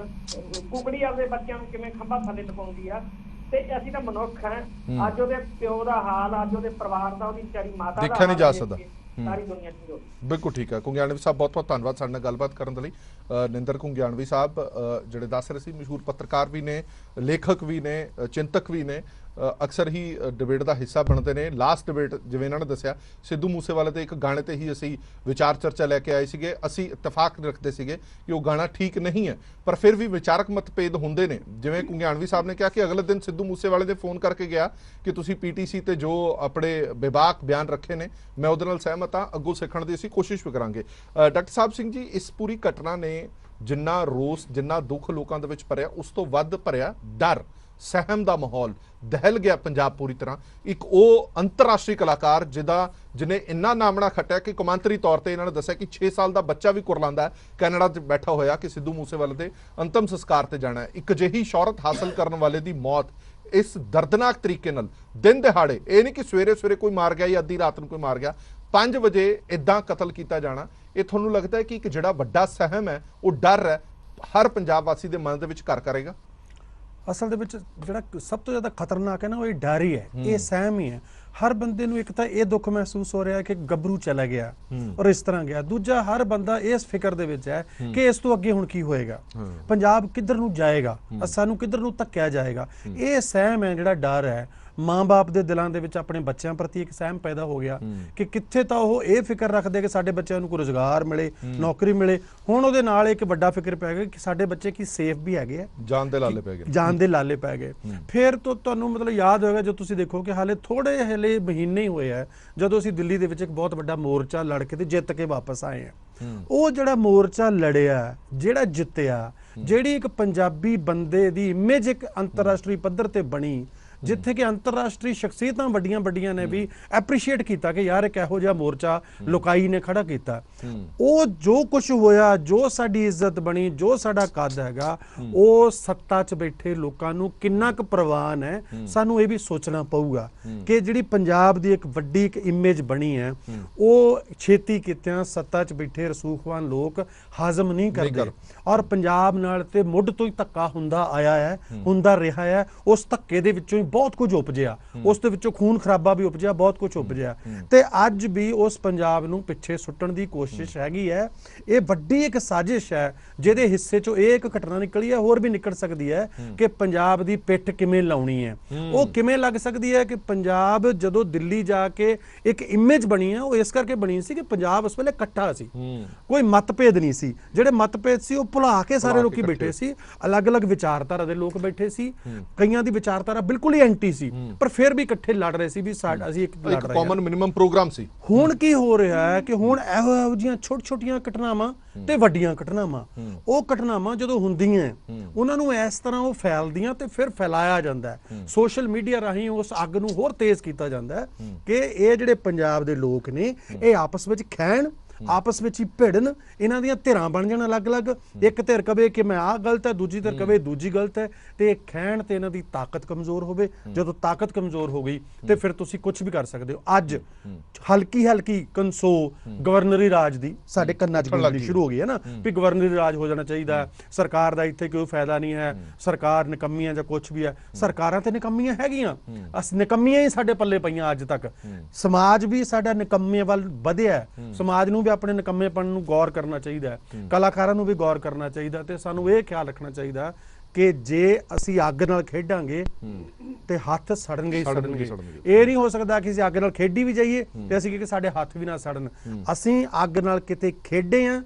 ਕੁਕੜੀ ਆਪਦੇ ਬੱਚਿਆਂ ਨੂੰ ਕਿਵੇਂ ਖੰਭਾਂ ਥੱਲੇ ਟਪਾਉਂਦੀ ਆ। ਤੇ ਅਸੀਂ ਤਾਂ ਮਨੁੱਖ ਹਾਂ। ਅੱਜ ਉਹਦੇ ਪਿਓ ਦਾ ਹਾਲ, ਅੱਜ ਉਹਦੇ ਪਰਿਵਾਰ ਦਾ, ਉਹਦੀ ਵਿਚਾਰੀ ਮਾਤਾ ਦਾ ਦੇਖਿਆ ਨਹੀਂ ਜਾ ਸਕਦਾ। ਸਾਰੀ ਦੁਨੀਆ ਚ ਬਿਲਕੁਲ ਠੀਕ ਹੈ। ਕੁੰਗਿਆਣਵੀ ਸਾਹਿਬ ਬਹੁਤ ਬਹੁਤ ਧੰਨਵਾਦ ਸਾਡੇ ਨਾਲ ਗੱਲਬਾਤ ਕਰਨ ਦੇ ਲਈ। ਨਿੰਦਰ ਕੁੰਗਿਆਣਵੀ ਸਾਹਿਬ ਜਿਹੜੇ ਦੱਸ ਰਹੇ ਸੀ, ਮਸ਼ਹੂਰ ਪੱਤਰਕਾਰ ਵੀ ਨੇ, ਲੇਖਕ ਵੀ ਨੇ, ਚਿੰਤਕ ਵੀ ਨੇ, ਅਕਸਰ ਹੀ ਡਿਬੇਟ ਦਾ ਹਿੱਸਾ ਬਣਦੇ ਨੇ। ਲਾਸਟ ਡਿਬੇਟ ਜਿਵੇਂ ਇਹਨਾਂ ਨੇ ਦੱਸਿਆ, ਸਿੱਧੂ ਮੂਸੇਵਾਲੇ ਦੇ ਇੱਕ ਗਾਣੇ ਤੇ ਹੀ ਅਸੀਂ ਵਿਚਾਰ ਚਰਚਾ ਲੈ ਕੇ ਆਏ ਸੀਗੇ। ਅਸੀਂ ਇਤਫਾਕ ਰੱਖਦੇ ਸੀਗੇ ਕਿ ਉਹ ਗਾਣਾ ਠੀਕ ਨਹੀਂ ਹੈ, ਪਰ ਫਿਰ ਵੀ ਵਿਚਾਰਕ ਮਤਭੇਦ ਹੁੰਦੇ ਨੇ। ਜਿਵੇਂ ਕੁੰਗਿਆਣਵੀ ਸਾਹਿਬ ਨੇ ਕਿਹਾ ਕਿ ਅਗਲੇ ਦਿਨ ਸਿੱਧੂ ਮੂਸੇਵਾਲੇ ਦੇ ਫੋਨ ਕਰਕੇ ਗਿਆ ਕਿ ਤੁਸੀਂ ਪੀਟੀਸੀ ਤੇ ਜੋ ਆਪਣੇ ਬੇਬਾਕ ਬਿਆਨ ਰੱਖੇ ਨੇ ਮੈਂ ਉਹਦੇ ਨਾਲ ਸਹਿਮਤ ਹਾਂ, ਅੱਗੋਂ ਸਿੱਖਣ ਦੀ ਅਸੀਂ ਕੋਸ਼ਿਸ਼ ਵੀ ਕਰਾਂਗੇ। ਡਾਕਟਰ ਸਾਹਿਬ ਸਿੰਘ ਜੀ, ਇਸ ਪੂਰੀ ਘਟਨਾ ਨੇ ਜਿੰਨਾ ਰੋਸ, ਜਿੰਨਾ ਦੁੱਖ ਲੋਕਾਂ ਦੇ ਵਿੱਚ ਭਰਿਆ, ਉਸ ਤੋਂ ਵੱਧ ਭਰਿਆ ਡਰ, ਸਹਿਮ ਦਾ ਮਾਹੌਲ। ਦਹਿਲ ਗਿਆ ਪੰਜਾਬ ਪੂਰੀ ਤਰ੍ਹਾਂ। ਇੱਕ ਉਹ ਅੰਤਰਰਾਸ਼ਟਰੀ ਕਲਾਕਾਰ ਜਿਹਨੇ ਇੰਨਾ ਨਾਮਣਾ ਖੱਟਿਆ ਕਿ ਕੌਮਾਂਤਰੀ ਤੌਰ ਤੇ ਇਹਨਾਂ ਨੇ ਦੱਸਿਆ ਕਿ 6 ਸਾਲ ਦਾ ਬੱਚਾ ਵੀ ਕੁਰਲਾਉਂਦਾ ਕੈਨੇਡਾ 'ਚ ਬੈਠਾ ਹੋਇਆ ਕਿ ਸਿੱਧੂ ਮੂਸੇਵਾਲੇ ਦੇ ਅੰਤਮ ਸੰਸਕਾਰ ਤੇ ਜਾਣਾ ਹੈ। ਇੱਕ ਅਜਿਹੀ ਸ਼ੌਹਰਤ ਹਾਸਲ ਕਰਨ ਵਾਲੇ ਦੀ ਮੌਤ ਇਸ ਦਰਦਨਾਕ ਤਰੀਕੇ ਨਾਲ ਦਿਨ ਦਿਹਾੜੇ, ਇਹ ਨਹੀਂ ਕਿ ਸਵੇਰੇ ਸਵੇਰੇ ਕੋਈ ਮਾਰ ਗਿਆ ਜਾਂ ਅੱਧੀ ਰਾਤ ਨੂੰ ਕੋਈ ਮਾਰ ਗਿਆ, 5 ਵਜੇ ਇਦਾਂ ਕਤਲ ਕੀਤਾ ਜਾਣਾ, ਇਹ ਤੁਹਾਨੂੰ ਲੱਗਦਾ ਹੈ ਕਿ ਇੱਕ ਜਿਹੜਾ ਵੱਡਾ ਸਹਿਮ ਹੈ, ਉਹ ਡਰ ਹੈ, ਹਰ ਪੰਜਾਬ ਵਾਸੀ ਦੇ ਮਨ ਦੇ ਵਿੱਚ ਘਰ ਕਰੇਗਾ? ਅਸਲ ਦੇ ਵਿੱਚ ਜਿਹੜਾ ਸਭ ਤੋਂ ਜ਼ਿਆਦਾ ਖਤਰਨਾਕ ਹੈ ਨਾ, ਉਹ ਇਹ ਡਰ ਹੀ ਹੈ, ਇਹ ਸਹਿਮ ਹੀ ਹੈ। ਹਰ ਬੰਦੇ ਨੂੰ ਇੱਕ ਤਾਂ ਇਹ ਦੁੱਖ ਮਹਿਸੂਸ ਹੋ ਰਿਹਾ ਕਿ ਗੱਭਰੂ ਚਲਾ ਗਿਆ ਔਰ ਇਸ ਤਰ੍ਹਾਂ ਗਿਆ। ਦੂਜਾ, ਹਰ ਬੰਦਾ ਇਸ ਫਿਕਰ ਦੇ ਵਿੱਚ ਹੈ ਕਿ ਇਸ ਤੋਂ ਅੱਗੇ ਹੁਣ ਕੀ ਹੋਏਗਾ, ਪੰਜਾਬ ਕਿੱਧਰ ਨੂੰ ਜਾਏਗਾ, ਸਾਨੂੰ ਕਿੱਧਰ ਨੂੰ ਧੱਕਿਆ ਜਾਏਗਾ। ਇਹ ਸਹਿਮ ਹੈ, ਜਿਹੜਾ ਡਰ ਹੈ, ਮਾਂ-ਬਾਪ ਦੇ ਦਿਲਾਂ ਦੇ ਵਿੱਚ ਆਪਣੇ ਬੱਚਿਆਂ ਪ੍ਰਤੀ ਇੱਕ ਸਹਿਮ ਪੈਦਾ ਹੋ ਗਿਆ ਕਿ ਕਿੱਥੇ ਤਾਂ ਉਹ ਇਹ ਫਿਕਰ ਰੱਖਦੇ ਕਿ ਸਾਡੇ ਬੱਚਿਆਂ ਨੂੰ ਕੋਈ ਰੁਜ਼ਗਾਰ ਮਿਲੇ, ਨੌਕਰੀ ਮਿਲੇ। ਹੁਣ ਉਹਦੇ ਨਾਲ ਇੱਕ ਵੱਡਾ ਫਿਕਰ ਪੈ ਗਿਆ ਕਿ ਸਾਡੇ ਬੱਚੇ ਕੀ ਸੇਫ ਵੀ ਹੈਗੇ ਆ, ਜਾਨ ਦੇ ਲਾਲੇ ਪੈ ਗਏ। ਫਿਰ ਤੋਂ ਤੁਹਾਨੂੰ ਮਤਲਬ ਯਾਦ ਹੋਏਗਾ, ਜੋ ਤੁਸੀਂ ਦੇਖੋ ਕਿ ਹਾਲੇ ਥੋੜੇ ਹਲੇ ਮਹੀਨੇ ਹੀ ਹੋਏ ਆ ਜਦੋਂ ਅਸੀਂ ਦਿੱਲੀ ਦੇ ਵਿੱਚ ਇੱਕ ਬਹੁਤ ਵੱਡਾ ਮੋਰਚਾ ਲੜ ਕੇ ਤੇ ਜਿੱਤ ਕੇ ਵਾਪਸ ਆਏ ਆ। ਉਹ ਜਿਹੜਾ ਮੋਰਚਾ ਲੜਿਆ, ਜਿਹੜਾ ਜਿੱਤਿਆ, ਜਿਹੜੀ ਇੱਕ ਪੰਜਾਬੀ ਬੰਦੇ ਦੀ ਇਮੇਜ ਇੱਕ ਅੰਤਰਰਾਸ਼ਟਰੀ ਪੱਧਰ ਤੇ ਬਣੀ, ਜਿੱਥੇ ਕਿ ਅੰਤਰਰਾਸ਼ਟਰੀ ਸ਼ਖਸੀਅਤਾਂ ਵੱਡੀਆਂ ਨੇ ਵੀ ਐਪਰੀਸ਼ੀਏਟ ਕੀਤਾ ਕਿ ਯਾਰ ਇੱਕ ਇਹੋ ਜਿਹਾ ਮੋਰਚਾ ਲੁਕਾਈ ਨੇ ਖੜਾ ਕੀਤਾ। ਉਹ ਜੋ ਕੁਝ ਹੋਇਆ, ਜੋ ਸਾਡੀ ਇੱਜ਼ਤ ਬਣੀ, ਜੋ ਸਾਡਾ ਕੱਦ ਹੈਗਾ, ਉਹ ਸੱਤਾ 'ਚ ਬੈਠੇ ਲੋਕਾਂ ਨੂੰ ਕਿੰਨਾ ਕੁ ਪ੍ਰਵਾਨ ਹੈ, ਸਾਨੂੰ ਇਹ ਵੀ ਸੋਚਣਾ ਪਊਗਾ ਕਿ ਜਿਹੜੀ ਪੰਜਾਬ ਦੀ ਇੱਕ ਵੱਡੀ ਇੱਕ ਇਮੇਜ ਬਣੀ ਹੈ, ਉਹ ਛੇਤੀ ਕਿਤਿਆਂ ਸੱਤਾ 'ਚ ਬੈਠੇ ਰਸੂਖਵਾਨ ਲੋਕ ਹਾਜ਼ਮ ਨਹੀਂ ਕਰਦੇ। ਔਰ ਪੰਜਾਬ ਨਾਲ ਤੇ ਮੁੱਢ ਤੋਂ ਹੀ ਧੱਕਾ ਹੁੰਦਾ ਆਇਆ ਹੈ, ਹੁੰਦਾ ਰਿਹਾ ਹੈ। ਉਸ ਧੱਕੇ ਦੇ ਵਿੱਚੋਂ ਹੀ ਬਹੁਤ ਕੁਝ ਉਪਜਿਆ, ਉਸ ਦੇ ਵਿੱਚੋਂ ਖੂਨ ਖਰਾਬਾ ਵੀ ਉਪਜਿਆ, ਬਹੁਤ ਕੁਝ ਉਪਜਿਆ, ਤੇ ਅੱਜ ਵੀ ਉਸ ਪੰਜਾਬ ਨੂੰ ਪਿੱਛੇ ਸੁੱਟਣ ਦੀ ਕੋਸ਼ਿਸ਼ ਹੈਗੀ ਹੈ। ਇਹ ਵੱਡੀ ਇੱਕ ਸਾਜ਼ਿਸ਼ ਹੈ ਜਿਹਦੇ ਹਿੱਸੇ ਚੋਂ ਇਹ ਇੱਕ ਘਟਨਾ ਨਿਕਲੀ ਹੈ, ਹੋਰ ਵੀ ਨਿਕਲ ਸਕਦੀ ਹੈ ਕਿ ਪੰਜਾਬ ਦੀ ਪਿੱਠ ਕਿਵੇਂ ਲਾਉਣੀ ਹੈ। ਉਹ ਕਿਵੇਂ ਲੱਗ ਸਕਦੀ ਹੈ ਕਿ ਪੰਜਾਬ ਜਦੋਂ ਦਿੱਲੀ ਜਾ ਕੇ ਇੱਕ ਇਮੇਜ ਬਣੀ ਹੈ, ਉਹ ਇਸ ਕਰਕੇ ਬਣੀ ਸੀ ਕਿ ਪੰਜਾਬ ਉਸ ਵੇਲੇ ਇਕੱਠਾ ਸੀ, ਕੋਈ ਮਤਭੇਦ ਨਹੀਂ ਸੀ। ਜਿਹੜੇ ਮਤਭੇਦ ਸੀ ਉਹ ਭੁਲਾ ਕੇ ਸਾਰੇ ਲੋਕੀ ਬੈਠੇ ਸੀ, ਅਲੱਗ-ਅਲੱਗ ਵਿਚਾਰਧਾਰਾ ਦੇ ਲੋਕ ਬੈਠੇ ਸੀ, ਕਈਆਂ ਦੀ ਵਿਚਾਰਧਾਰਾ ਬਿਲਕੁਲ ਹੀ ਐਂਟੀ ਸੀ, ਪਰ ਫਿਰ ਵੀ ਇਕੱਠੇ ਲੜ ਰਹੇ ਸੀ ਵੀ ਅਸੀਂ ਇੱਕ ਲੜ ਰਹੇ ਹਾਂ। ਕਾਮਨ ਮਿਨੀਮਮ ਪ੍ਰੋਗਰਾਮ ਸੀ। ਹੁਣ ਕੀ ਹੋ ਰਿਹਾ ਹੈ ਕਿ ਹੁਣ ਇਹੋ ਜਿਹੀਆਂ ਛੋਟੀਆਂ ਘਟਨਾਵਾਂ ਤੇ ਵੱਡੀਆਂ ਘਟਨਾਵਾਂ, ਉਹ ਘਟਨਾਵਾਂ ਜਦੋਂ ਹੁੰਦੀਆਂ ਉਹਨਾਂ ਨੂੰ ਇਸ ਤਰ੍ਹਾਂ ਉਹ ਫੈਲਦੀਆਂ ਤੇ ਫਿਰ ਫੈਲਾਇਆ ਜਾਂਦਾ ਹੈ। ਸੋਸ਼ਲ ਮੀਡੀਆ ਰਾਹੀਂ ਉਸ ਅੱਗ ਨੂੰ ਹੋਰ ਤੇਜ਼ ਕੀਤਾ ਜਾਂਦਾ ਹੈ ਕਿ ਇਹ ਜਿਹੜੇ ਪੰਜਾਬ ਦੇ ਲੋਕ ਨੇ ਇਹ ਆਪਸ ਵਿੱਚ ਖੈਣ, ਆਪਸ ਵਿੱਚ ਹੀ ਭਿੜਨ, ਇਹਨਾਂ ਦੀਆਂ ਧਿਰਾਂ ਬਣ ਜਾਣ ਅਲੱਗ-ਅਲੱਗ। ਇੱਕ ਧਿਰ ਕਵੇ ਕਿ ਮੈਂ ਆਹ ਗਲਤ ਹੈ, ਦੂਜੀ ਧਿਰ ਕਵੇ ਦੂਜੀ ਗਲਤ ਹੈ, ਤੇ ਖੈਣ ਤੇ ਇਹਨਾਂ ਦੀ ਤਾਕਤ ਕਮਜ਼ੋਰ ਹੋਵੇ। ਜਦੋਂ ਤਾਕਤ ਕਮਜ਼ੋਰ ਹੋ ਗਈ ਤੇ ਫਿਰ ਤੁਸੀਂ ਕੁਝ ਵੀ ਕਰ ਸਕਦੇ ਹੋ। ਅੱਜ ਹਲਕੀ ਕੰਸੋ ਗਵਰਨਰੀ ਰਾਜ ਦੀ ਸਾਡੇ ਕੰਨਾਂ 'ਚ ਗੂੰਜਣੀ ਸ਼ੁਰੂ ਹੋ ਗਈ ਹੈ ਨਾ ਵੀ ਗਵਰਨਰੀ ਰਾਜ ਹੋ ਜਾਣਾ ਚਾਹੀਦਾ, ਸਰਕਾਰ ਦਾ ਇੱਥੇ ਕੋਈ ਫਾਇਦਾ ਨਹੀਂ ਹੈ, ਸਰਕਾਰ ਨਿਕੰਮੀਆਂ ਜਾਂ ਕੁਝ ਵੀ ਹੈ। ਸਰਕਾਰਾਂ ਤੇ ਨਿਕੰਮੀਆਂ ਹੈਗੀਆਂ, ਨਿਕੰਮੀਆਂ ਹੀ ਸਾਡੇ ਪੱਲੇ ਪਈਆਂ ਅੱਜ ਤੱਕ। ਸਮਾਜ ਵੀ ਸਾਡਾ ਨਿਕੰਮੇ ਵੱਲ ਵਧਿਆ, ਸਮਾਜ ਨੂੰ ਆਪਣੇ ਨਿਕੰਮੇਪਣ ਨੂੰ ਗੌਰ ਕਰਨਾ ਚਾਹੀਦਾ ਹੈ, ਕਲਾਕਾਰਾਂ ਨੂੰ ਵੀ ਗੌਰ ਕਰਨਾ ਚਾਹੀਦਾ, ਤੇ ਸਾਨੂੰ ਇਹ ਖਿਆਲ ਰੱਖਣਾ ਚਾਹੀਦਾ ਕਿ ਜੇ ਅਸੀਂ ਅੱਗ ਨਾਲ ਖੇਡਾਂਗੇ ਤੇ ਹੱਥ ਸੜਨਗੇ ਹੀ ਸੜਨਗੇ। ਇਹ ਨਹੀਂ ਹੋ ਸਕਦਾ ਕਿ ਅਸੀਂ ਅੱਗ ਨਾਲ ਖੇਡੀ ਵੀ ਜਾਈਏ ਤੇ ਅਸੀਂ ਕਿ ਸਾਡੇ ਹੱਥ ਵੀ ਨਾ ਸੜਨ। ਅਸੀਂ ਅੱਗ ਨਾਲ ਕਿਤੇ ਖੇਡੇ ਆਂ,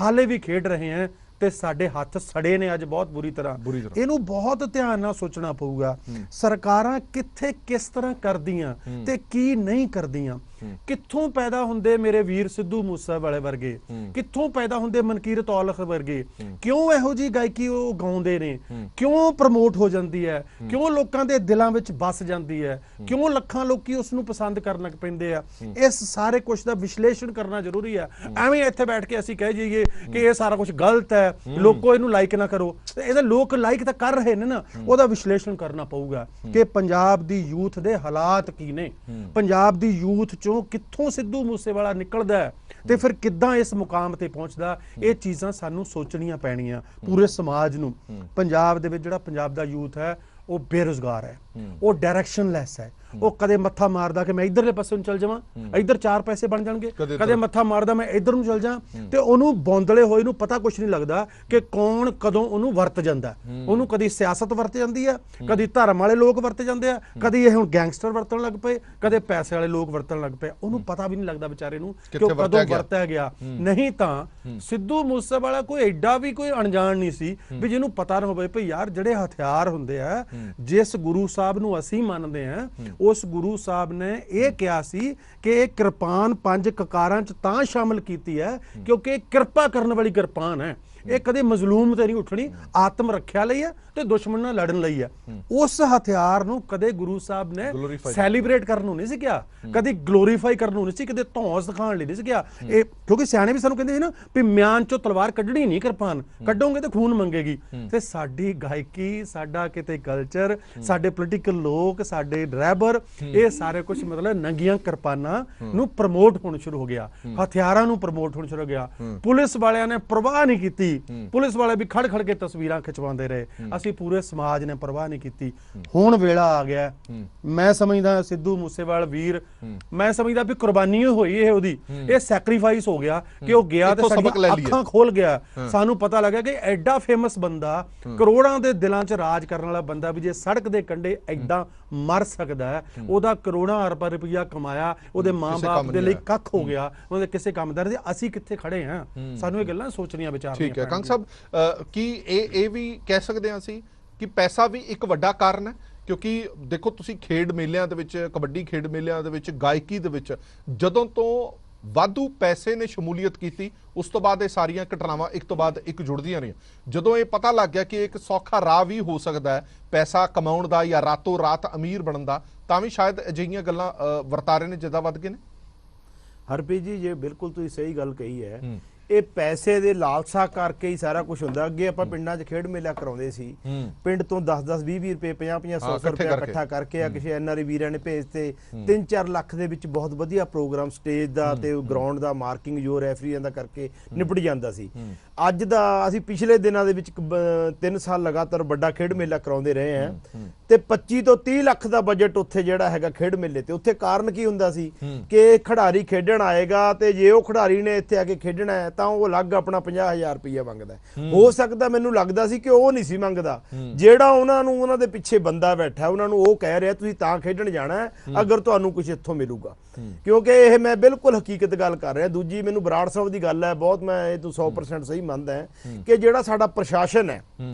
ਹਾਲੇ ਵੀ ਖੇਡ ਰਹੇ ਆਂ ਤੇ ਸਾਡੇ ਹੱਥ ਸੜੇ ਨੇ ਅੱਜ ਬਹੁਤ ਬੁਰੀ ਤਰ੍ਹਾਂ। ਇਹਨੂੰ ਬਹੁਤ ਧਿਆਨ ਨਾਲ ਸੋਚਣਾ ਪਊਗਾ। ਸਰਕਾਰਾਂ ਕਿੱਥੇ ਕਿਸ ਤਰ੍ਹਾਂ ਕਰਦੀਆਂ ਤੇ ਕੀ ਨਹੀਂ ਕਰਦੀਆਂ। ਕਿੱਥੋਂ ਪੈਦਾ ਹੁੰਦੇ ਮੇਰੇ ਵੀਰ ਸਿੱਧੂ ਮੂਸੇਵਾਲੇ ਵਰਗੇ, ਕਿੱਥੋਂ ਪੈਦਾ ਹੁੰਦੇ ਮਨਕੀਰਤ ਔਲਖ ਵਰਗੇ, ਕਿਉਂ ਇਹੋ ਜੀ ਗਾਇਕੀ ਉਹ ਗਾਉਂਦੇ ਨੇ, ਕਿਉਂ ਪ੍ਰਮੋਟ ਹੋ ਜਾਂਦੀ ਹੈ, ਕਿਉਂ ਲੋਕਾਂ ਦੇ ਦਿਲਾਂ ਵਿੱਚ ਵੱਸ ਜਾਂਦੀ ਹੈ, ਕਿਉਂ ਲੱਖਾਂ ਲੋਕੀ ਉਸ ਨੂੰ ਪਸੰਦ ਕਰਨ ਲੱਗ ਪੈਂਦੇ ਆ। ਇਸ ਸਾਰੇ ਕੁਝ ਦਾ ਵਿਸ਼ਲੇਸ਼ਣ ਕਰਨਾ ਜ਼ਰੂਰੀ ਹੈ। ਐਵੇਂ ਇੱਥੇ ਬੈਠ ਕੇ ਅਸੀਂ ਕਹਿ ਜਾਈਏ ਕਿ ਇਹ ਸਾਰਾ ਕੁਝ ਗਲਤ ਹੈ, ਲੋਕੋ ਇਹਨੂੰ ਲਾਈਕ ਨਾ ਕਰੋ, ਇਹਦੇ ਲੋਕ ਲਾਈਕ ਤਾਂ ਕਰ ਰਹੇ ਨੇ ਨਾ, ਉਹਦਾ ਵਿਸ਼ਲੇਸ਼ਣ ਕਰਨਾ ਪਊਗਾ ਕਿ ਪੰਜਾਬ ਦੀ ਯੂਥ ਦੇ ਹਾਲਾਤ ਕੀ ਨੇ, ਪੰਜਾਬ ਦੀ ਯੂਥ ਚੋਂ ਕਿੱਥੋਂ ਸਿੱਧੂ ਮੂਸੇਵਾਲਾ ਨਿਕਲਦਾ ਹੈ ਤੇ ਫਿਰ ਕਿੱਦਾਂ ਇਸ ਮੁਕਾਮ ਤੇ ਪਹੁੰਚਦਾ। ਇਹ ਚੀਜ਼ਾਂ ਸਾਨੂੰ ਸੋਚਣੀਆਂ ਪੈਣੀਆਂ ਪੂਰੇ ਸਮਾਜ ਨੂੰ। ਪੰਜਾਬ ਦੇ ਵਿੱਚ ਜਿਹੜਾ ਪੰਜਾਬ ਦਾ ਯੂਥ ਹੈ ਉਹ ਬੇਰੁਜ਼ਗਾਰ ਹੈ, ਉਹ ਡਾਇਰੈਕਸ਼ਨਲੈਸ ਹੈ। ਉਹ ਕਦੇ ਮੱਥਾ ਮਾਰਦਾ ਕਿ ਮੈਂ ਇਧਰਲੇ ਪਾਸੇ ਨੂੰ ਚੱਲ ਜਾਵਾਂ, ਇਧਰ 4 ਪੈਸੇ ਬਣ ਜਾਣਗੇ, ਕਦੇ ਮੱਥਾ ਮਾਰਦਾ ਮੈਂ ਇਧਰ ਨੂੰ ਚੱਲ ਜਾ, ਤੇ ਉਹਨੂੰ ਬੌਂਦਲੇ ਹੋਏ ਨੂੰ ਪਤਾ ਕੁਝ ਨਹੀਂ ਲੱਗਦਾ ਕਿ ਕੌਣ ਕਦੋਂ ਉਹਨੂੰ ਵਰਤ ਜਾਂਦਾ। ਉਹਨੂੰ ਕਦੀ ਸਿਆਸਤ ਵਰਤ ਜਾਂਦੀ ਹੈ, ਕਦੀ ਧਰਮ ਵਾਲੇ ਲੋਕ ਵਰਤ ਜਾਂਦੇ ਆ, ਕਦੀ ਇਹ ਹੁਣ ਗੈਂਗਸਟਰ ਵਰਤਣ ਲੱਗ ਪਏ, ਕਦੇ ਪੈਸੇ ਵਾਲੇ ਲੋਕ ਵਰਤਣ ਲੱਗ ਪਏ। ਉਹਨੂੰ ਪਤਾ ਵੀ ਨਹੀਂ ਲੱਗਦਾ ਵਿਚਾਰੇ ਨੂੰ ਕਿ ਉਹ ਕਦੋਂ ਵਰਤਿਆ ਗਿਆ। ਨਹੀਂ ਤਾਂ ਸਿੱਧੂ ਮੂਸੇਵਾਲਾ ਕੋਈ ਐਡਾ ਵੀ ਕੋਈ ਅਣਜਾਣ ਨਹੀਂ ਸੀ ਵੀ ਜਿਹਨੂੰ ਪਤਾ ਨਾ ਹੋਵੇ ਭਈ ਯਾਰ ਜਿਹੜੇ ਹਥਿਆਰ ਹੁੰਦੇ ਆ, ਜਿਸ ਗੁਰੂ ਸਾਹਿਬ ਨੂੰ ਅਸੀਂ ਮੰਨਦੇ ਆ ਉਸ ਗੁਰੂ ਸਾਹਿਬ ਨੇ ਇਹ ਕਿਹਾ ਸੀ ਕਿ ਇਹ ਕਿਰਪਾਨ 5 ਕਕਾਰਾਂ ਚ ਤਾਂ ਸ਼ਾਮਲ ਕੀਤੀ ਹੈ ਕਿਉਂਕਿ ਕਿਰਪਾ ਕਰਨ ਵਾਲੀ ਕਿਰਪਾਨ ਹੈ। ਇਹ ਕਦੇ ਮਜ਼ਲੂਮ ਤੇ ਨਹੀਂ ਉੱਠਣੀ, ਆਤਮ ਰੱਖਿਆ ਲਈ ਹੈ ਤੇ ਦੁਸ਼ਮਣ ਨਾਲ ਲੜਨ ਲਈ ਹੈ। ਉਸ ਹਥਿਆਰ ਨੂੰ ਕਦੇ ਗੁਰੂ ਸਾਹਿਬ ਨੇ ਸੈਲੀਬ੍ਰੇਟ ਕਰਨ ਨੂੰ ਨਹੀਂ ਸੀ ਕਿਹਾ, ਕਦੀ ਗਲੋਰੀਫਾਈ ਕਰਨ ਨੂੰ ਨਹੀਂ ਸੀ, ਕਦੇ ਧੌਂਸ ਦਿਖਾਉਣ ਲਈ ਨਹੀਂ ਸੀ ਕਿਹਾ। ਇਹ ਕਿਉਂਕਿ ਸਿਆਣੇ ਵੀ ਸਾਨੂੰ ਕਹਿੰਦੇ ਸੀ ਨਾ ਵੀ ਮਿਆਨ ਚੋਂ ਤਲਵਾਰ ਕੱਢਣੀ ਨਹੀਂ, ਕਿਰਪਾਨ ਕੱਢੋਗੇ ਤੇ ਖੂਨ ਮੰਗੇਗੀ। ਤੇ ਸਾਡੀ ਗਾਇਕੀ, ਸਾਡਾ ਕਿਤੇ ਕਲਚਰ, ਸਾਡੇ ਪੋਲੀਟੀਕਲ ਲੋਕ, ਸਾਡੇ ਰੈਬਰ, ਇਹ ਸਾਰੇ ਕੁਝ ਮਤਲਬ ਨੰਗੀਆਂ ਕਿਰਪਾਨਾਂ ਨੂੰ ਪ੍ਰਮੋਟ ਹੋਣਾ ਸ਼ੁਰੂ ਹੋ ਗਿਆ, ਹਥਿਆਰਾਂ ਨੂੰ ਪ੍ਰਮੋਟ ਹੋਣਾ ਸ਼ੁਰੂ ਹੋ ਗਿਆ। ਪੁਲਿਸ ਵਾਲਿਆਂ ਨੇ ਪਰਵਾਹ ਨਹੀਂ ਕੀਤੀ, ਪੁਲਿਸ ਵਾਲੇ ਵੀ ਖੜ ਕੇ ਤਸਵੀਰਾਂ ਖਿਚਵਾਉਂਦੇ ਰਹੇ, ਅਸੀਂ ਪੂਰੇ ਸਮਾਜ ਨੇ ਪਰਵਾਹ ਨਹੀਂ ਕੀਤੀ। ਹੁਣ ਵੇਲਾ ਆ ਗਿਆ, ਮੈਂ ਸਮਝਦਾ ਸਿੱਧੂ ਮੂਸੇਵਾਲਾ ਵੀਰ, ਮੈਂ ਸਮਝਦਾ ਵੀ ਕੁਰਬਾਨੀ ਹੋਈ ਇਹ ਉਹਦੀ, ਇਹ ਸੈਕਰੀਫਾਈਸ ਹੋ ਗਿਆ ਕਿ ਉਹ ਗਿਆ ਤੇ ਸਾਡੀਆਂ ਅੱਖਾਂ ਖੋਲ ਗਿਆ। ਸਾਨੂੰ ਪਤਾ ਲੱਗਾ ਕਿ ਐਡਾ ਫੇਮਸ ਬੰਦਾ, ਕਰੋੜਾਂ ਦੇ ਦਿਲਾਂ 'ਚ ਰਾਜ ਕਰਨ ਵਾਲਾ ਬੰਦਾ ਵੀ ਜੇ ਸੜਕ ਦੇ ਕੰਢੇ ਐਦਾਂ ਮਰ ਸਕਦਾ ਹੈ, ਉਹਦਾ ਕਰੋੜਾਂ ਅਰਬਾਂ ਰੁਪਈਆ ਕਮਾਇਆ, ਉਹਦੇ ਮਾਂ-ਬਾਪ ਦੇ ਲਈ ਕੱਖ ਹੋ ਗਿਆ, ਉਹਦੇ ਕਿਸੇ ਕੰਮ ਦਾ। ਅਸੀਂ ਕਿੱਥੇ ਖੜੇ ਹਾਂ? ਸਾਨੂੰ ਇਹ ਗੱਲਾਂ ਸੋਚਣੀਆਂ ਵਿਚਾਰਨੀਆਂ। ਠੀਕ ਹੈ ਕੰਗ ਸਾਹਿਬ, ਕੀ ਇਹ ਵੀ ਕਹਿ ਸਕਦੇ ਹਾਂ ਅਸੀਂ ਕਿ ਪੈਸਾ ਵੀ ਇੱਕ ਵੱਡਾ ਕਾਰਨ ਹੈ? ਕਿਉਂਕਿ ਦੇਖੋ ਤੁਸੀਂ ਖੇਡ ਮੇਲਿਆਂ ਦੇ ਵਿੱਚ, ਕਬੱਡੀ ਖੇਡ ਮੇਲਿਆਂ ਦੇ ਵਿੱਚ, ਗਾਇਕੀ ਦੇ ਵਿੱਚ ਜਦੋਂ ਤੋਂ ਵਾਧੂ ਪੈਸੇ ਨੇ ਸ਼ਮੂਲੀਅਤ ਕੀਤੀ, ਉਸ ਤੋਂ ਬਾਅਦ ਇਹ ਸਾਰੀਆਂ ਘਟਨਾਵਾਂ ਇੱਕ ਤੋਂ ਬਾਅਦ ਇੱਕ ਜੁੜਦੀਆਂ ਰਹੀਆਂ। ਜਦੋਂ ਇਹ ਪਤਾ ਲੱਗ ਗਿਆ ਕਿ ਇੱਕ ਸੌਖਾ ਰਾਹ ਵੀ ਹੋ ਸਕਦਾ ਹੈ ਪੈਸਾ ਕਮਾਉਣ ਦਾ ਜਾਂ ਰਾਤੋਂ ਰਾਤ ਅਮੀਰ ਬਣਨ ਦਾ, ਤਾਂ ਵੀ ਸ਼ਾਇਦ ਅਜਿਹੀਆਂ ਗੱਲਾਂ ਵਰਤਾਰੇ ਨੇ ਜ਼ਿਆਦਾ ਵੱਧ ਗਏ ਨੇ। ਹਰਪ੍ਰੀਤ ਜੀ, ਜੇ ਬਿਲਕੁਲ ਤੁਸੀਂ ਸਹੀ ਗੱਲ ਕਹੀ ਹੈ ਇਹ ਪੈਸੇ ਦੇ ਲਾਲਸਾ ਕਰਕੇ ਹੀ ਸਾਰਾ ਕੁਝ ਹੁੰਦਾ। ਅੱਗੇ ਆਪਾਂ ਪਿੰਡਾਂ 'ਚ ਖੇਡ ਮੇਲਾ ਕਰਾਉਂਦੇ ਸੀ, ਪਿੰਡ ਤੋਂ 10-10 20-20 ਰੁਪਏ 50-50 100 ਰੁਪਏ ਇਕੱਠਾ ਕਰਕੇ ਆ ਕਿਸੇ ਐਨਆਰਆਈ ਵੀਰਾਂ ਨੇ ਭੇਜਤੇ 3-4 ਲੱਖ ਦੇ ਵਿੱਚ ਬਹੁਤ ਵਧੀਆ ਪ੍ਰੋਗਰਾਮ ਸਟੇਜ ਦਾ ਤੇ ਗਰਾਊਂਡ ਦਾ ਮਾਰਕਿੰਗ ਜੋ ਰੈਫਰੀਆਂ ਦਾ ਕਰਕੇ ਨਿਪਟ ਜਾਂਦਾ ਸੀ। ਅੱਜ ਦਾ ਅਸੀਂ ਪਿਛਲੇ ਦਿਨਾਂ ਦੇ ਵਿੱਚ 3 ਸਾਲ ਲਗਾਤਾਰ ਵੱਡਾ ਖੇਡ ਮੇਲਾ ਕਰਾਉਂਦੇ ਰਹੇ ਆ ਤੇ 25 ਤੋਂ 30 ਲੱਖ ਦਾ ਬਜਟ ਉੱਥੇ ਜਿਹੜਾ ਹੈਗਾ ਖੇਡ ਮੇਲੇ ਤੇ। ਉੱਥੇ ਕਾਰਨ ਕੀ ਹੁੰਦਾ ਸੀ ਕਿ ਖਿਡਾਰੀ ਖੇਡਣ ਆਏਗਾ ਤੇ ਜੇ ਉਹ ਖਿਡਾਰੀ ਨੇ ਇੱਥੇ ਆ ਕੇ ਖੇਡਣਾ ਹੈ ਤਾਂ ਉਹ ਅਲੱਗ ਆਪਣਾ 50,000 ਰੁਪਇਆ ਮੰਗਦਾ। ਹੋ ਸਕਦਾ ਮੈਨੂੰ ਲੱਗਦਾ ਸੀ ਕਿ ਉਹ ਨਹੀਂ ਸੀ ਮੰਗਦਾ, ਜਿਹੜਾ ਉਹਨਾਂ ਨੂੰ ਉਹਨਾਂ ਦੇ ਪਿੱਛੇ ਬੰਦਾ ਬੈਠਾ ਉਹਨਾਂ ਨੂੰ ਉਹ ਕਹਿ ਰਿਹਾ ਤੁਸੀਂ ਤਾਂ ਖੇਡਣ ਜਾਣਾ ਹੈ ਅਗਰ ਤੁਹਾਨੂੰ ਕੁਝ ਇੱਥੋਂ ਮਿਲੂਗਾ। ਕਿਉਂਕਿ ਇਹ ਮੈਂ ਬਿਲਕੁਲ ਹਕੀਕਤ ਗੱਲ ਕਰ ਰਿਹਾ। ਦੂਜੀ ਮੈਨੂੰ ਬਰਾੜ ਸਾਹਿਬ ਦੀ ਗੱਲ ਹੈ ਬਹੁਤ, ਮੈਂ ਇਹ ਤੋਂ 100% ਸਹੀ ਮੰਨਦਾ ਕਿ ਜਿਹੜਾ ਸਾਡਾ ਪ੍ਰਸ਼ਾਸਨ ਹੈ,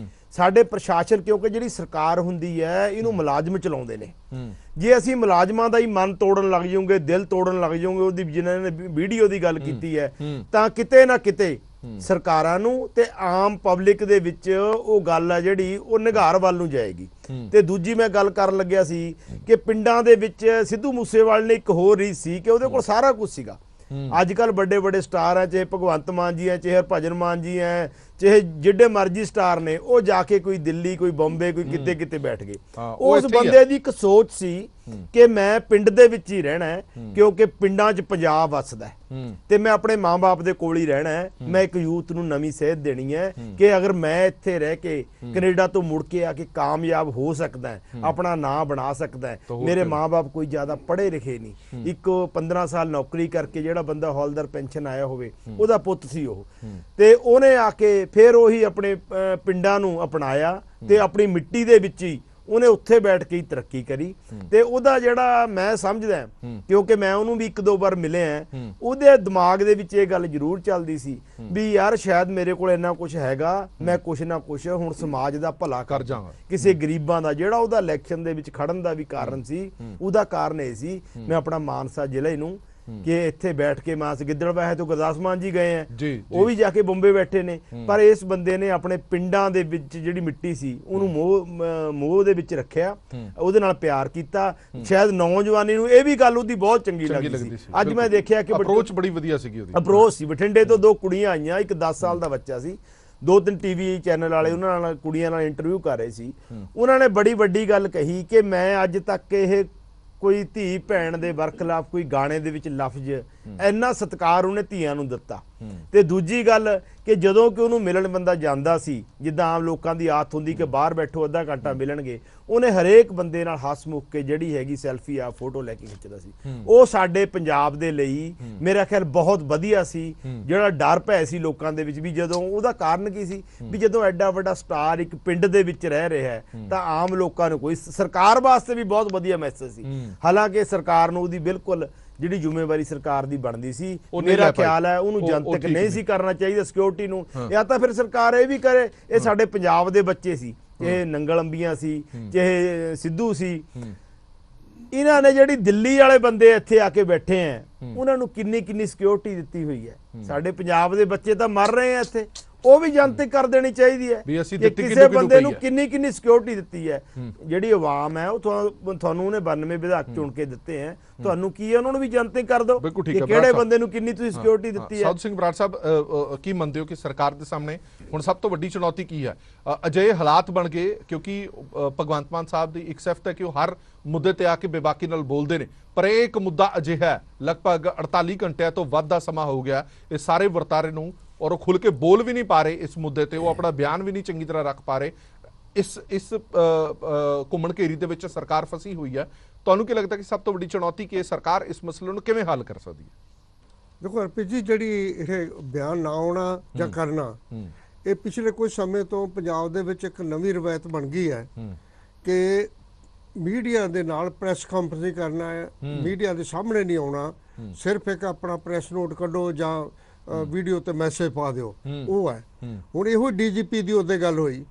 ਸਾਡੇ ਪ੍ਰਸ਼ਾਸਨ, ਕਿਉਂਕਿ ਜਿਹੜੀ ਸਰਕਾਰ ਹੁੰਦੀ ਹੈ ਇਹਨੂੰ ਮੁਲਾਜ਼ਮ ਚਲਾਉਂਦੇ ਨੇ। ਜੇ ਅਸੀਂ ਮੁਲਾਜ਼ਮਾਂ ਦਾ ਹੀ ਮਨ ਤੋੜਨ ਲੱਗ ਜਾਵਾਂਗੇ, ਦਿਲ ਤੋੜਨ ਲੱਗ ਜਾਵਾਂਗੇ, ਉਹਦੀ ਜਿਹਨਾਂ ਨੇ ਵੀਡੀਓ ਦੀ ਗੱਲ ਕੀਤੀ ਹੈ, ਤਾਂ ਕਿਤੇ ਨਾ ਕਿਤੇ ਸਰਕਾਰਾਂ ਨੂੰ ਤੇ ਆਮ ਪਬਲਿਕ ਦੇ ਵਿੱਚ ਉਹ ਗੱਲ ਹੈ ਜਿਹੜੀ ਉਹ ਨਿਘਾਰ ਵੱਲ ਨੂੰ ਜਾਏਗੀ। ਤੇ ਦੂਜੀ ਮੈਂ ਗੱਲ ਕਰਨ ਲੱਗਿਆ ਸੀ ਕਿ ਪਿੰਡਾਂ ਦੇ ਵਿੱਚ ਸਿੱਧੂ ਮੂਸੇਵਾਲੇ ਨੇ ਇੱਕ ਹੋਰ ਰੀਤ ਸੀ ਕਿ ਉਹਦੇ ਕੋਲ ਸਾਰਾ ਕੁਝ ਸੀਗਾ। ਅੱਜ ਕੱਲ ਵੱਡੇ ਵੱਡੇ ਸਟਾਰ ਹੈ, ਚਾਹੇ ਭਗਵੰਤ ਮਾਨ ਜੀ ਹੈ, ਚਾਹੇ ਹਰਭਜਨ ਮਾਨ ਜੀ ਹੈ, ਚਾਹੇ ਜਿਹੜੇ ਮਰਜ਼ੀ ਸਟਾਰ ਨੇ, ਉਹ ਜਾ ਕੇ ਕੋਈ ਦਿੱਲੀ, ਕੋਈ ਬੰਬੇ, ਕੋਈ ਕਿਤੇ ਕਿਤੇ ਬੈਠ ਗਏ। ਉਸ ਬੰਦੇ ਦੀ ਇੱਕ ਸੋਚ ਸੀ ਕਿ ਮੈਂ ਪਿੰਡ ਦੇ ਵਿੱਚ ਹੀ ਰਹਿਣਾ ਹੈ ਕਿਉਂਕਿ ਪਿੰਡਾਂ 'ਚ ਪੰਜਾਬ ਵੱਸਦਾ ਹੈ ਤੇ ਮੈਂ ਆਪਣੇ ਮਾਂ-ਬਾਪ ਦੇ ਕੋਲ ਹੀ ਰਹਿਣਾ ਹੈ। ਮੈਂ ਇੱਕ ਯੂਥ ਨੂੰ ਨਵੀਂ ਸੇਧ ਦੇਣੀ ਹੈ ਕਿ ਅਗਰ ਮੈਂ ਇੱਥੇ ਰਹਿ ਕੇ ਕੈਨੇਡਾ ਤੋਂ ਮੁੜ ਕੇ ਆ ਕੇ ਕਾਮਯਾਬ ਹੋ ਸਕਦਾ ਹੈ, ਆਪਣਾ ਨਾਂ ਬਣਾ ਸਕਦਾ ਹੈ। ਮੇਰੇ ਮਾਂ-ਬਾਪ ਕੋਈ ਜ਼ਿਆਦਾ ਪੜ੍ਹੇ ਲਿਖੇ ਨਹੀਂ, ਇੱਕ 15 ਸਾਲ ਨੌਕਰੀ ਕਰਕੇ ਜਿਹੜਾ ਬੰਦਾ ਹੌਲਦਾਰ ਪੈਨਸ਼ਨ ਆਇਆ ਹੋਵੇ ਉਹਦਾ ਪੁੱਤ ਸੀ ਉਹ, ਤੇ ਉਹਨੇ ਆ ਕੇ ਫਿਰ ਉਹੀ ਆਪਣੇ ਪਿੰਡਾਂ ਨੂੰ ਅਪਣਾਇਆ ਤੇ ਆਪਣੀ ਮਿੱਟੀ ਦੇ ਵਿੱਚ ਹੀ ਉਹਨੇ ਉੱਥੇ ਬੈਠ ਕੇ ਹੀ ਤਰੱਕੀ ਕਰੀ। ਤੇ ਉਹਦਾ ਜਿਹੜਾ ਮੈਂ ਸਮਝਦਾ ਕਿਉਂਕਿ ਮੈਂ ਉਹਨੂੰ ਵੀ 1-2 ਵਾਰ ਮਿਲਿਆ, ਉਹਦੇ ਦਿਮਾਗ ਦੇ ਵਿੱਚ ਇਹ ਗੱਲ ਜ਼ਰੂਰ ਚੱਲਦੀ ਸੀ ਵੀ ਯਾਰ ਸ਼ਾਇਦ ਮੇਰੇ ਕੋਲ ਇੰਨਾ ਕੁਝ ਹੈਗਾ, ਮੈਂ ਕੁਛ ਨਾ ਕੁਛ ਹੁਣ ਸਮਾਜ ਦਾ ਭਲਾ ਕਰ ਜਾਵਾਂ, ਕਿਸੇ ਗਰੀਬਾਂ ਦਾ। ਜਿਹੜਾ ਉਹਦਾ ਇਲੈਕਸ਼ਨ ਦੇ ਵਿੱਚ ਖੜਨ ਦਾ ਵੀ ਕਾਰਨ ਸੀ, ਉਹਦਾ ਕਾਰਨ ਇਹ ਸੀ ਮੈਂ ਆਪਣਾ ਮਾਨਸਾ ਜ਼ਿਲ੍ਹੇ ਨੂੰ ਕਿ ਇੱਥੇ ਬੈਠ ਕੇ ਮਾਸ ਗਿੱਦੜਬਾਹੇ ਤੋਂ ਗੁਰਦਾਸ ਮਾਨ ਜੀ ਗਏ ਆ, ਉਹ ਵੀ ਜਾ ਕੇ ਬੰਬੇ ਬੈਠੇ ਨੇ, ਪਰ ਇਸ ਬੰਦੇ ਨੇ ਆਪਣੇ ਪਿੰਡਾਂ ਦੇ ਵਿੱਚ ਜਿਹੜੀ ਮਿੱਟੀ ਸੀ ਉਹਨੂੰ ਮੋਹ ਦੇ ਵਿੱਚ ਰੱਖਿਆ, ਉਹਦੇ ਨਾਲ ਪਿਆਰ ਕੀਤਾ। ਸ਼ਾਇਦ ਨੌਜਵਾਨੀ ਨੂੰ ਇਹ ਵੀ ਗੱਲ ਉਹਦੀ ਬਹੁਤ ਚੰਗੀ ਲੱਗਦੀ ਸੀ। ਅੱਜ ਮੈਂ ਦੇਖਿਆ ਕਿ ਅਪਰੋਚ ਬੜੀ ਵਧੀਆ ਸੀਗੀ ਉਹਦੀ। ਅਪਰੋਚ ਸੀ। ਬਠਿੰਡੇ ਤੋਂ 2 ਕੁੜੀਆਂ ਆਈਆਂ, ਇੱਕ 10 ਸਾਲ ਦਾ ਬੱਚਾ ਸੀ, 2-3 ਟੀਵੀ ਚੈਨਲ ਵਾਲੇ ਉਹਨਾਂ ਨਾਲ ਕੁੜੀਆਂ ਨਾਲ ਇੰਟਰਵਿਊ ਕਰ ਰਹੇ ਸੀ। ਉਹਨਾਂ ਨੇ ਬੜੀ ਵੱਡੀ ਗੱਲ ਕਹੀ ਕਿ ਮੈਂ ਅੱਜ ਤੱਕ ਇਹ ਕੋਈ ਧੀ ਭੈਣ ਦੇ ਬਰਖਲਾਫ ਕੋਈ ਗਾਣੇ ਦੇ ਵਿੱਚ ਲਫ਼ਜ਼ ਇੰਨਾ ਸਤਿਕਾਰ ਉਹਨੇ ਧੀਆਂ ਨੂੰ ਦਿੱਤਾ। ਤੇ ਦੂਜੀ ਗੱਲ ਕਿ ਜਦੋਂ ਕਿ ਉਹਨੂੰ ਮਿਲਣ ਬੰਦਾ ਜਾਂਦਾ ਸੀ, ਜਿੱਦਾਂ ਆਮ ਲੋਕਾਂ ਦੀ ਆਦਤ ਹੁੰਦੀ ਕਿ ਬਾਹਰ ਬੈਠੋ ਅੱਧਾ ਘੰਟਾ ਮਿਲਣਗੇ, ਉਹਨੇ ਹਰੇਕ ਬੰਦੇ ਨਾਲ ਹੱਸ-ਮੁੱਖ ਕੇ ਜਿਹੜੀ ਹੈਗੀ ਸੈਲਫੀ ਆ ਫੋਟੋ ਲੈ ਕੇ ਖਿੱਚਦਾ ਸੀ। ਉਹ ਸਾਡੇ ਪੰਜਾਬ ਦੇ ਲਈ ਮੇਰਾ ਖਿਆਲ ਬਹੁਤ ਵਧੀਆ ਸੀ। ਜਿਹੜਾ ਡਰ ਭੈ ਸੀ ਲੋਕਾਂ ਦੇ ਵਿੱਚ ਵੀ ਜਦੋਂ, ਉਹਦਾ ਕਾਰਨ ਕੀ ਸੀ ਵੀ ਜਦੋਂ ਐਡਾ ਵੱਡਾ ਸਟਾਰ ਇੱਕ ਪਿੰਡ ਦੇ ਵਿੱਚ ਰਹਿ ਰਿਹਾ ਹੈ ਤਾਂ ਆਮ ਲੋਕਾਂ ਨੂੰ ਕੋਈ, ਸਰਕਾਰ ਵਾਸਤੇ ਵੀ ਬਹੁਤ ਵਧੀਆ ਮੈਸੇਜ ਸੀ। ਹਾਲਾਂਕਿ ਸਰਕਾਰ ਨੂੰ ਉਹਦੀ ਬਿਲਕੁਲ ਜਿਹੜੀ ਜ਼ਿੰਮੇਵਾਰੀ ਸਰਕਾਰ ਦੀ ਬਣਦੀ ਸੀ, ਮੇਰਾ ਖਿਆਲ ਹੈ ਉਹਨੂੰ ਜਨਤਕ ਨਹੀਂ ਸੀ ਕਰਨਾ ਚਾਹੀਦਾ ਸਿਕਿਉਰਿਟੀ ਨੂੰ, ਜਾਂ ਤਾਂ ਫਿਰ ਸਰਕਾਰ ਇਹ ਵੀ ਕਰੇ। ਇਹ ਸਾਡੇ ਪੰਜਾਬ ਦੇ ਬੱਚੇ ਸੀ, ਚਾਹੇ ਨੰਗਲ ਅੰਬੀਆਂ ਸੀ, ਚਾਹੇ ਸਿੱਧੂ ਸੀ, ਇਹਨਾਂ ਨੇ ਜਿਹੜੀ ਦਿੱਲੀ ਵਾਲੇ ਬੰਦੇ ਇੱਥੇ ਆ ਕੇ ਬੈਠੇ ਆ ਉਹਨਾਂ ਨੂੰ ਕਿੰਨੀ ਸਿਕਿਉਰਿਟੀ ਦਿੱਤੀ ਹੋਈ ਹੈ। ਸਾਡੇ ਪੰਜਾਬ ਦੇ ਬੱਚੇ ਤਾਂ ਮਰ ਰਹੇ ਆ ਇੱਥੇ, ਉਹ ਵੀ ਜਨਤਕ ਕਰ ਦੇਣੀ ਚਾਹੀਦੀ ਹੈ ਕਿ ਕਿਸੇ ਬੰਦੇ ਨੂੰ ਕਿੰਨੀ ਸਿਕਿਉਰਿਟੀ ਦਿੱਤੀ ਹੈ। ਜਿਹੜੀ ਆਵਾਮ ਹੈ ਉਹ ਤੁਹਾਨੂੰ ਉਹਨੇ 92 ਵਿਧਾਇਕ ਚੁਣ ਕੇ ਦਿੱਤੇ ਹੈ, ਤੁਹਾਨੂੰ ਕੀ ਹੈ ਉਹਨਾਂ ਨੂੰ ਵੀ ਜਨਤਕ ਕਰ ਦਿਓ ਕਿ ਕਿਹੜੇ ਬੰਦੇ ਨੂੰ ਕਿੰਨੀ ਤੁਸੀਂ ਸਿਕਿਉਰਿਟੀ ਦਿੱਤੀ ਹੈ। ਸਾਧੂ ਸਿੰਘ ਬਰਾੜ ਸਾਹਿਬ, ਕੀ ਮੰਨਦੇ ਹੋ ਕਿ ਸਰਕਾਰ ਦੇ ਸਾਹਮਣੇ ਹੁਣ ਸਭ ਤੋਂ ਵੱਡੀ ਚੁਣੌਤੀ ਕੀ ਹੈ? ਅਜਿਹੇ ਹਾਲਾਤ ਬਣ ਗਏ ਕਿਉਂਕਿ ਭਗਵੰਤ ਮਾਨ ਸਾਹਿਬ ਦੀ ਇੱਕ ਸਿਫਤ ਹੈ ਕਿ ਉਹ ਹਰ ਮੁੱਦੇ ਤੇ ਆ ਕੇ ਬੇਬਾਕੀ ਨਾਲ ਬੋਲਦੇ ਨੇ, ਪਰ ਇਹ ਇੱਕ ਮੁੱਦਾ ਅਜਿਹਾ ਲਗਭਗ 48 ਘੰਟਿਆਂ ਤੋਂ ਵੱਧ ਦਾ ਸਮਾਂ ਹੋ ਗਿਆ ਇਹ ਸਾਰੇ ਵਰਤਾਰੇ ਨੂੰ, ਔਰ ਉਹ ਖੁੱਲ ਕੇ ਬੋਲ ਵੀ ਨਹੀਂ ਪਾ ਰਹੇ ਇਸ ਮੁੱਦੇ ਤੇ, ਉਹ ਆਪਣਾ ਬਿਆਨ ਵੀ ਨਹੀਂ ਚੰਗੀ ਤਰ੍ਹਾਂ ਰੱਖ ਪਾ ਰਹੇ। ਇਸ ਘੁੰਮਣ ਘੇਰੀ ਦੇ ਵਿੱਚ ਸਰਕਾਰ ਫਸੀ ਹੋਈ ਹੈ। ਤੁਹਾਨੂੰ ਕੀ ਲੱਗਦਾ ਕਿ ਸਭ ਤੋਂ ਵੱਡੀ ਚੁਣੌਤੀ ਕਿ ਸਰਕਾਰ ਇਸ ਮਸਲੇ ਨੂੰ ਕਿਵੇਂ ਹੱਲ ਕਰ ਸਕਦੀ ਹੈ? ਦੇਖੋ ਹਰਪ੍ਰੀਤ ਜੀ, ਜਿਹੜੀ ਇਹ ਬਿਆਨ ਨਾ ਆਉਣਾ ਜਾਂ ਕਰਨਾ, ਇਹ ਪਿਛਲੇ ਕੁਝ ਸਮੇਂ ਤੋਂ ਪੰਜਾਬ ਦੇ ਵਿੱਚ ਇੱਕ ਨਵੀਂ ਰਵਾਇਤ ਬਣ ਗਈ ਹੈ ਕਿ ਮੀਡੀਆ ਦੇ ਨਾਲ ਪ੍ਰੈਸ ਕਾਨਫਰੰਸ ਕਰਨਾ ਹੈ, ਮੀਡੀਆ ਦੇ ਸਾਹਮਣੇ ਨਹੀਂ ਆਉਣਾ, ਸਿਰਫ ਇੱਕ ਆਪਣਾ ਪ੍ਰੈਸ ਨੋਟ ਕੱਢੋ ਜਾਂ ਵੀਡੀਓ ਤੇ ਮੈਸੇਜ ਪਾ ਦਿਓ, ਉਹ ਹੈ। ਹੁਣ ਇਹੋ ਡੀਜੀਪੀ ਦੀ ਉਹਦੇ ਗੱਲ ਹੋਈ।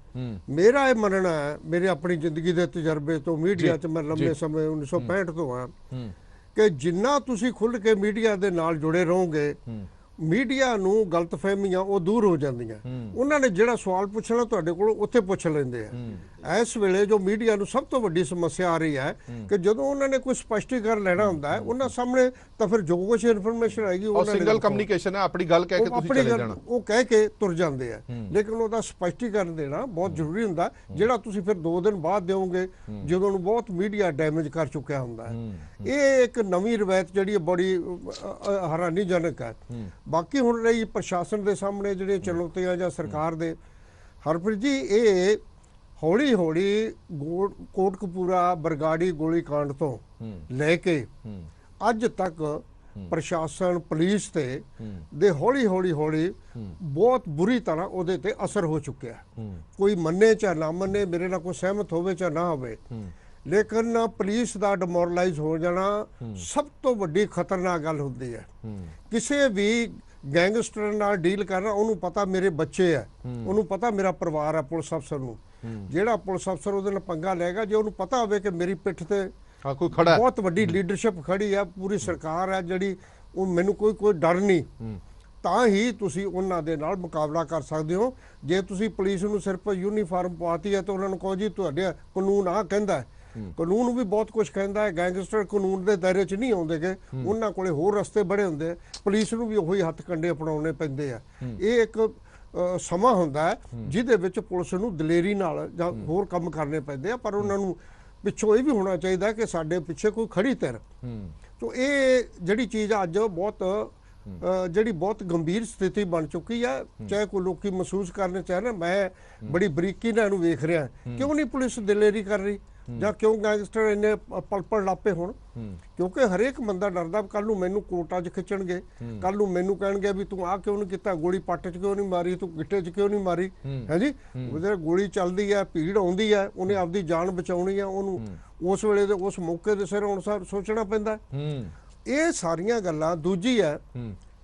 ਮੇਰਾ ਇਹ ਮੰਨਣਾ ਹੈ, ਮੇਰੇ ਆਪਣੀ ਜ਼ਿੰਦਗੀ ਦੇ ਤਜਰਬੇ ਤੋਂ, ਮੀਡੀਆ 'ਚ ਮੈਂ ਲੰਬੇ ਸਮੇਂ 1965 ਤੋਂ ਆ, ਕਿ ਜਿੰਨਾ ਤੁਸੀਂ ਖੁੱਲ੍ਹ ਕੇ ਮੀਡੀਆ ਦੇ ਨਾਲ ਜੁੜੇ ਰਹੋਗੇ, ਮੀਡੀਆ ਨੂੰ ਗਲਤਫਹਿਮੀਆਂ ਉਹ ਦੂਰ ਹੋ ਜਾਂਦੀਆਂ। ਉਹਨਾਂ ਨੇ ਜਿਹੜਾ ਸਵਾਲ ਪੁੱਛਣਾ ਤੁਹਾਡੇ ਕੋਲ ਉੱਥੇ ਪੁੱਛ ਲੈਂਦੇ ਆ। ਇਸ ਵੇਲੇ ਜੋ ਮੀਡੀਆ ਨੂੰ ਸਭ ਤੋਂ ਵੱਡੀ ਸਮੱਸਿਆ ਆ ਰਹੀ ਹੈ ਕਿ ਜਦੋਂ ਉਹਨਾਂ ਨੇ ਕੋਈ ਸਪਸ਼ਟੀਕਰਨ ਲੈਣਾ ਹੁੰਦਾ ਹੈ ਉਹਨਾਂ ਸਾਹਮਣੇ ਤਾਂ ਫਿਰ ਜੋ ਕੁਝ ਇਨਫੋਰਮੇਸ਼ਨ ਆਏਗੀ ਉਹ ਸਿੰਗਲ ਕਮਿਊਨੀਕੇਸ਼ਨ ਹੈ, ਆਪਣੀ ਗੱਲ ਕਹਿ ਕੇ ਤੁਸੀਂ ਚਲੇ ਜਾਣਾ, ਉਹ ਕਹਿ ਕੇ ਤੁਰ ਜਾਂਦੇ ਆ। ਲੇਕਿਨ ਉਹਦਾ ਸਪਸ਼ਟੀਕਰਨ ਦੇਣਾ ਬਹੁਤ ਜ਼ਰੂਰੀ ਹੁੰਦਾ, ਜਿਹੜਾ ਤੁਸੀਂ ਫਿਰ 2 ਦਿਨ ਬਾਅਦ ਦਿਓਗੇ ਜਦੋਂ ਨੂੰ ਬਹੁਤ ਮੀਡੀਆ ਡੈਮੇਜ ਕਰ ਚੁੱਕਿਆ ਹੁੰਦਾ ਹੈ। ਇਹ ਇੱਕ ਨਵੀਂ ਰਵਾਇਤ ਜਿਹੜੀ ਬੜੀ ਹੈਰਾਨੀਜਨਕ ਹੈ। ਬਾਕੀ ਹੁਣ ਰਹੀ ਪ੍ਰਸ਼ਾਸਨ ਦੇ ਸਾਹਮਣੇ ਜਿਹੜੇ ਚੁਣੌਤੀਆਂ ਜਾਂ ਸਰਕਾਰ ਦੇ, ਹਰਪ੍ਰੀਤ ਜੀ ਇਹ ਹੌਲੀ ਹੌਲੀ ਕੋਟਕਪੂਰਾ ਬਰਗਾੜੀ ਗੋਲੀ ਕਾਂਡ ਤੋਂ ਲੈ ਕੇ ਅੱਜ ਤੱਕ ਪ੍ਰਸ਼ਾਸਨ ਪੁਲਿਸ ਤੇ ਦੇ ਹੌਲੀ ਹੌਲੀ ਬਹੁਤ ਬੁਰੀ ਤਰ੍ਹਾਂ ਉਹਦੇ ਤੇ ਅਸਰ ਹੋ ਚੁੱਕਿਆ। ਕੋਈ ਮੰਨੇ ਚਾਹੇ ਨਾ ਮੰਨੇ, ਮੇਰੇ ਨਾਲ ਕੋਈ ਸਹਿਮਤ ਹੋਵੇ ਚਾਹੇ ਨਾ ਹੋਵੇ, ਲੇਕਿਨ ਪੁਲਿਸ ਦਾ ਡਿਮੋਰਲਾਈਜ਼ ਹੋ ਜਾਣਾ ਸਭ ਤੋਂ ਵੱਡੀ ਖਤਰਨਾਕ ਗੱਲ ਹੁੰਦੀ ਹੈ। ਕਿਸੇ ਵੀ ਗੈਂਗਸਟਰ ਨਾਲ ਡੀਲ ਕਰਨਾ, ਉਹਨੂੰ ਪਤਾ ਮੇਰੇ ਬੱਚੇ ਹੈ, ਉਹਨੂੰ ਪਤਾ ਮੇਰਾ ਪਰਿਵਾਰ ਹੈ। ਪੁਲਿਸ ਅਫਸਰ ਨੂੰ, ਜਿਹੜਾ ਪੁਲਿਸ ਅਫਸਰ ਉਹਦੇ ਨਾਲ ਪੰਗਾ ਲਏਗਾ, ਜੇ ਉਹਨੂੰ ਪਤਾ ਹੋਵੇ ਕਿ ਮੇਰੀ ਪਿੱਠ ਤੇ ਕੋਈ ਖੜਾ ਹੈ, ਬਹੁਤ ਵੱਡੀ ਲੀਡਰਸ਼ਿਪ ਖੜੀ ਹੈ, ਪੂਰੀ ਸਰਕਾਰ ਹੈ ਜਿਹੜੀ, ਉਹ ਮੈਨੂੰ ਕੋਈ ਡਰ ਨਹੀਂ, ਤਾਂ ਹੀ ਤੁਸੀਂ ਉਹਨਾਂ ਦੇ ਨਾਲ ਮੁਕਾਬਲਾ ਕਰ ਸਕਦੇ ਹੋ। ਜੇ ਤੁਸੀਂ ਪੁਲਿਸ ਨੂੰ ਸਿਰਫ ਯੂਨੀਫਾਰਮ ਪਵਾਤੀ ਹੈ ਤਾਂ ਉਹਨਾਂ ਨੂੰ ਕਹੋ ਜੀ ਤੁਹਾਡੇ ਕਾਨੂੰਨ ਆ ਕਹਿੰਦਾ ਹੈ, ਕਾਨੂੰਨ ਵੀ ਬਹੁਤ ਕੁਝ ਕਹਿੰਦਾ ਹੈ। ਗੈਂਗਸਟਰ ਕਾਨੂੰਨ ਦੇ ਦਾਇਰੇ 'ਚ ਨਹੀਂ ਆਉਂਦੇਗੇ, ਉਹਨਾਂ ਕੋਲੇ ਹੋਰ ਰਸਤੇ ਬੜੇ ਹੁੰਦੇ, ਪੁਲਿਸ ਨੂੰ ਵੀ ਉਹੀ ਹੱਥ ਕੰਡੇ ਅਪਣਾਉਣੇ ਪੈਂਦੇ ਆ। ਇਹ ਇੱਕ ਸਮਾਂ ਹੁੰਦਾ ਹੈ ਜਿਹਦੇ ਵਿੱਚ ਪੁਲਿਸ ਨੂੰ ਦਲੇਰੀ ਨਾਲ ਜਾਂ ਹੋਰ ਕੰਮ ਕਰਨੇ ਪੈਂਦੇ ਆ, ਪਰ ਉਹਨਾਂ ਨੂੰ ਪਿੱਛੋਂ ਇਹ ਵੀ ਹੋਣਾ ਚਾਹੀਦਾ ਕਿ ਸਾਡੇ ਪਿੱਛੇ ਕੋਈ ਖੜੀ ਧਿਰ। ਤੋ ਇਹ ਜਿਹੜੀ ਚੀਜ਼ ਅੱਜ ਜਿਹੜੀ ਬਹੁਤ ਗੰਭੀਰ ਸਥਿਤੀ ਬਣ ਚੁੱਕੀ ਹੈ, ਚਾਹੇ ਕੋਈ ਲੋਕੀ ਮਹਿਸੂਸ ਕਰਨੇ ਚਾਹੇ ਨਾ, ਮੈਂ ਬੜੀ ਬਰੀਕੀ ਨਾਲ ਇਹਨੂੰ ਵੇਖ ਰਿਹਾ, ਕਿਉਂ ਨਹੀਂ ਪੁਲਿਸ ਦਲੇਰੀ ਕਰ ਰਹੀ, ਜਾਂ ਕਿਉਂ ਗੈਂਗਸਟਰ ਇੰਨੇ ਪਲਪਲ ਲਾਪੇ ਹੋਣ? ਕਿਉਂਕਿ ਹਰੇਕ ਬੰਦਾ ਡਰਦਾ ਕੱਲ ਨੂੰ ਮੈਨੂੰ ਕੋਰਟਾਂ 'ਚ ਖਿੱਚਣਗੇ, ਕੱਲ ਨੂੰ ਮੈਨੂੰ ਕਹਿਣਗੇ ਵੀ ਤੂੰ ਆਹ ਕਿਉਂ ਨਹੀਂ ਕੀਤਾ, ਗੋਲੀ ਪੱਟ 'ਚ ਕਿਉਂ ਨਹੀਂ ਮਾਰੀ, ਤੂੰ ਗਿੱਟੇ 'ਚ ਕਿਉਂ ਨਹੀਂ ਮਾਰੀ, ਹੈ ਜੀ। ਉਹਦੇ ਗੋਲੀ ਚੱਲਦੀ ਹੈ, ਭੀੜ ਆਉਂਦੀ ਹੈ, ਉਹਨੇ ਆਪਦੀ ਜਾਨ ਬਚਾਉਣੀ ਹੈ, ਉਹਨੂੰ ਉਸ ਵੇਲੇ ਦੇ ਉਸ ਮੌਕੇ ਦੇ ਸਿਰ ਅਨੁਸਾਰ ਸੋਚਣਾ ਪੈਂਦਾ। ਇਹ ਸਾਰੀਆਂ ਗੱਲਾਂ। ਦੂਜੀ ਹੈ,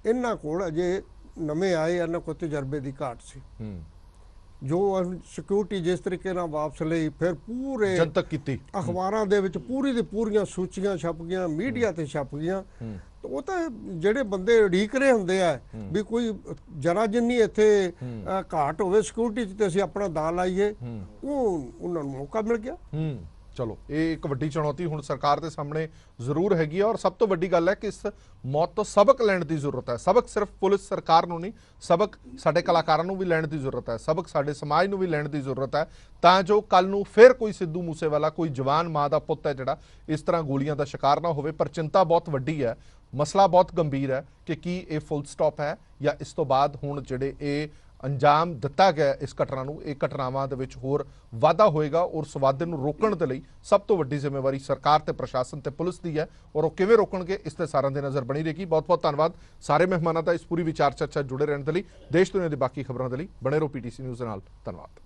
ਇਹਨਾਂ ਕੋਲ ਅਜੇ ਨਵੇਂ ਆਏ, ਇਹਨਾਂ ਕੋਲ ਤਜਰਬੇ ਦੀ ਘਾਟ ਸੀ। ਜੋ ਸਿਕਿਉਰਿਟੀ ਜਿਸ ਤਰੀਕੇ ਨਾਲ ਵਾਪਸ ਲਈ, ਫਿਰ ਪੂਰੇ ਜਨਤਕ ਕੀਤੀ, ਅਖਬਾਰਾਂ ਦੇ ਵਿੱਚ ਪੂਰੀ ਦੇ ਪੂਰੀਆਂ ਸੂਚੀਆਂ ਛਪ ਗਈਆਂ, ਮੀਡੀਆ ਤੇ ਛਪ ਗਈਆਂ। ਉਹ ਤਾਂ ਜਿਹੜੇ ਬੰਦੇ ਉਡੀਕ ਰਹੇ ਹੁੰਦੇ ਆ ਵੀ ਕੋਈ ਜਰਾ ਜਿੰਨੀ ਇੱਥੇ ਘਾਟ ਹੋਵੇ ਸਿਕਿਉਰਿਟੀ 'ਚ ਤੇ ਅਸੀਂ ਆਪਣਾ ਦਾਅ ਲਾਈਏ, ਉਹ ਉਹਨਾਂ ਨੂੰ ਮੌਕਾ ਮਿਲ ਗਿਆ। ਚਲੋ ਇਹ ਇੱਕ ਵੱਡੀ ਚੁਣੌਤੀ ਹੁਣ ਸਰਕਾਰ ਦੇ ਸਾਹਮਣੇ ਜ਼ਰੂਰ ਹੈਗੀ ਹੈ, ਔਰ ਸਭ ਤੋਂ ਵੱਡੀ ਗੱਲ ਹੈ ਕਿ ਇਸ ਮੌਤ ਤੋਂ ਸਬਕ ਲੈਣ ਦੀ ਜ਼ਰੂਰਤ ਹੈ। ਸਬਕ ਸਿਰਫ ਪੁਲਿਸ ਸਰਕਾਰ ਨੂੰ ਨਹੀਂ, ਸਬਕ ਸਾਡੇ ਕਲਾਕਾਰਾਂ ਨੂੰ ਵੀ ਲੈਣ ਦੀ ਜ਼ਰੂਰਤ ਹੈ, ਸਬਕ ਸਾਡੇ ਸਮਾਜ ਨੂੰ ਵੀ ਲੈਣ ਦੀ ਜ਼ਰੂਰਤ ਹੈ, ਤਾਂ ਜੋ ਕੱਲ ਨੂੰ ਫਿਰ ਕੋਈ ਸਿੱਧੂ ਮੂਸੇਵਾਲਾ, ਕੋਈ ਜਵਾਨ ਮਾਂ ਦਾ ਪੁੱਤ ਹੈ ਜਿਹੜਾ ਇਸ ਤਰ੍ਹਾਂ ਗੋਲੀਆਂ ਦਾ ਸ਼ਿਕਾਰ ਨਾ ਹੋਵੇ। ਪਰ ਚਿੰਤਾ ਬਹੁਤ ਵੱਡੀ ਹੈ, ਮਸਲਾ ਬਹੁਤ ਗੰਭੀਰ ਹੈ ਕਿ ਕੀ ਇਹ ਫੁੱਲ ਸਟਾਪ ਹੈ ਜਾਂ ਇਸ ਤੋਂ ਬਾਅਦ ਹੁਣ ਜਿਹੜੇ ਇਹ ਅੰਜਾਮ ਦਿੱਤਾ ਗਿਆ ਇਸ ਘਟਨਾ ਨੂੰ, ਇਹ ਘਟਨਾਵਾਂ ਦੇ ਵਿੱਚ ਹੋਰ ਵਾਧਾ ਹੋਏਗਾ। ਔਰ ਉਸ ਵਾਧੇ ਨੂੰ ਰੋਕਣ ਦੇ ਲਈ ਸਭ ਤੋਂ ਵੱਡੀ ਜ਼ਿੰਮੇਵਾਰੀ ਸਰਕਾਰ ਤੇ ਪ੍ਰਸ਼ਾਸਨ ਤੇ ਪੁਲਿਸ ਦੀ ਹੈ, ਔਰ ਉਹ ਕਿਵੇਂ ਰੋਕਣਗੇ ਇਸ ਤੇ ਸਾਰਿਆਂ ਦੀ ਨਜ਼ਰ ਬਣੀ ਰਹੇਗੀ। ਬਹੁਤ ਬਹੁਤ ਧੰਨਵਾਦ ਸਾਰੇ ਮਹਿਮਾਨਾਂ ਦਾ ਇਸ ਪੂਰੀ ਵਿਚਾਰ ਚਰਚਾ ਜੁੜੇ ਰਹਿਣ ਦੇ ਲਈ। ਦੇਸ਼ ਦੁਨੀਆ ਦੀ ਬਾਕੀ ਖਬਰਾਂ ਦੇ ਲਈ ਬਣੇ ਰਹੋ PTC ਨਿਊਜ਼ ਦੇ ਨਾਲ। ਧੰਨਵਾਦ।